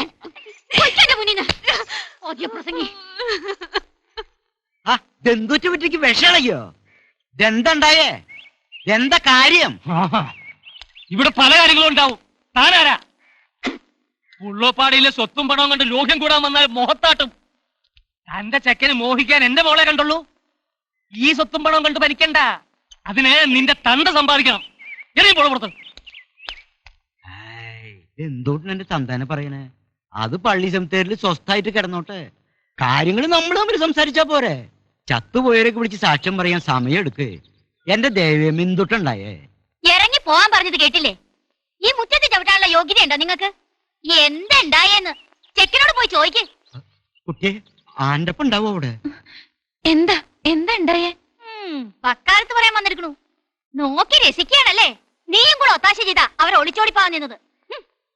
കൊച്ചന്റെ മുന്നിന്ന് ഓദ്യ പ്രസംഗി. ദന്തൂറ്റ പറ്റിക്ക് വിഷളയോ? ദന്തണ്ടായേ? എന്താ കാര്യം? ഇവിടെ പല കാര്യങ്ങളും ഉണ്ടാവും. താനാരാ? ഉള്ളോപ്പാടിയിലെ സ്വത്തും പണവും കണ്ട് ലോഹ്യം കൂടാൻ വന്നാൽ മോഹത്താട്ടും. തന്റെ ചെക്കന് മോഹിക്കാൻ എന്റെ മോളെ കണ്ടുള്ളൂ. ഈ സ്വത്തും പണവും കണ്ട് ഭരിക്കണ്ട. അതിന് നിന്റെ തണ്ട സമ്പാദിക്കണം. എറിയും പോളെ പുറത്ത്. എന്തോട്ട് എന്റെ തന്താനെ പറയണേ? അത് പള്ളി സെമിത്തേരിൽ സ്വസ്ഥായിട്ട് കിടന്നോട്ടെ. കാര്യങ്ങൾ നമ്മൾ തമ്മിൽ സംസാരിച്ചാ പോരെ? ചത്തുപോയവരൊക്കെ വിളിച്ച് സാക്ഷ്യം പറയാൻ സമയം എടുക്ക്. എന്റെ ദേവ്യം എന്തുട്ടുണ്ടായേ? ഇറങ്ങി പോവാൻ പറഞ്ഞത് കേട്ടില്ലേ? ഈ മുറ്റത്ത് ചവിട്ടാനുള്ള യോഗ്യതയുണ്ടോ നിങ്ങൾക്ക്? എന്തുണ്ടായെന്ന് ചെക്കനോട് പോയി ചോദിക്കേ. കുട്ടിയെ ആന്റപ്പ ഉണ്ടാവോ അവിടെ? എന്താ ഉണ്ടായേ? പക്കാലത്ത് പറയാൻ വന്നിരിക്കണു. നോക്കി രസിക്കുകയാണല്ലേ? നീയും കൂടെ ഒത്താശ ചെയ്താ അവരെ ഒളിച്ചോടി പോവാൻ നിന്നത്.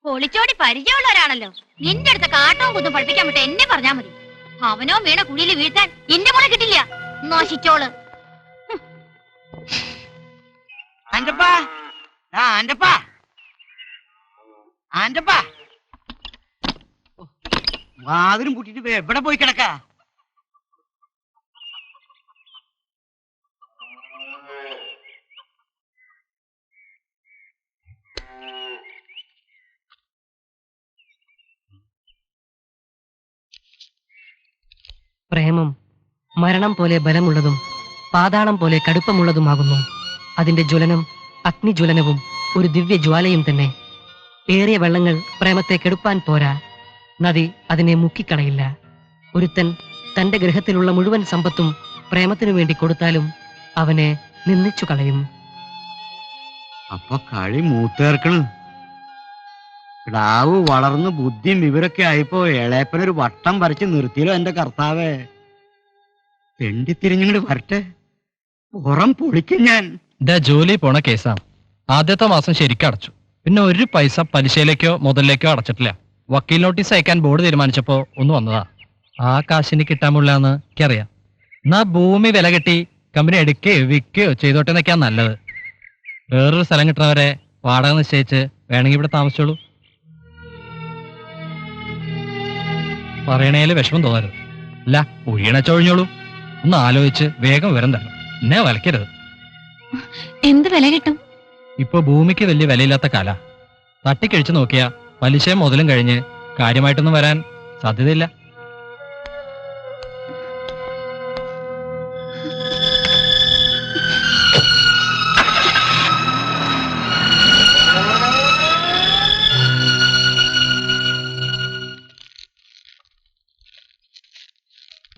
ഒളിച്ചോടി പരിചയമുള്ളവരാണല്ലോ. നിന്റെ അടുത്ത കാട്ടവും കുത്തും പഠിപ്പിക്കാൻ വിട്ട് എന്നെ പറഞ്ഞാ മതി. അവനോ വീണ കുഴിയിൽ വീഴ്ത്താൻ എന്റെ മോളെ കിട്ടില്ല. നശിച്ചോള്. ആന്റപ്പാ, ആന്റപ്പാ, ആന്റപ്പാ, വാതിലും പൂട്ടിട്ട് എവിടെ പോയി കിടക്കാ? പ്രേമം മരണം പോലെ ബലമുള്ളതും പാതാളം പോലെ കടുപ്പമുള്ളതുമാകുന്നു. അതിന്റെ ജ്വലനം അഗ്നിജ്വലനവും ഒരു ദിവ്യജ്വാലയും തന്നെ. ഏറിയ വെള്ളങ്ങൾ പ്രേമത്തെ കെടുപ്പാൻ പോരാ. നദി അതിനെ മുക്കിക്കളയില്ല. ഒരുത്തൻ തന്റെ ഗൃഹത്തിലുള്ള മുഴുവൻ സമ്പത്തും പ്രേമത്തിനു വേണ്ടി കൊടുത്താലും അവനെ നിന്ദിച്ചു കളയും. അപ്പൊ കളി മൂത്തേർക്കണ്. കിടാവ് വളർന്ന് ബുദ്ധിയും വിവരൊക്കെ ആയപ്പോ ഇളയപ്പനൊരു വട്ടം വരച്ച് നിർത്തിയല്ലോ എന്റെ കർത്താവേ. തെണ്ടിത്തിരിഞ്ഞിങ്ങോട്ട് വരട്ടെ, പുറം പൊളിക്കും ഞാൻ. ഇതാ ജോലി പോണ കേസാണ്. ആദ്യത്തെ മാസം ശരിക്കും അടച്ചു. പിന്നെ ഒരു പൈസ പലിശയിലേക്കോ മുതലിലേക്കോ അടച്ചിട്ടില്ല. വക്കീൽ നോട്ടീസ് അയക്കാൻ ബോർഡ് തീരുമാനിച്ചപ്പോ ഒന്ന് വന്നതാ. ആ കാശിന് കിട്ടാമുള്ളാന്ന് എനിക്കറിയാം. എന്നാ ഭൂമി വില കിട്ടി കമ്പനി എടുക്കുകയോ വിൽക്കുകയോ ചെയ്തോട്ടെ എന്നൊക്കെയാ നല്ലത്. വേറൊരു സ്ഥലം കിട്ടുന്നവരെ വാടക നിശ്ചയിച്ച് വേണമെങ്കിൽ ഇവിടെ താമസിച്ചോളൂ. പറയണേല് വിഷമം തോന്നരുത്. അല്ല ഒഴിയണച്ചൊഴിഞ്ഞോളൂ. ഒന്ന് ആലോചിച്ച് വേഗം വിവരം തരണം. എന്നെ വലക്കരുത്. എന്ത് വില കിട്ടും? ഇപ്പൊ ഭൂമിക്ക് വലിയ വിലയില്ലാത്ത കാല. തട്ടിക്കഴിച്ചു നോക്കിയാ പലിശയും മുതലും കഴിഞ്ഞ് കാര്യമായിട്ടൊന്നും വരാൻ സാധ്യതയില്ല.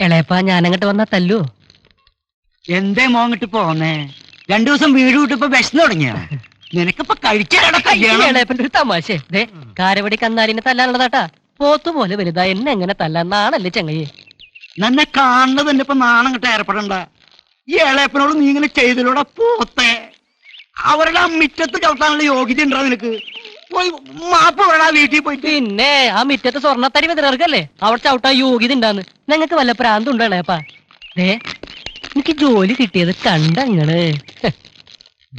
ഇളയപ്പ ഞാനങ്ങട്ട് വന്നാ തല്ലു. എന്തേ മോങ്ങിട്ട് പോന്നേ? 2 ദിവസം വീട് വിട്ടിപ്പോ വിശന്ന് തുടങ്ങിയ നിനക്കിപ്പൊ കഴിക്കാൻ ഇളയപ്പന്റെ ഒരു തമാശ. ദേ കാരവടി കന്നാലിനെ തല്ലാനുള്ളതാട്ടാ. പോത്തുപോലെ വലുതാ എന്നെ എങ്ങനെ തല്ലാന്നാണല്ലേ ചങ്ങയെ. നന്നെ കാണുന്നത് തന്നെ ഇപ്പൊ നാണം കിട്ട ഏർപ്പെടണ്ട. ഈ ഇളയപ്പനോട് നീ ഇങ്ങനെ ചെയ്തതിലൂടെ പോത്തെ. അവരുടെ ആ മിറ്റത്ത് ചവിട്ടാനുള്ള യോഗ്യത ഉണ്ടോ നിനക്ക്? പോയി മാപ്പ് പറയടാ വീട്ടിൽ പോയിട്ട്. പിന്നെ ആ മിറ്റത്ത് സ്വർണ്ണത്തടി വെതിർക്കല്ലേ അവിടെ ചവിട്ടാ യോഗ്യത ഉണ്ടാന്ന്. ഞങ്ങൾക്ക് വല്ല പ്രാന്തുണ്ടോ ഇളയപ്പാ? ദേ എനിക്ക് ജോലി കിട്ടിയത് കണ്ടങ്ങള്.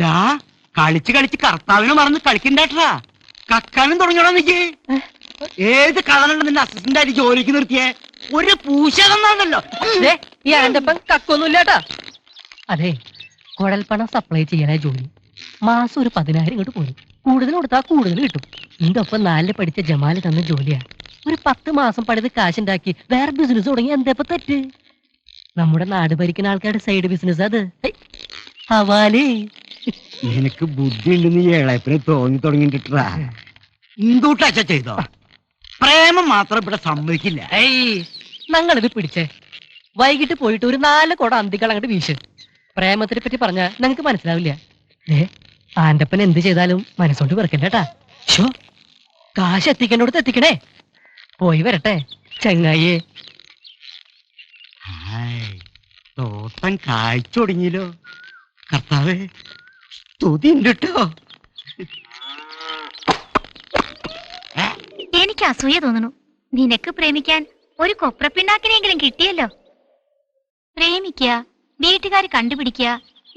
ദാ കളിച്ച് കളിച്ച് കർത്താവിനെ മറന്ന് കളിക്കണ്ടാട്ടാ. കക്കാനും തുടങ്ങിയോടാ നിക്ക്. ഏത് കളറുണ്ട് നിന്റെ അസിസ്റ്റന്റ് ആയിട്ട് ജോലിക്ക് നിർത്തിയേ? ഒരു പൂശ തന്നാണല്ലോ. ഈ ആന്റപ്പൻ കക്കൊന്നുമില്ലാട്ടാ. അതെ കുഴൽപ്പണം സപ്ലൈ ചെയ്യാനാ ജോലി. മാസം ഒരു 10,000 ഇങ്ങോട്ട് പോയി. കൂടുതൽ കൊടുത്താൽ കൂടുതൽ കിട്ടും. ഇതിന്റെ ഒപ്പം 4 പഠിച്ച ജമാല് തന്ന ജോലിയാ. ഒരു 10 മാസം പണിത് കാശുണ്ടാക്കി വേറെ ബിസിനസ് തുടങ്ങി എന്തേപ്പ തെറ്റ്? നമ്മുടെ നാട് ഭരിക്കുന്ന ആൾക്കാരുടെ സൈഡ് ബിസിനസ് അത്. ഹവാലേ നിനക്ക് ബുദ്ധി ഉണ്ടെന്ന് ഈ ഇളയപ്പിനെ തോന്നി തുടങ്ങിട്ടാ. ഇന്തൂട്ടച്ച ചെയ്തോ? പ്രേമം മാത്രം ഇവിടെ സമ്മതിക്കില്ല. ഞങ്ങളിത് പിടിച്ചേ. വൈകിട്ട് പോയിട്ട് ഒരു 4 കുട അന്തികൾ അങ്ങോട്ട് വീശ്. പ്രേമത്തിനെ പറ്റി പറഞ്ഞാ ഞങ്ങൾക്ക് മനസ്സിലാവില്ല. ആന്റപ്പൻ എന്ത് ചെയ്താലും മനസ്സോണ്ട് വെറുക്കല്ലേട്ടാ. ഷോ കാശ് എത്തിക്കേണ്ടോടത്ത് എത്തിക്കണേ. പോയി വരട്ടെ ചങ്ങായിയെ. തോട്ടം കായ്ച്ചു തുടങ്ങിയല്ലോ. കർത്താവേ സ്തുതി ഉണ്ട് കേട്ടോ. എനിക്ക് അസൂയ തോന്നുന്നു. നിനക്ക് പ്രേമിക്കാൻ ഒരു കൊപ്രപ്പിണ്ണാക്കിനെങ്കിലും കിട്ടിയല്ലോ. പ്രേമിക്കുക, വീട്ടുകാർ കണ്ടുപിടിക്കുക,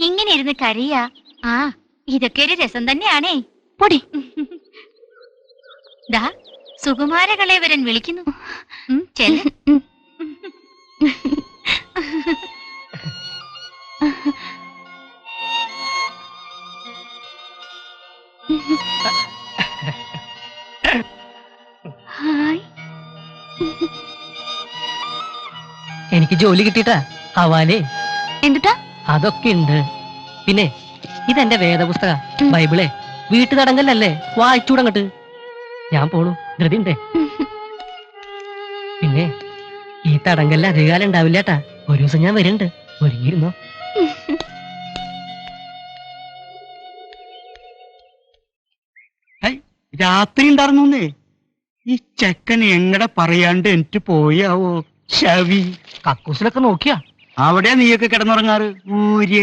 ഇങ്ങനെ ഇരുന്ന് കരയുക. ആ ഇതൊക്കെ ഒരു രസം തന്നെയാണേ. പൊടി ദാ സുകുമാരകളേവരൻ വിളിക്കുന്നു. ചെല്ല. ഹായ്. എനിക്ക് ജോലി കിട്ടിട്ടാ ഹവാലേ. എന്തുട്ടാ? അതൊക്കെ ഉണ്ട്. പിന്നെ ഇതെന്റെ വേദപുസ്തക ബൈബിളെ. വീട്ടു തടങ്കലല്ലേ, വായിച്ചൂടങ്ങട്ട്. ഞാൻ പോണു, ധൃതിണ്ടേ. പിന്നെ ഈ തടങ്കലിൽ അധികകാലം ഉണ്ടാവില്ലേട്ടാ. ഒരു ദിവസം ഞാൻ വരുന്നുണ്ട്. ഒരുങ്ങിയിരുന്നോ? രാത്രി ഉണ്ടായിരുന്നേ. ഈ ചെക്കൻ എങ്ങടെ പറയാണ്ട് എനിക്ക് പോയാവോ? ശവി കക്കൂസിലൊക്കെ നോക്കിയാ അവിടെയാ നീയൊക്കെ കിടന്നുറങ്ങാറ്? ഊര്യ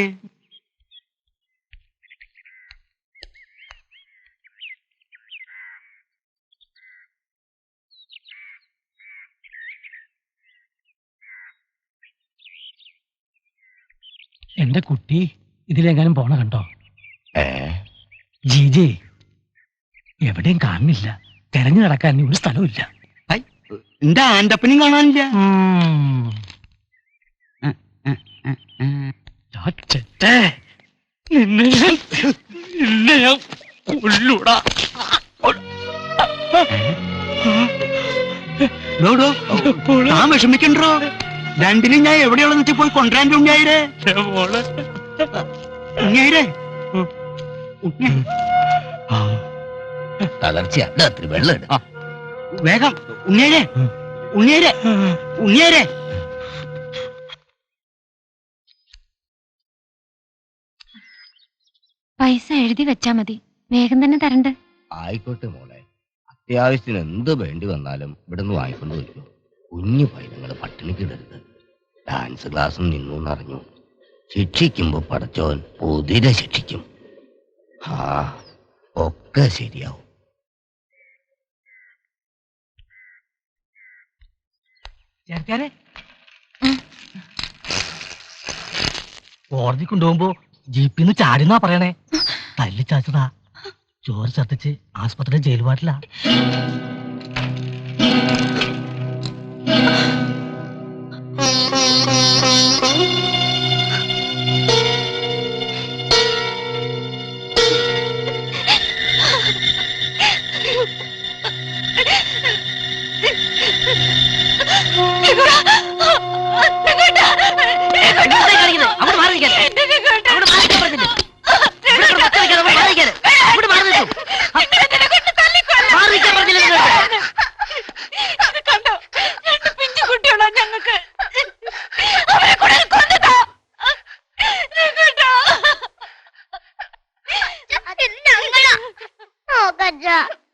എന്റെ കുട്ടി ഇതിലെങ്ങാനും പോണ കണ്ടോ? ജീജി എവിടെയും കാണുന്നില്ല. തെരഞ്ഞു നടക്കാൻ ഒരു സ്ഥലവും. എന്റെ ആന്റപ്പനും കാണാനില്ല. ഞാൻ വിഷമിക്കണ്ടോ? രണ്ടിനും ഞാൻ എവിടെയുള്ളതെന്ന് വെച്ചാൽ പോയി കൊണ്ടുവരാൻ ഉണ്ണിയായിരേ. ഉണ്ണിയായിരേ തളർച്ചയാ ഇത്തിരി വെള്ളം ഇട്. വേഗം ഉണ്ണിയരെ ഉണ്ണിയരെ ഉണ്ണിയരെ. പൈസ എഴുതി വെച്ചാ മതി, വേഗം തന്നെ തരണ്ട്. ആയിക്കോട്ടെ മോളെ, അത്യാവശ്യത്തിന് എന്ത് വേണ്ടി വന്നാലും ഇവിടുന്ന് വാങ്ങിക്കൊണ്ട് വയ്ക്കും. കുഞ്ഞു പൈതങ്ങൾ പട്ടിണിക്ക് ഇടരുത്. ഡാൻസ് ക്ലാസ്സും നിന്നു എന്നറിഞ്ഞു. ശിക്ഷിക്കുമ്പോ പടച്ചോൻ പൊതിരെ ശിക്ഷിക്കും. ഒക്കെ ശരിയാവും. കോടതി കൊണ്ടുപോകുമ്പോ ജീപ്പിന്ന് ചാടിന്നാ പറയണേ. തല്ലി ചാച്ചതാ, ചോര ഛർദ്ദിച്ച് ആസ്പത്രിയിൽ ജയിൽ വാട്ടിലാ.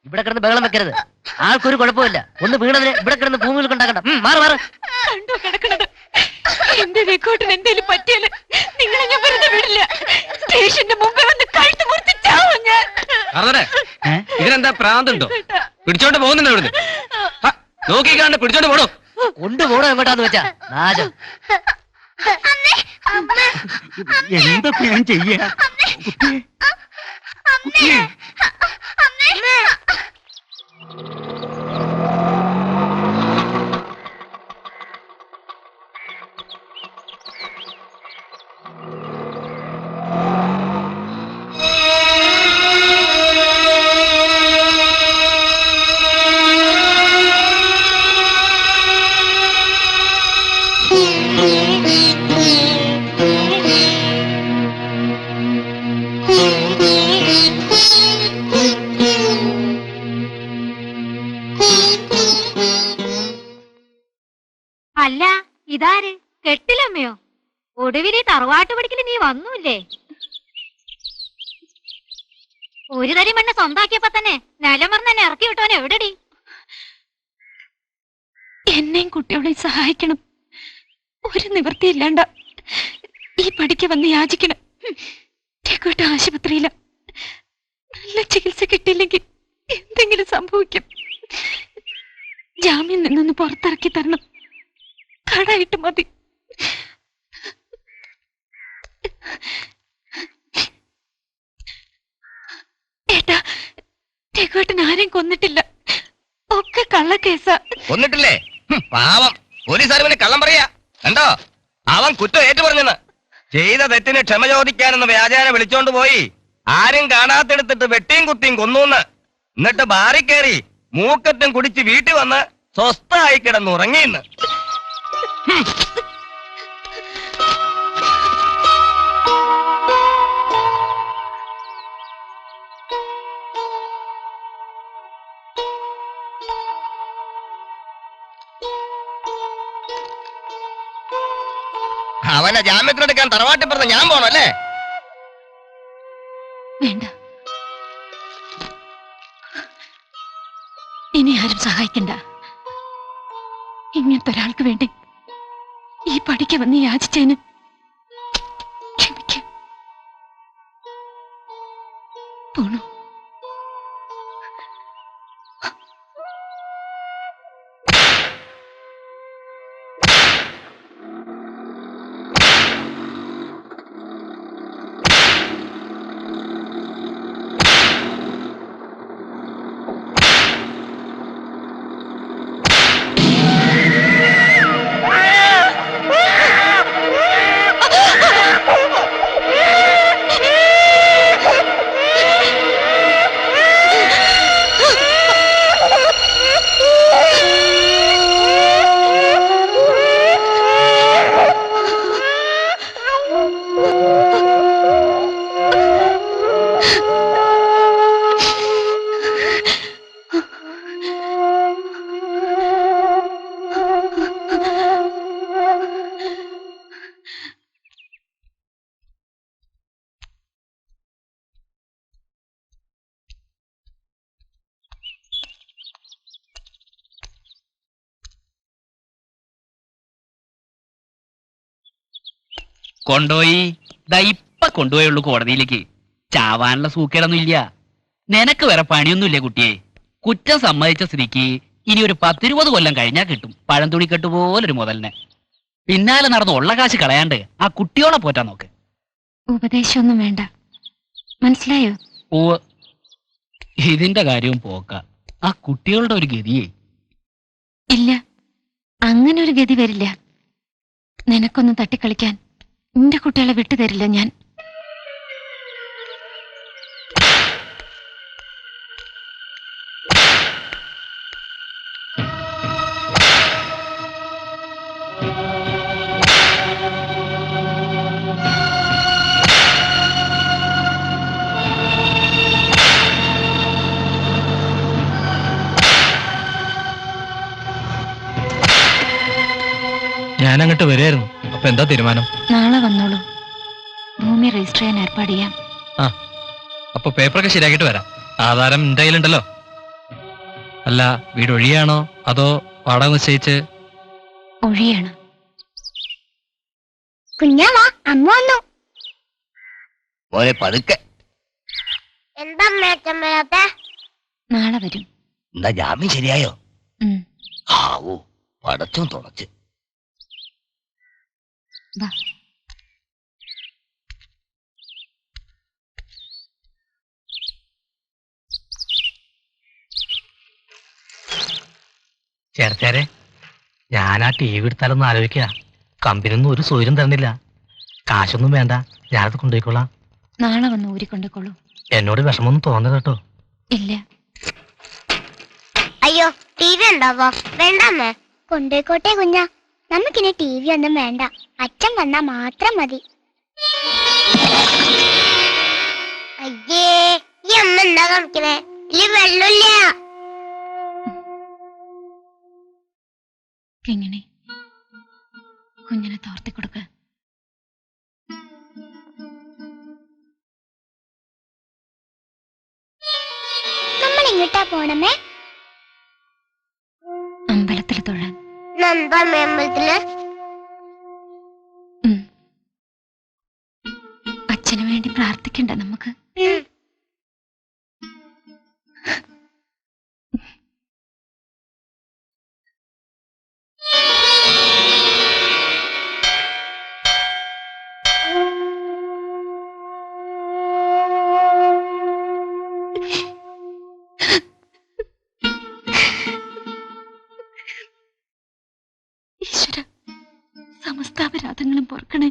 ഇവിടെ കിടന്ന് ബഹളം വെക്കരുത്. ആൾക്കൊരു കുഴപ്പമില്ല. ഒന്ന് വീണതിന് ഇവിടെ കിടന്ന് ഭൂമിയിൽ കൊണ്ടാക്കണ്ട. മാറി മാറി. കണ്ടോ കിടക്കണത്? എന്റെ രഘുവേട്ടൻ എന്തേലും പറ്റിയാല് നിങ്ങളെ ഞാൻ വെറുതെ വിടില്ല. സ്റ്റേഷന്റെ മുമ്പേ വന്ന് കഴുത്ത് മുറിച്ച് ചാവും ഞാൻ. ഇതിനെന്താ പ്രാന്തുണ്ടോ? പിടിച്ചോണ്ട് പോകുന്നുണ്ടോ ഇവിടുന്ന്? നോക്കിക്കാണ്ട് പിടിച്ചോണ്ട് പോടോ. കൊണ്ടുപോടോ എങ്ങോട്ടാന്ന് വെച്ചാ നാശം. എന്തൊക്കെ ഞാൻ ചെയ്യാ? അല്ല, ഇതാര്? കെട്ടിലമ്മയോ? ഒടുവിൽ തറവാട്ട് പഠിക്കല് നീ വന്നൂല്ലേ? ഒരു തരി മണ്ണ് സ്വന്താക്കിയപ്പോ തന്നെ നിലമറന്ന് തന്നെ ഇറക്കി വിട്ടവൻ എവിടെടി? എന്നെയും കുട്ടികളെയും സഹായിക്കണം. ഒരു നിവൃത്തിയില്ലാണ്ട ഈ പടിക്ക് വന്ന് യാചിക്കണം. രഘുവേട്ട ആശുപത്രിയില. നല്ല ചികിത്സ കിട്ടിയില്ലെങ്കിൽ എന്തെങ്കിലും സംഭവിക്കും. ജാമ്യം നിന്നൊന്ന് പുറത്തിറക്കി തരണം. കടായിട്ട് മതി. ഏട്ടാ, രഘുവേട്ടൻ ആരെയും കൊന്നിട്ടില്ല. ഒക്കെ കള്ളക്കേസാ. കൊന്നിട്ടില്ലേ? പാവം പോലീസുകാർ പിന്നെ കള്ളം പറയാ. കണ്ടോ, അവൻ കുറ്റം ഏറ്റു പറഞ്ഞെന്ന്. ചെയ്ത തെറ്റിന് ക്ഷമ ചോദിക്കാനെന്ന് വ്യാജേന വിളിച്ചോണ്ട് പോയി ആരും കാണാത്തെടുത്തിട്ട് വെട്ടിയും കുത്തിയും കൊന്നൂന്ന്. എന്നിട്ട് ബാറി കയറി മൂക്കറ്റും കുടിച്ച് വീട്ടിൽ വന്ന് സ്വസ്ഥായി കിടന്നുറങ്ങിന്ന്. അവനെ ജാമ്യത്തിനെടുക്കാൻ തറവാട്ടിൽ പറഞ്ഞ ഞാൻ പോണോ അല്ലേ? വേണ്ട, ഇനി ആരും സഹായിക്കണ്ട. ഇങ്ങനത്തെ ഒരാൾക്ക് വേണ്ടി ഈ പടിക്ക് വന്ന് യാചിച്ചതിന് ക്ഷമിക്ക. പോണു. കൊണ്ടുപോയി ഇപ്പൊ കൊണ്ടുപോയുള്ളൂ കോടതിയിലേക്ക്. ചാവാനുള്ള സൂക്കേടൊന്നും ഇല്ല. നിനക്ക് വേറെ പണിയൊന്നുമില്ലേ കുട്ടിയെ? കുറ്റം സമ്മതിച്ച സ്ഥിതിക്ക് ഇനി ഒരു 10-20 കൊല്ലം കഴിഞ്ഞാൽ കിട്ടും പഴം തുണിക്കെട്ട് പോലൊരു മുതലിനെ. പിന്നാലെ നടന്ന് ഉള്ള കാശ് കളയാണ്ട് ആ കുട്ടിയോളെ പോറ്റാൻ നോക്ക്. ഉപദേശമൊന്നും വേണ്ട, മനസ്സിലായോ? ഓ, ഇതിന്റെ കാര്യവും പോക്ക. ആ കുട്ടികളുടെ ഒരു ഗതിയെ. ഇല്ല, അങ്ങനെ ഒരു ഗതി വരില്ല. നിനക്കൊന്നും തട്ടിക്കളിക്കാൻ നിന്റെ കുട്ടികളെ വിട്ടുതരില്ല ഞാൻ. ഞാൻ അങ്ങോട്ട് വരായിരുന്നു. അപ്പൊ എന്താ തീരുമാനം? നാളെ വന്നോളൂ, ഭൂമി രജിസ്റ്റർ ചെയ്യാൻ ഏർപ്പാട് ചെയ്യാം. അപ്പൊ പേപ്പറൊക്കെ ശരിയാക്കിട്ട് വരാം. ആധാരം എന്റെ കയ്യിലുണ്ടല്ലോ. അല്ല, വീട് ഒഴിയാണോ അതോ വാടക നിശ്ചയിച്ച്? ഒഴിയാണ്. കുഞ്ഞാവാ, അമ്മ വന്നു. പോലെ പതുക്കെ. എന്താ അച്ഛൻ വരാത്തെ? നാളെ വരും. എന്താ ജാമ്യം ശരിയായോ? ഉം. ആവൂ, പടച്ചും തുളച്ച്. വാ. ചേർച്ചാരെ, ഞാൻ ആ ടി വി എടുത്താലൊന്നും ആലോചിക്കുക. കമ്പനിയൊന്നും ഒരു സൗകര്യം തരണില്ല. കാശൊന്നും വേണ്ട, ഞാനത് കൊണ്ടുപോയിക്കോളാം. നാളെ വന്ന് ഊരിക്കൊണ്ടുകൊള്ളൂ. എന്നോട് വിഷമൊന്നും തോന്നരുത് കേട്ടോ. ഇല്ല. അയ്യോ, ടി വി ഉണ്ടാവോ? വേണ്ടമ്മേ. കൊണ്ടുപോയിക്കോട്ടെ കുഞ്ഞാ, നമുക്കിനി ടി വി ഒന്നും വേണ്ട. അച്ഛൻ വന്നാ മാത്രം മതി. അയ്യേ, ഈ അമ്മ എന്താ കാണിക്കണേ? ഇതില് വെള്ളമില്ല. കിങ്ങിണി, കുഞ്ഞിനെ തോർത്തി കൊടുക്ക. നമ്മൾ ഇങ്ങോട്ടാ പോണമേ? അമ്പലത്തിൽ തൊഴാൻ. എന്താ അമ്പലത്തില്? അച്ഛനു വേണ്ടി പ്രാർത്ഥിക്കണ്ട നമുക്ക്? ഈശ്വര, സമസ്താപരാധങ്ങളും പൊറുക്കണേ.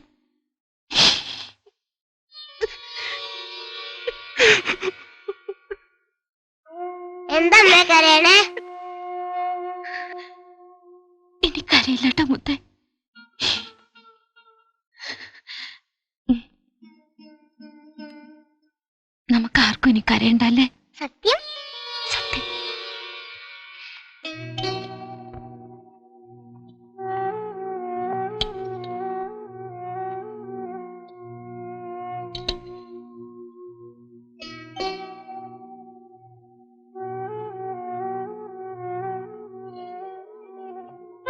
എന്താ കരയണേ? എനിക്കറിയില്ലട്ടോ മുത്തേ. നമുക്ക് ആർക്കും ഇനി കരയണ്ടല്ലേ? സത്യം. സത്യം.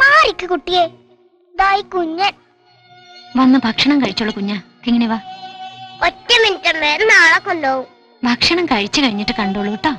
മാറിക്ക് കുട്ടിയെ, ദായി കുഞ്ഞൻ. വന്ന് ഭക്ഷണം കഴിച്ചോളൂ കുഞ്ഞാ. കിങ്ങിണി വാ. ഒറ്റ മിനിറ്റ് അമ്മേ, നാളെ കൊണ്ടുപോകും. ഭക്ഷണം കഴിച്ചു കഴിഞ്ഞിട്ട് കണ്ടോളൂ കേട്ടോ.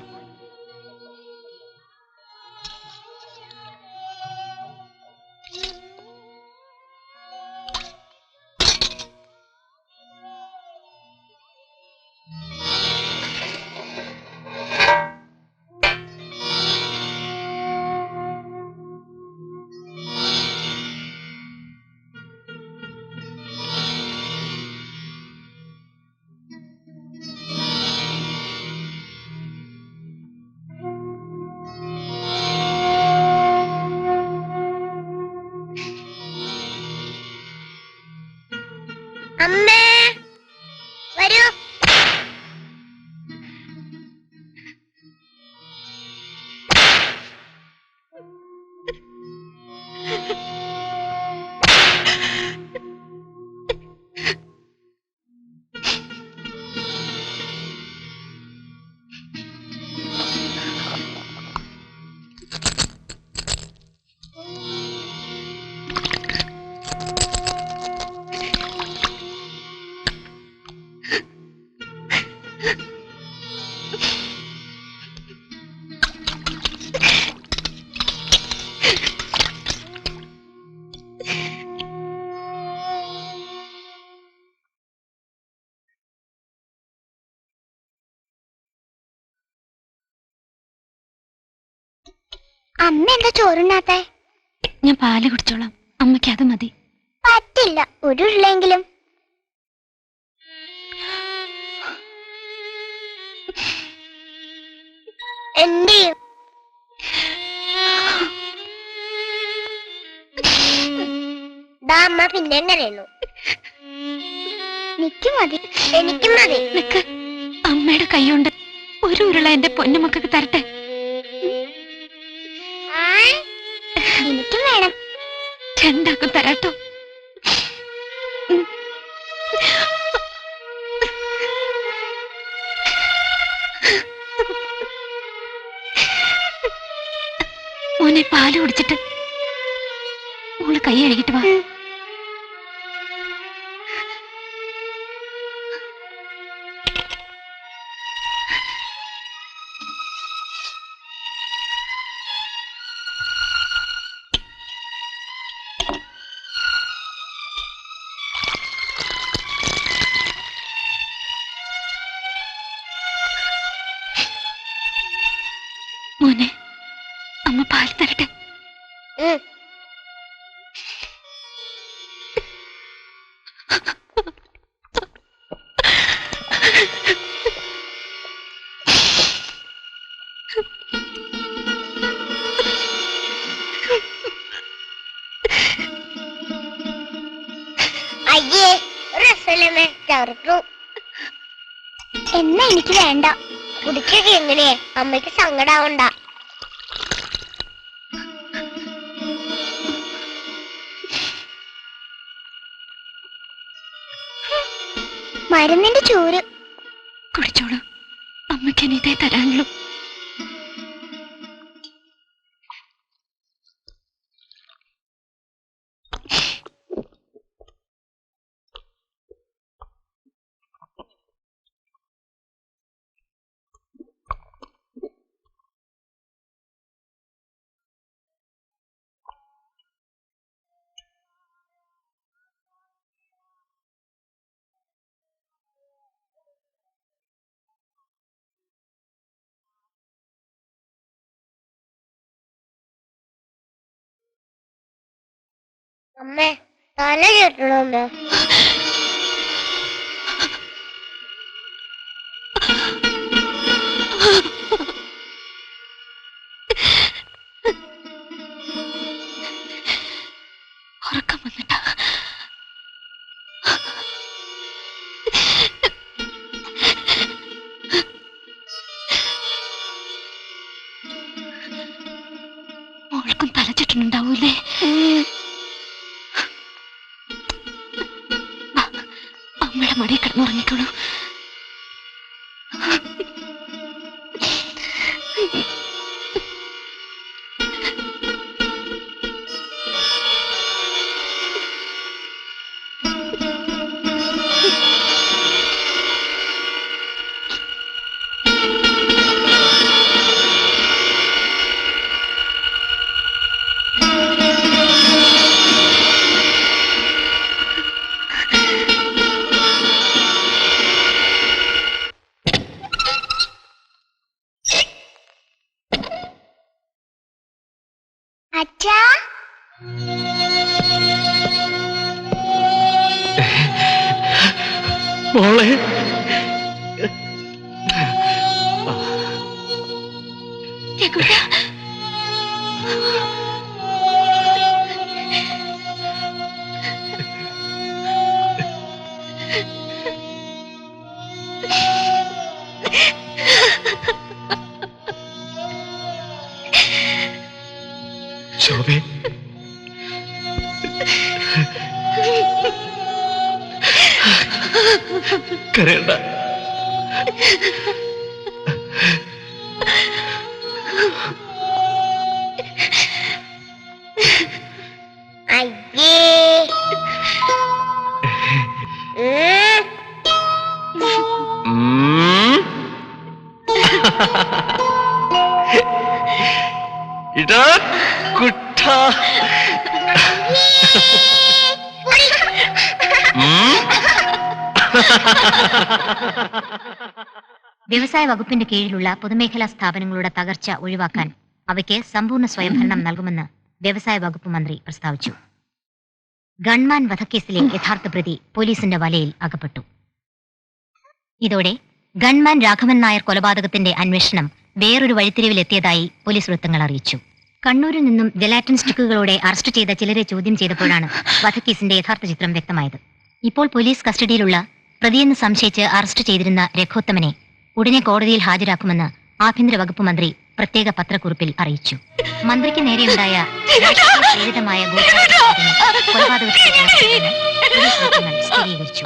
അമ്മ എന്താ ചോറുണ്ടാത്തേ? ഞാൻ പാല് കുടിച്ചോളാം, അമ്മയ്ക്ക് അത് മതി. പറ്റില്ല, ഒരു ഉരുളെങ്കിലും. എന്ത് ചെയ്യും? അമ്മ പിന്നെ കരയുന്നു. എനിക്ക് മതി, എനിക്ക് മതി. നിക്ക്, അമ്മയുടെ കൈകൊണ്ട് ഒരു ഉരുള എന്റെ പൊന്നുമക്കൾക്ക് തരട്ടെ. എനിക്കും വേണം. രണ്ടാക്കും തരാട്ടോ. മോനെ പാല് കുടിച്ചിട്ട് മോള് കൈ കഴുകിട്ട് വാ. മോനെ, അമ്മ പാൽ തരട്ടെ. അയ്യേ, രസമല്ലേ ചേർക്കും. എന്നാ എനിക്ക് വേണ്ട. കുടിക്കുക എങ്ങനെയേ, അമ്മയ്ക്ക് സങ്കടാവണ്ട. മരുന്നിന്റെ ചൂര്. കുടിച്ചോളൂ, അമ്മയ്ക്ക് ഇനി ഇതേ തരാനുള്ളൂ. അമ്മേ, തല കെട്ടണോ? ഉറക്കം വന്നിട്ടാ. മോൾക്കും തല ചുറ്റുന്നുണ്ടാവൂലേ? അമ്മയുടെ മടിയിൽ കിടന്നുറങ്ങിക്കോളൂ. അച്ഛാ, മോളെ, രഘുട്ടാ, ശോഭേ, കരയണ്ട. അയ്യേ. ഇടാ കുട്ട. വ്യവസായ വകുപ്പിന്റെ കീഴിലുള്ള പൊതുമേഖലാ സ്ഥാപനങ്ങളുടെ തകർച്ച ഒഴിവാക്കാൻ അവയ്ക്ക് സമ്പൂർണ്ണ സ്വയംഭരണം നൽകുമെന്ന് വ്യവസായ വകുപ്പ് മന്ത്രി പ്രസ്താവിച്ചു. ഗൺമാൻ വധക്കേസിലെ യഥാർത്ഥ പ്രതി പോലീസിന്റെ വലയിൽ അകപ്പെട്ടു. ഇതോടെ ഗൺമാൻ രാഘവൻ നായർ കൊലപാതകത്തിന്റെ അന്വേഷണം വേറൊരു വഴിത്തിരിവിലെത്തിയതായി പോലീസ് വൃത്തങ്ങൾ അറിയിച്ചു. കണ്ണൂരിൽ നിന്നും ജലാറ്റിൻ സ്റ്റിക്കുകളോടെ അറസ്റ്റ് ചെയ്ത ചിലരെ ചോദ്യം ചെയ്തപ്പോഴാണ് വധക്കേസിന്റെ യഥാർത്ഥ ചിത്രം വ്യക്തമായത്. ഇപ്പോൾ പോലീസ് കസ്റ്റഡിയിലുള്ള പ്രതിയെന്ന് സംശയിച്ച് അറസ്റ്റ് ചെയ്തിരുന്ന രഘോത്തമനെ ഉടനെ കോടതിയിൽ ഹാജരാക്കുമെന്ന് ആഭ്യന്തര വകുപ്പ് മന്ത്രി പ്രത്യേക പത്രക്കുറിപ്പിൽ അറിയിച്ചു. മന്ത്രിക്ക് നേരെയുണ്ടായ പ്രേരിതമായ കൊലപാതകത്തെ പോലീസ് വൃത്തങ്ങൾ സ്ഥിരീകരിച്ചു.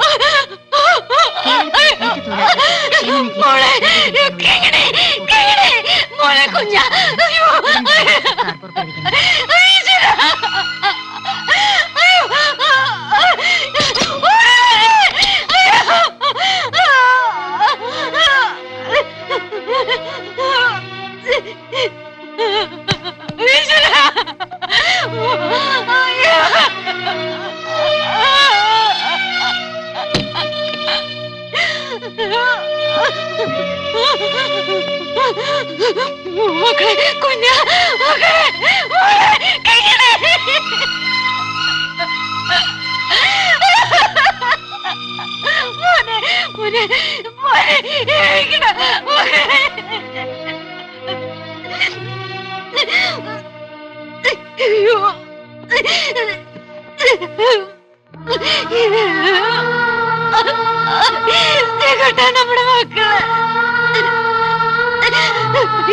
നമ്മുടെ മക്കള്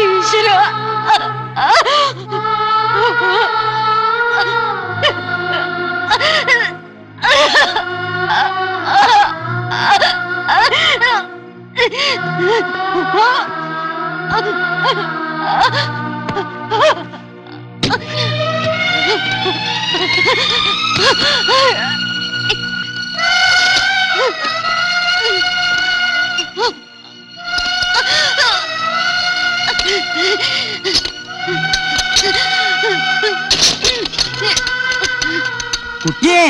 ഈശ്വര കുട്ടിയെ,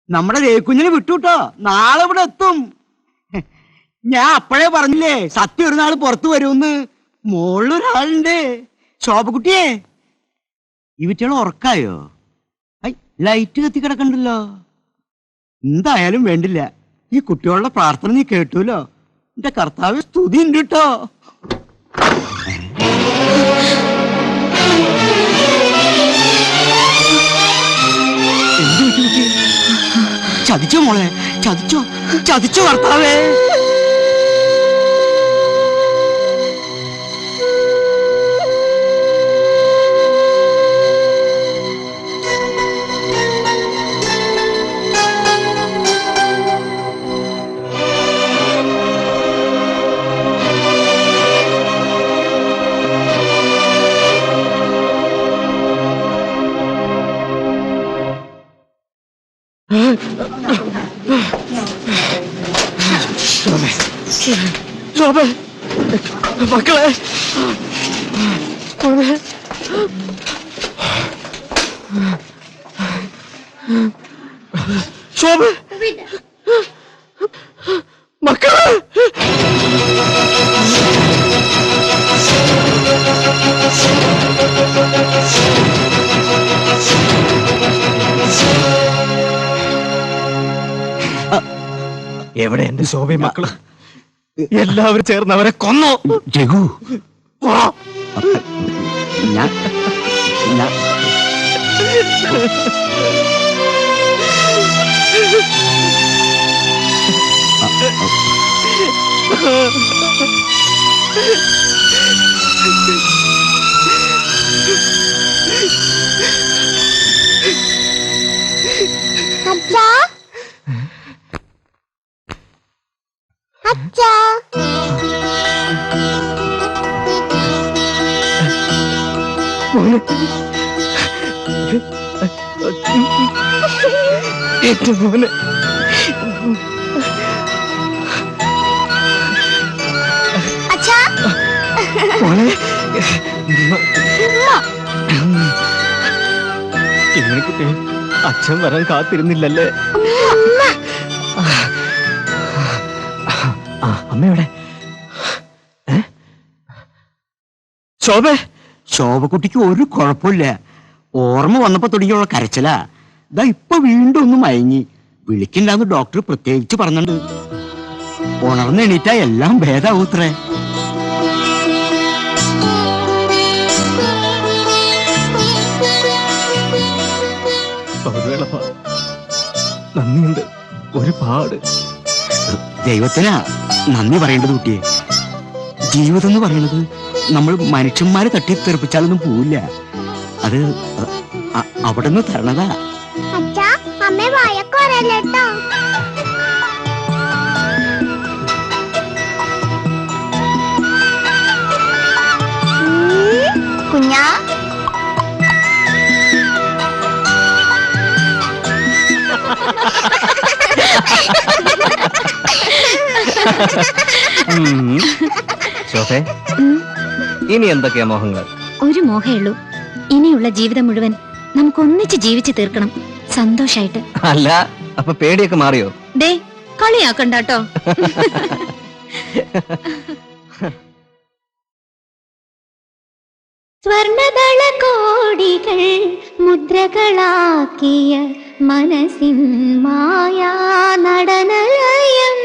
നമ്മുടെ രേക്കുഞ്ഞിനെ വിട്ടുട്ടോ, നാളെ ഇവിടെ എത്തും. ഞാൻ അപ്പോഴേ പറഞ്ഞില്ലേ സത്യം ഒരു നാള് പുറത്തു വരുമെന്ന്. മോളിലൊരാളുണ്ട്. ശോഭക്കുട്ടിയെ, ഈ വിറ്റുകൾ ഉറക്കായോ? ലൈറ്റ് കത്തി കിടക്കണ്ടല്ലോ. എന്തായാലും വേണ്ടില്ല, ഈ കുട്ടികളുടെ പ്രാർത്ഥന നീ കേട്ടൂലോ. എന്റെ കർത്താവ് സ്തുതി ഉണ്ട് കേട്ടോ. ചതിച്ചോ മോളെ, ചതിച്ചോ, ചതിച്ചോ കർത്താവേ. മക്കളെ, ശോഭ, മക്കളെ, എവിടെ എന്റെ ശോഭയും മക്കള്? എല്ലാവരും ചേർന്ന് അവരെ കൊന്നു. രഘു, ഞാൻ അച്ഛാ, അച്ഛാ, എന്റെ മോനെ, അച്ഛാ, മോനെ, ഇങ്ങനെ അച്ഛൻ വരാൻ കാത്തിരുന്നില്ലല്ലേ? അമ്മയുടെ ശോഭ, ശോഭക്കുട്ടിക്ക് ഒരു കുഴപ്പമില്ല. ഓർമ്മ വന്നപ്പോ തുടങ്ങിയുള്ള കരച്ചിലാ. ഇതാ ഇപ്പൊ വീണ്ടും ഒന്ന് മയങ്ങി. വിളിക്കില്ലാന്ന് ഡോക്ടർ പ്രത്യേകിച്ച് പറഞ്ഞിട്ടുണ്ട്. ഉണർന്ന് എണീറ്റാ എല്ലാം ഭേദാവൂത്രേ. നന്ദിയുണ്ട് ഒരുപാട്. ദൈവത്തിനാ നന്ദി പറയേണ്ടത് കുട്ടിയെ. ജീവിതം എന്ന് പറയുന്നത് നമ്മൾ മനുഷ്യന്മാരെ തട്ടി തെറിപ്പിച്ചാലൊന്നും പോവില്ല. അത് അവിടെ നിന്ന് തരണതാ. അമ്മേ വഴക്കുറല്ലോ. കുഞ്ഞാ ശോഭേ, ഇനി എന്തൊക്കെയാ മോഹങ്ങൾ? ഒരു മോഹേ ഉള്ളൂ. ഇനിയുള്ള ജീവിതം മുഴുവൻ നമുക്ക് ഒന്നിച്ച് ജീവിച്ചു തീർക്കണം, സന്തോഷായിട്ട്. അല്ല, അപ്പൊ പേടിയൊക്കെ മാറിയോ? ദേ കളിയാക്കണ്ടാട്ടോ. സ്വർണദള കോടികൾ മുദ്രകളാക്കിയ മനസ്സിൻ മായാ നടനലയം